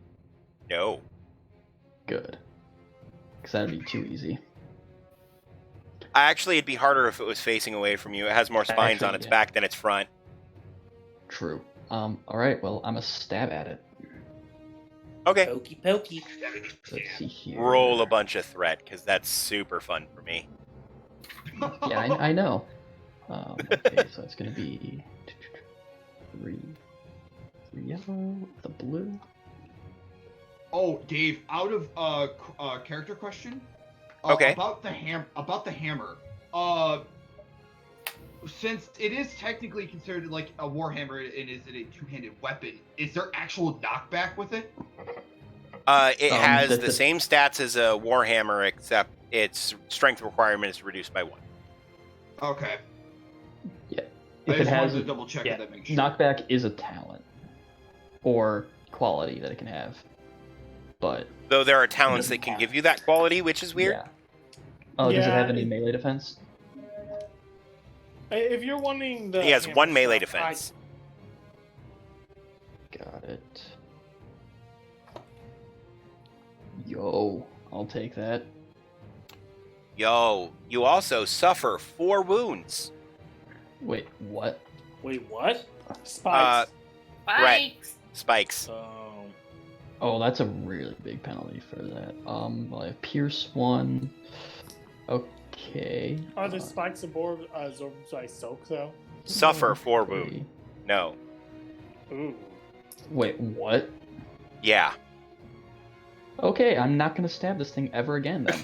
A: No.
B: Good. Because that'd be too easy.
A: Actually, it'd be harder if it was facing away from you. It has more spines on
B: Actually,
A: its
B: yeah.
A: back than its front.
B: True. Alright, well, I'm a stab at it.
A: Okay.
C: Pokey pokey.
B: Let's see here.
A: Roll a bunch of threat, because that's super fun for me.
B: Yeah, I know. Okay, so it's gonna be 3 yellow, the blue.
E: Oh, Dave, out of character question.
A: Okay.
E: About the hammer. Since it is technically considered like a warhammer and is it a two-handed weapon, is there actual knockback with it?
A: It has
B: that's
A: the
B: a-
A: same stats as a Warhammer, except its strength requirement is reduced by 1.
E: Okay.
B: Yeah.
E: I
B: If it
E: just
B: has
E: wanted to double check
B: yeah,
E: that make sure.
B: knockback is a talent or quality that it can have, but
A: Though there are talents that can give you that quality, which is weird.
B: Yeah. Oh, does it
D: Yeah,
B: have any melee defense?
D: If you're wanting the
A: He has
D: hammer
A: 1 melee
D: stuff,
A: defense.
B: Got it. Yo, I'll take that.
A: Yo, you also suffer 4 wounds.
B: Wait, what?
C: Wait, what?
D: Spikes.
A: Right.
F: Spikes.
A: Spikes.
B: Oh, that's a really big penalty for that. Well, I have Pierce 1. Okay.
D: Are the spikes absorbed by soak though?
A: Suffer 4
B: 3.
A: wounds. No.
D: Ooh.
B: Wait, what?
A: Yeah.
B: Okay, I'm not gonna stab this thing ever again then.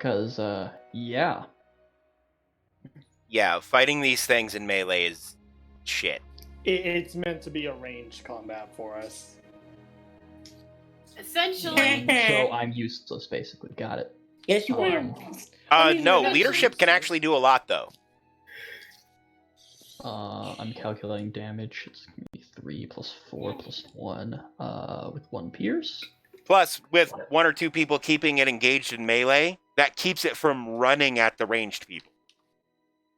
B: Cause, yeah.
A: Yeah, fighting these things in melee is shit.
D: It's meant to be a ranged combat for us.
F: Essentially,
B: So I'm useless, basically. Got it.
C: Yes, you are.
D: I mean,
A: No,
D: that's
A: leadership can actually do a lot, though.
B: I'm calculating damage. It's gonna be 3 plus 4 plus 1. With 1 pierce.
A: Plus, with 1 or 2 people keeping it engaged in melee, that keeps it from running at the ranged people.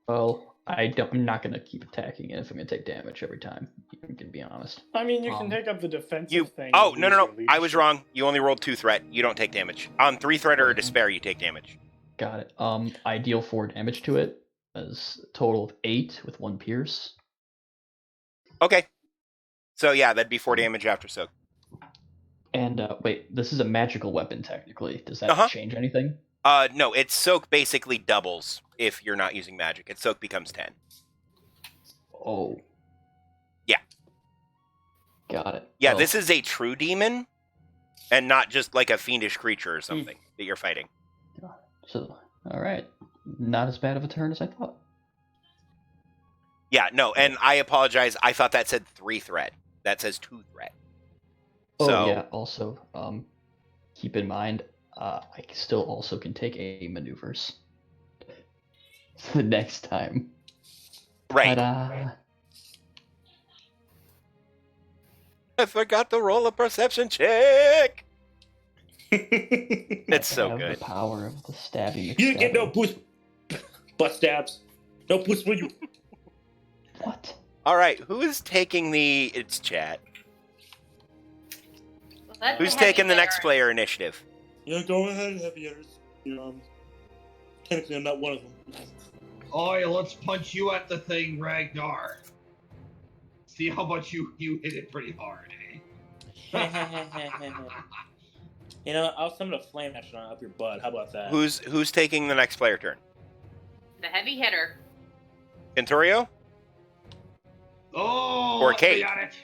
B: Well, I'm not gonna keep attacking it if I'm gonna take damage every time. I'm gonna be honest.
D: I mean, you can
B: Um,
D: take up the defensive
A: You.
D: thing.
A: Oh,
D: and
A: no.
D: use your
A: I was
D: leadership.
A: wrong. You only rolled 2 threat. You don't take damage. On 3 threat or a despair, you take damage.
B: Got it. I deal 4 damage to it as a total of 8 with 1 pierce.
A: Okay. So, yeah, that'd be 4 damage after soak.
B: And wait, this is a magical weapon technically. Does that
A: Uh-huh.
B: change anything?
A: No, its soak basically doubles if you're not using magic. Its soak becomes 10.
B: Oh.
A: Yeah.
B: Got it.
A: Yeah,
B: Oh,
A: this is a true demon, and not just like a fiendish creature or something that you're fighting.
B: So, all right. Not as bad of a turn as I thought.
A: Yeah, no, and I apologize. I thought that said 3 threat. That says 2 threat.
B: Oh
A: So,
B: yeah. Also, keep in mind, I still also can take a maneuvers. The next time.
A: right.
B: Ta-da.
A: I forgot to roll a perception check. It's so
B: Have
A: good.
B: The power of the stabbing.
C: You didn't get no
B: McStabbing.
C: boost. Butt stabs. No boost for you.
B: What?
A: All right, who is taking the? It's chat.
F: let
A: Who's
F: heavy
A: taking the next
F: bear.
A: player initiative?
C: Yeah, go ahead, heavy hitters. Technically, I'm not one of them.
E: Oh, yeah, let's punch you at the thing, Ragnar. See how much you hit it pretty hard, eh?
C: You know, I'll summon a flame action up your butt. How about that?
A: Who's taking the next player turn?
F: The heavy hitter.
A: Kenturio?
E: Oh,
A: Or Kate.
E: I got it.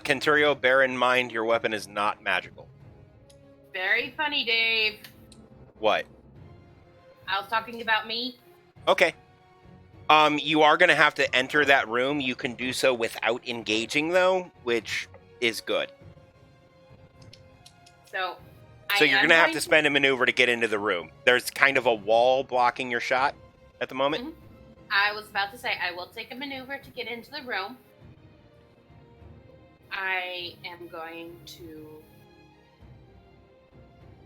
A: Kenturio, bear in mind your weapon is not magical.
F: Very funny, Dave.
A: What?
F: I was talking about me.
A: Okay. You are going to have to enter that room. You can do so without engaging, though, which is good.
F: So
A: You're going to have to spend a maneuver to get into the room. There's kind of a wall blocking your shot at the moment.
F: Mhm. I was about to say, I will take a maneuver to get into the room. I am going to...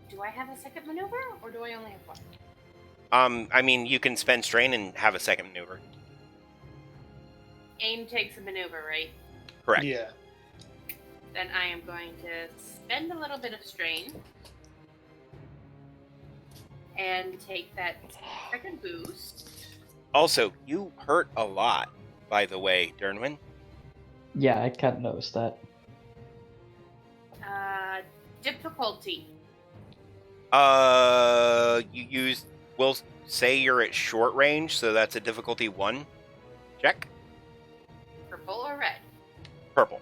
F: Do I have a second maneuver, or do I only have one?
A: I mean, you can spend strain and have a second maneuver.
F: Aim takes a maneuver, right?
A: Correct.
D: Yeah.
F: Then I am going to spend a little bit of strain. And take that second boost.
A: Also, you hurt a lot, by the way, Dernwin.
B: Yeah, I kind of noticed that.
F: Difficulty.
A: We'll say you're at short range, so that's a difficulty 1. Check.
F: Purple or red?
A: Purple.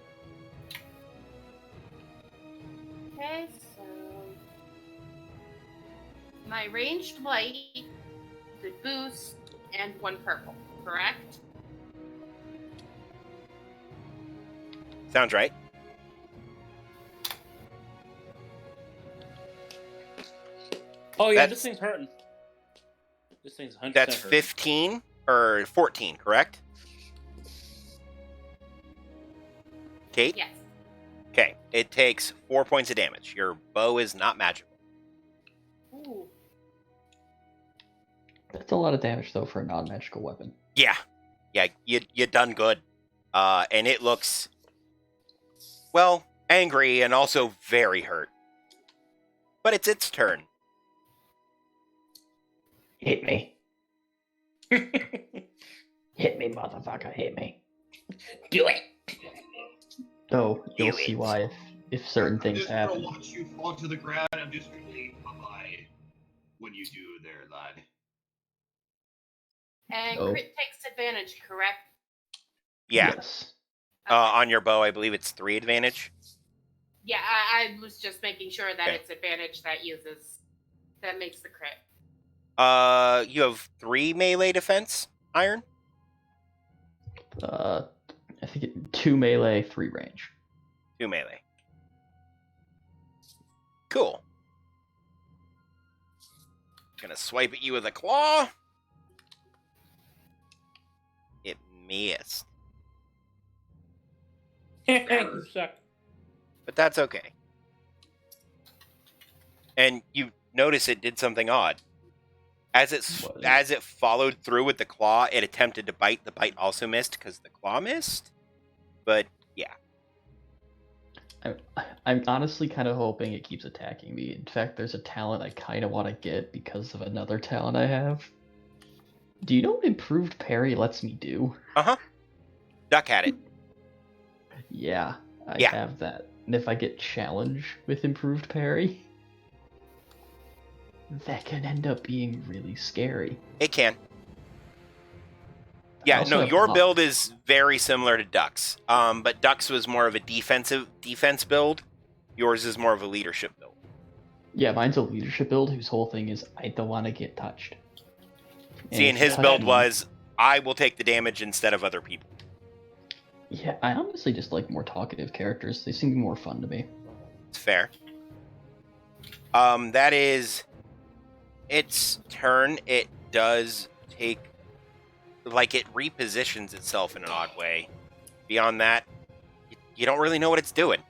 F: Okay, so... My ranged light, the boost, and 1 purple, correct?
A: Sounds right.
C: Oh yeah,
A: That's-
C: this thing's hurting. This thing's 100%
A: That's
C: hurting.
A: 15 or 14, correct? Kate?
F: Yes.
A: Okay, it takes 4 points of damage. Your bow is not magical.
F: Ooh.
B: That's a lot of damage, though, for a non-magical weapon.
A: Yeah, you done good. And it looks, well, angry and also very hurt. But it's its turn.
B: Hit me. Hit me, motherfucker, hit me.
H: Do it.
B: Oh, you'll
H: Do
B: see
H: it.
B: why if certain
E: I'm
B: things
E: just
B: happen.
E: gonna watch you fall to the ground. I'm just gonna leave bye-bye when you do there, lad.
F: And
B: Oh.
F: crit takes advantage, correct?
A: Yeah,
B: Yes.
A: on your bow, I believe it's 3 advantage.
F: Yeah, I was just making sure that
A: Okay.
F: it's advantage that makes the crit.
A: You have 3 melee defense, Iron?
B: I think 2 melee, 3 range.
A: 2 melee. Cool. Gonna swipe at you with a claw. It missed.
C: You suck.
A: But that's okay. And you notice it did something odd. As it followed through with the claw, it attempted to bite. The bite also missed because the claw missed. But yeah,
B: I'm honestly kind of hoping it keeps attacking me. In fact, there's a talent I kind of want to get because of another talent I have. Do you know what improved parry lets me do?
A: duck at it.
B: Yeah, I
A: Yeah.
B: have that. And if I get challenge with improved parry, that can end up being really scary.
A: It can.
B: I
A: Yeah,
B: also
A: no,
B: have
A: your
B: block.
A: build is very similar to Duck's. But Duck's was more of a defense build. Yours is more of a leadership build.
B: Yeah, mine's a leadership build whose whole thing is I don't want to get touched.
A: See, and
B: if you
A: his
B: touch
A: build
B: me-
A: was I will take the damage instead of other people.
B: Yeah, I honestly just like more talkative characters. They seem more fun to me.
A: It's fair. That is its turn. It does take, like, it repositions itself in an odd way. Beyond that, you don't really know what it's doing.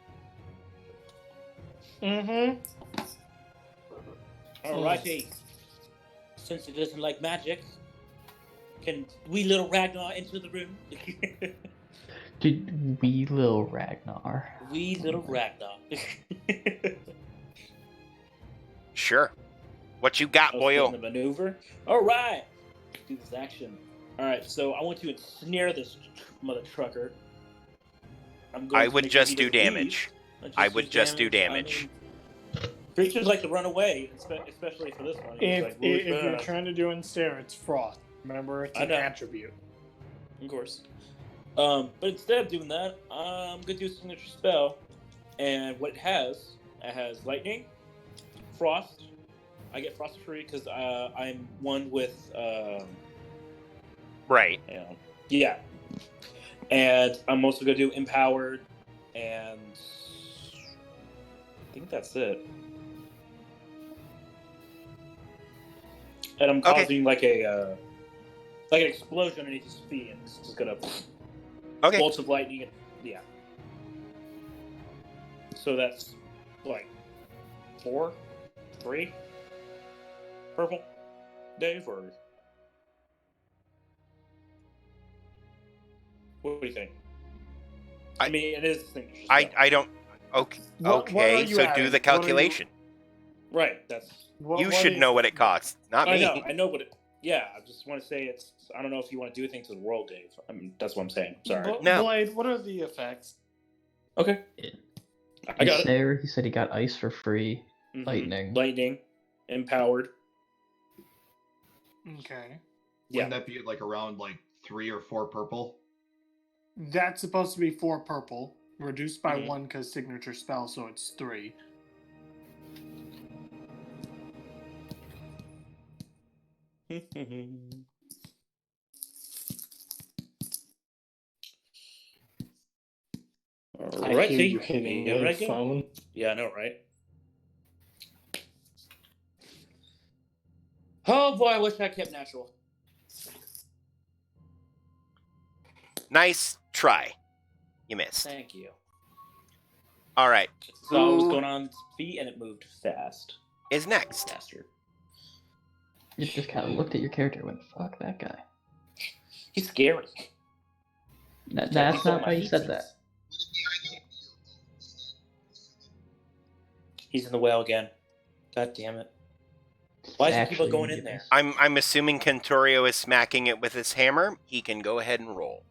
D: Mm-hmm.
C: Alrighty. Since it doesn't like magic, can wee little Ragnar enter the room?
B: Did wee little Ragnar?
C: Wee little Ragnar.
A: Sure. What you got,
C: I was doing
A: boyo?
C: the maneuver. All right. Do this action. All right, so I want to ensnare this mother trucker. I'm going
A: I
C: to
A: would
C: make sure
A: just
C: he
A: do
C: doesn't leave.
A: damage.
C: Let's
A: I would
C: use
A: just do damage.
C: I mean, creatures like to run away, especially for this one. It's like really
D: If you're
C: fast.
D: trying to do ensnare, it's frost. Remember, it's
C: I
D: an
C: know.
D: attribute.
C: Of course. But instead of doing that, I'm gonna do a signature spell, and what it has lightning, frost. I get frost free because I'm one with
A: Right.
C: yeah. And I'm also gonna do empowered, and I think that's it. And I'm
A: Okay.
C: causing like an explosion underneath his feet, and it's just gonna
A: Okay.
C: bolts of lightning. And, yeah. So that's like 3 purple, Dave, or what do you think? I mean, it is signature spell.
A: I don't. Okay.
D: What are
A: Okay.
D: you
A: So
D: adding?
A: do the
D: What are you-
A: calculation.
C: Right. That's.
A: You should know what it costs, not me.
C: I know what it. Yeah, I just want to say it's. I don't know if you want to do anything to the world, Dave. I mean, that's what I'm saying. Sorry.
A: No.
D: Blade, what are the effects?
C: Okay.
B: It-
C: I got it.
B: Ensnare, he said he got ice for free.
C: Mhm.
B: Lightning.
C: Empowered.
D: Okay.
C: Yeah.
E: Wouldn't that be like around like 3 or 4 purple?
D: That's supposed to be 4 purple, reduced by
C: Mhm.
D: 1 because signature spell, so it's 3.
C: Alright,
D: I hear you hitting
C: yeah,
D: your
C: right,
D: phone.
C: Yeah, I know, right? Oh boy, I wish I kept natural.
A: Nice try. You missed.
C: Thank you.
A: All right.
C: Saw what was
A: Who
C: going on its feet, and it moved fast.
A: is next?
C: Faster.
B: You just kind of looked at your character and went, fuck that guy.
C: He's scary.
B: That's
C: He's on
B: not
C: my
B: why you
C: feet.
B: said that.
C: He's in the well again. God damn it. Why is he keep on
B: Actually,
C: going in
B: yes.
C: there?
A: I'm assuming Kentorio is smacking it with his hammer. He can go ahead and roll.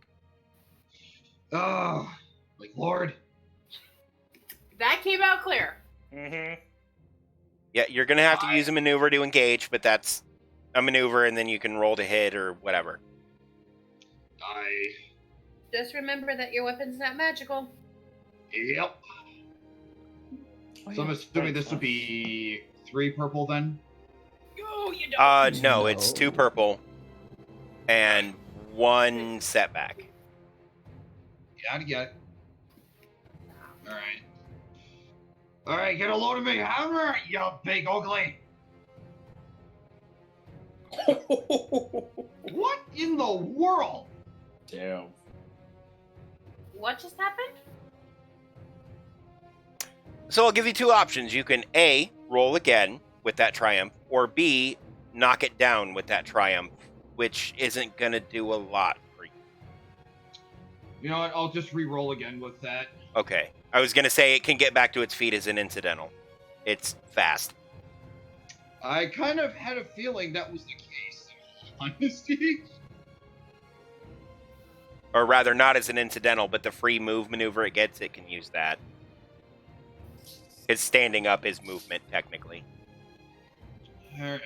E: Oh, like Lord.
F: That came out clear.
C: Mm-hmm.
A: Yeah, you're gonna have to use a maneuver to engage, but that's a maneuver, and then you can roll to hit or whatever.
F: Just remember that your weapon's not magical.
E: Yep. So I'm assuming this would be 3 purple then?
F: Oh, you don't.
A: No, it's 2 purple and 1 setback.
E: Got it. Alright. Alright, get a load of me hammer, you big ugly! What in the world?
C: Damn.
F: What just happened?
A: So I'll give you 2 options. You can A, roll again with that triumph, or B, knock it down with that triumph, which isn't gonna do a lot for you.
E: You know what, I'll just re-roll again with that.
A: Okay. I was gonna say it can get back to its feet as an incidental. It's fast.
E: I kind of had a feeling that was the case, in all honesty.
A: Or rather, not as an incidental, but the free move maneuver it gets, it can use that. It's standing up is movement, technically.
E: Alright.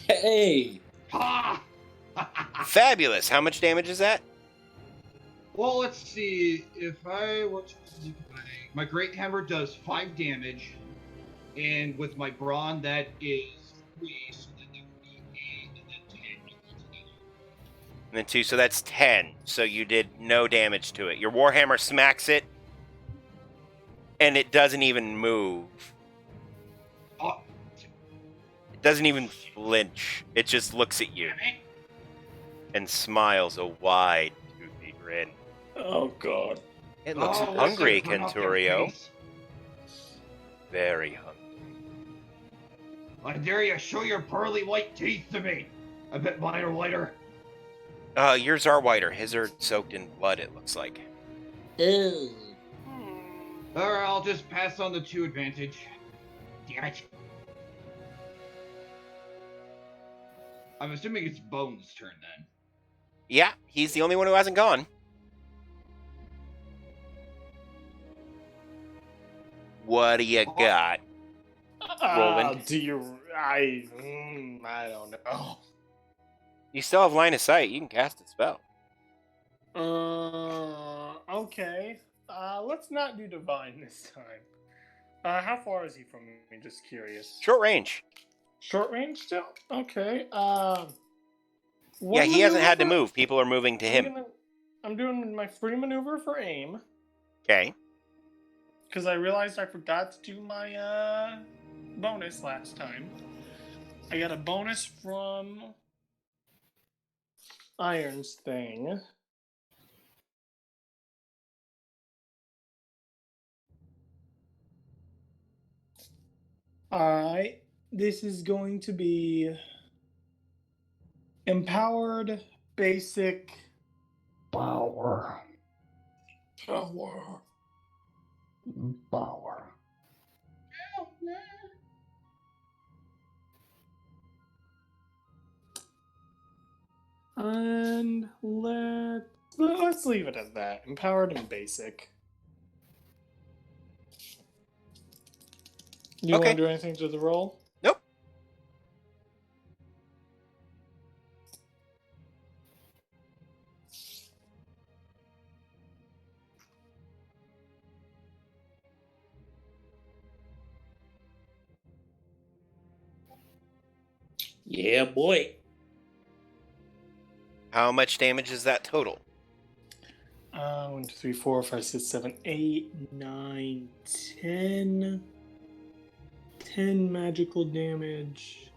C: Hey!
E: Ha!
A: Fabulous! How much damage is that?
E: Well, let's see. If I were to look at my great hammer does 5 damage, and with my brawn that is 3, so that would be 8, and then 10.
A: And then 2, so that's 10. So you did no damage to it. Your Warhammer smacks it, and it doesn't even move.
E: Oh,
A: It doesn't even flinch. It just looks at you
E: damn it.
A: and smiles a wide, toothy grin.
C: Oh god.
A: It looks
E: Oh,
A: hungry,
E: what's that grin off your
A: Kenturio.
E: face?
A: Very hungry.
E: I dare you, show your pearly white teeth to me. I bet mine are whiter.
A: Yours are whiter. His are soaked in blood, it looks like.
H: Ew.
E: Alright, I'll just pass on the 2 advantage. Damn it. I'm assuming it's Bones' turn then.
A: Yeah, he's the only one who hasn't gone. What do you got? Roland.
D: Do you? I don't know.
A: You still have line of sight. You can cast a spell.
D: Okay. Let's not do divine this time. How far is he from me? Just curious.
A: Short range.
D: Short range still? Okay.
A: Yeah, he hasn't had to move. People are moving to him.
D: I'm doing my free maneuver for aim.
A: Okay.
D: Because I realized I forgot to do my bonus last time. I got a bonus from Iron's thing. Alright. This is going to be empowered basic
B: Power.
D: power.
B: Power.
D: And let's leave it at that. Empowered and basic. You
A: Okay.
D: want to do anything to the roll?
A: Nope.
H: Yeah, boy.
A: How much damage is that total?
D: 1, 2, 3, 4, 5, 6, 7, 8, 9, 10. 10 magical damage.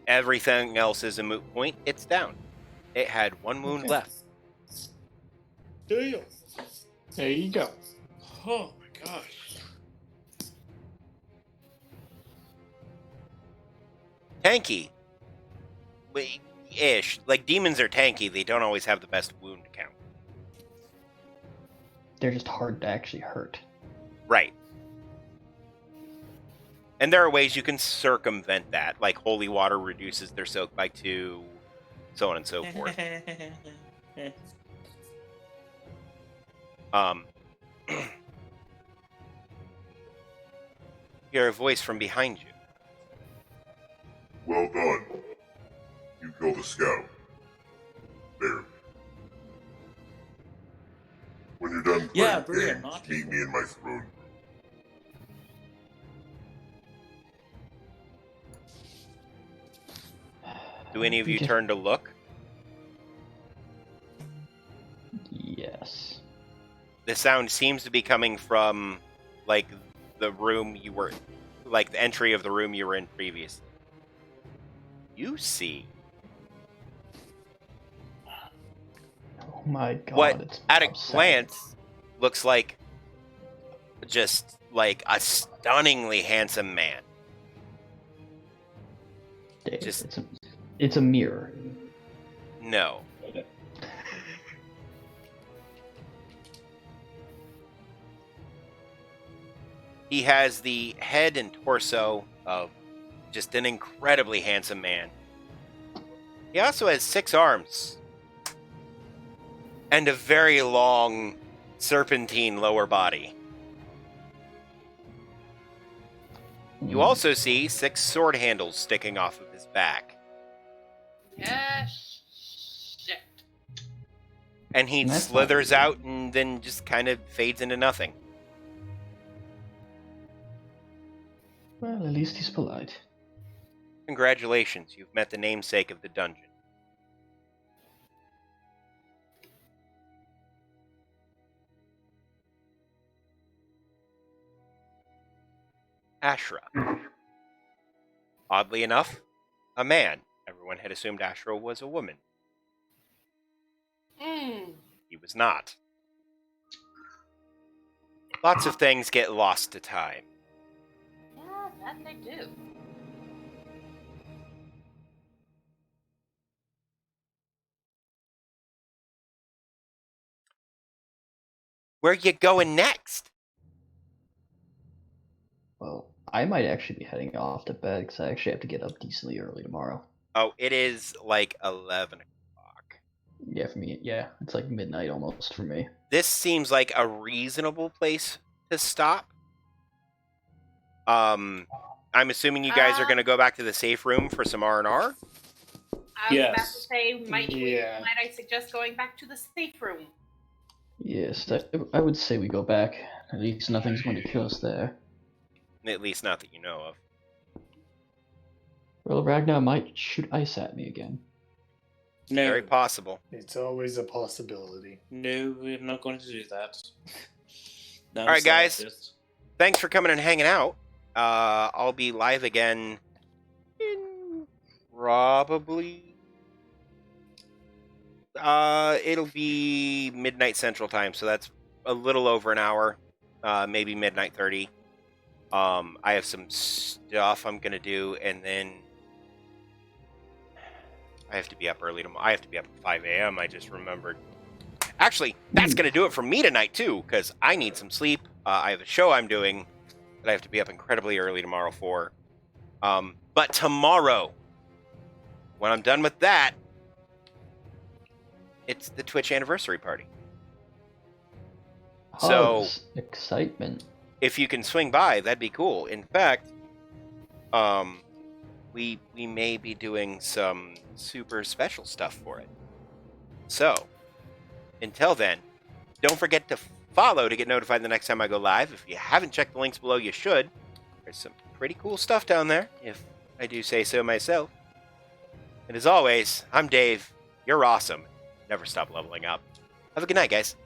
A: Everything else is a moot point. It's down. It had one wound
D: Okay.
A: left.
C: Damn.
D: There you go.
C: Oh my gosh.
A: Tanky. Ish. Like, demons are tanky. They don't always have the best wound count.
B: They're just hard to actually hurt.
A: Right. And there are ways you can circumvent that. Like, holy water reduces their soak by 2, so on and so forth. Hear a voice from behind you.
G: Well done. You killed a scout. There. When you're done
H: Yeah,
G: playing
H: bring it,
G: games,
H: not
G: meet me in my throne room.
A: Do any of you
B: Okay.
A: turn to look?
B: Yes.
A: The sound seems to be coming from, like, the room you were... Like, the entry of the room you were in previously. You see...
B: Oh my god.
A: What,
B: it's
A: at a
B: upsetting.
A: glance, looks like just, like, a stunningly handsome man.
B: Dave,
A: just-
B: it's a mirror.
A: No. He has the head and torso of just an incredibly handsome man. He also has 6 arms and a very long serpentine lower body. You also see 6 sword handles sticking off of his back.
F: Yes. Shit.
A: And he
B: That's not
A: slithers
B: weird.
A: out and then just kind of fades into nothing.
B: Well, at least he's polite.
A: Congratulations, you've met the namesake of the dungeon. Ashra. Oddly enough, a man. Everyone had assumed Ashra was a woman. He was not. Lots of things get lost to time.
F: Yeah, that they do.
A: Where you going next?
B: Well, I might actually be heading off to bed because I actually have to get up decently early tomorrow.
A: Oh, it is like 11 o'clock.
B: Yeah, for me, yeah, it's like midnight almost for me.
A: This seems like a reasonable place to stop. I'm assuming you guys are going to go back to the safe room for some R&R.
F: I was about to
C: Yes.
F: say, might
D: Yeah.
F: I suggest going back to the safe room?
B: Yes, I would say we go back. At least nothing's going to kill us there.
A: At least not that you know of.
B: Well, Ragnar might shoot ice at me again.
H: No,
A: Very possible.
D: It's always a possibility.
H: no, we're not going to do that.
A: All right, guys. Thanks for coming and hanging out. I'll be live again in probably... it'll be midnight Central Time, so that's a little over an hour. Maybe midnight 30. I have some stuff I'm gonna do, and then I have to be up early tomorrow. I have to be up at 5 a.m. I just remembered. Actually, that's gonna do it for me tonight too, because I need some sleep. I have a show I'm doing that I have to be up incredibly early tomorrow for. But tomorrow, when I'm done with that, it's the Twitch anniversary party. So-
B: Hugs, excitement.
A: If you can swing by, that'd be cool. In fact, we may be doing some super special stuff for it. So, until then, don't forget to follow to get notified the next time I go live. If you haven't checked the links below, you should. There's some pretty cool stuff down there, if I do say so myself. And as always, I'm Dave. You're awesome. Never stop leveling up. Have a good night, guys.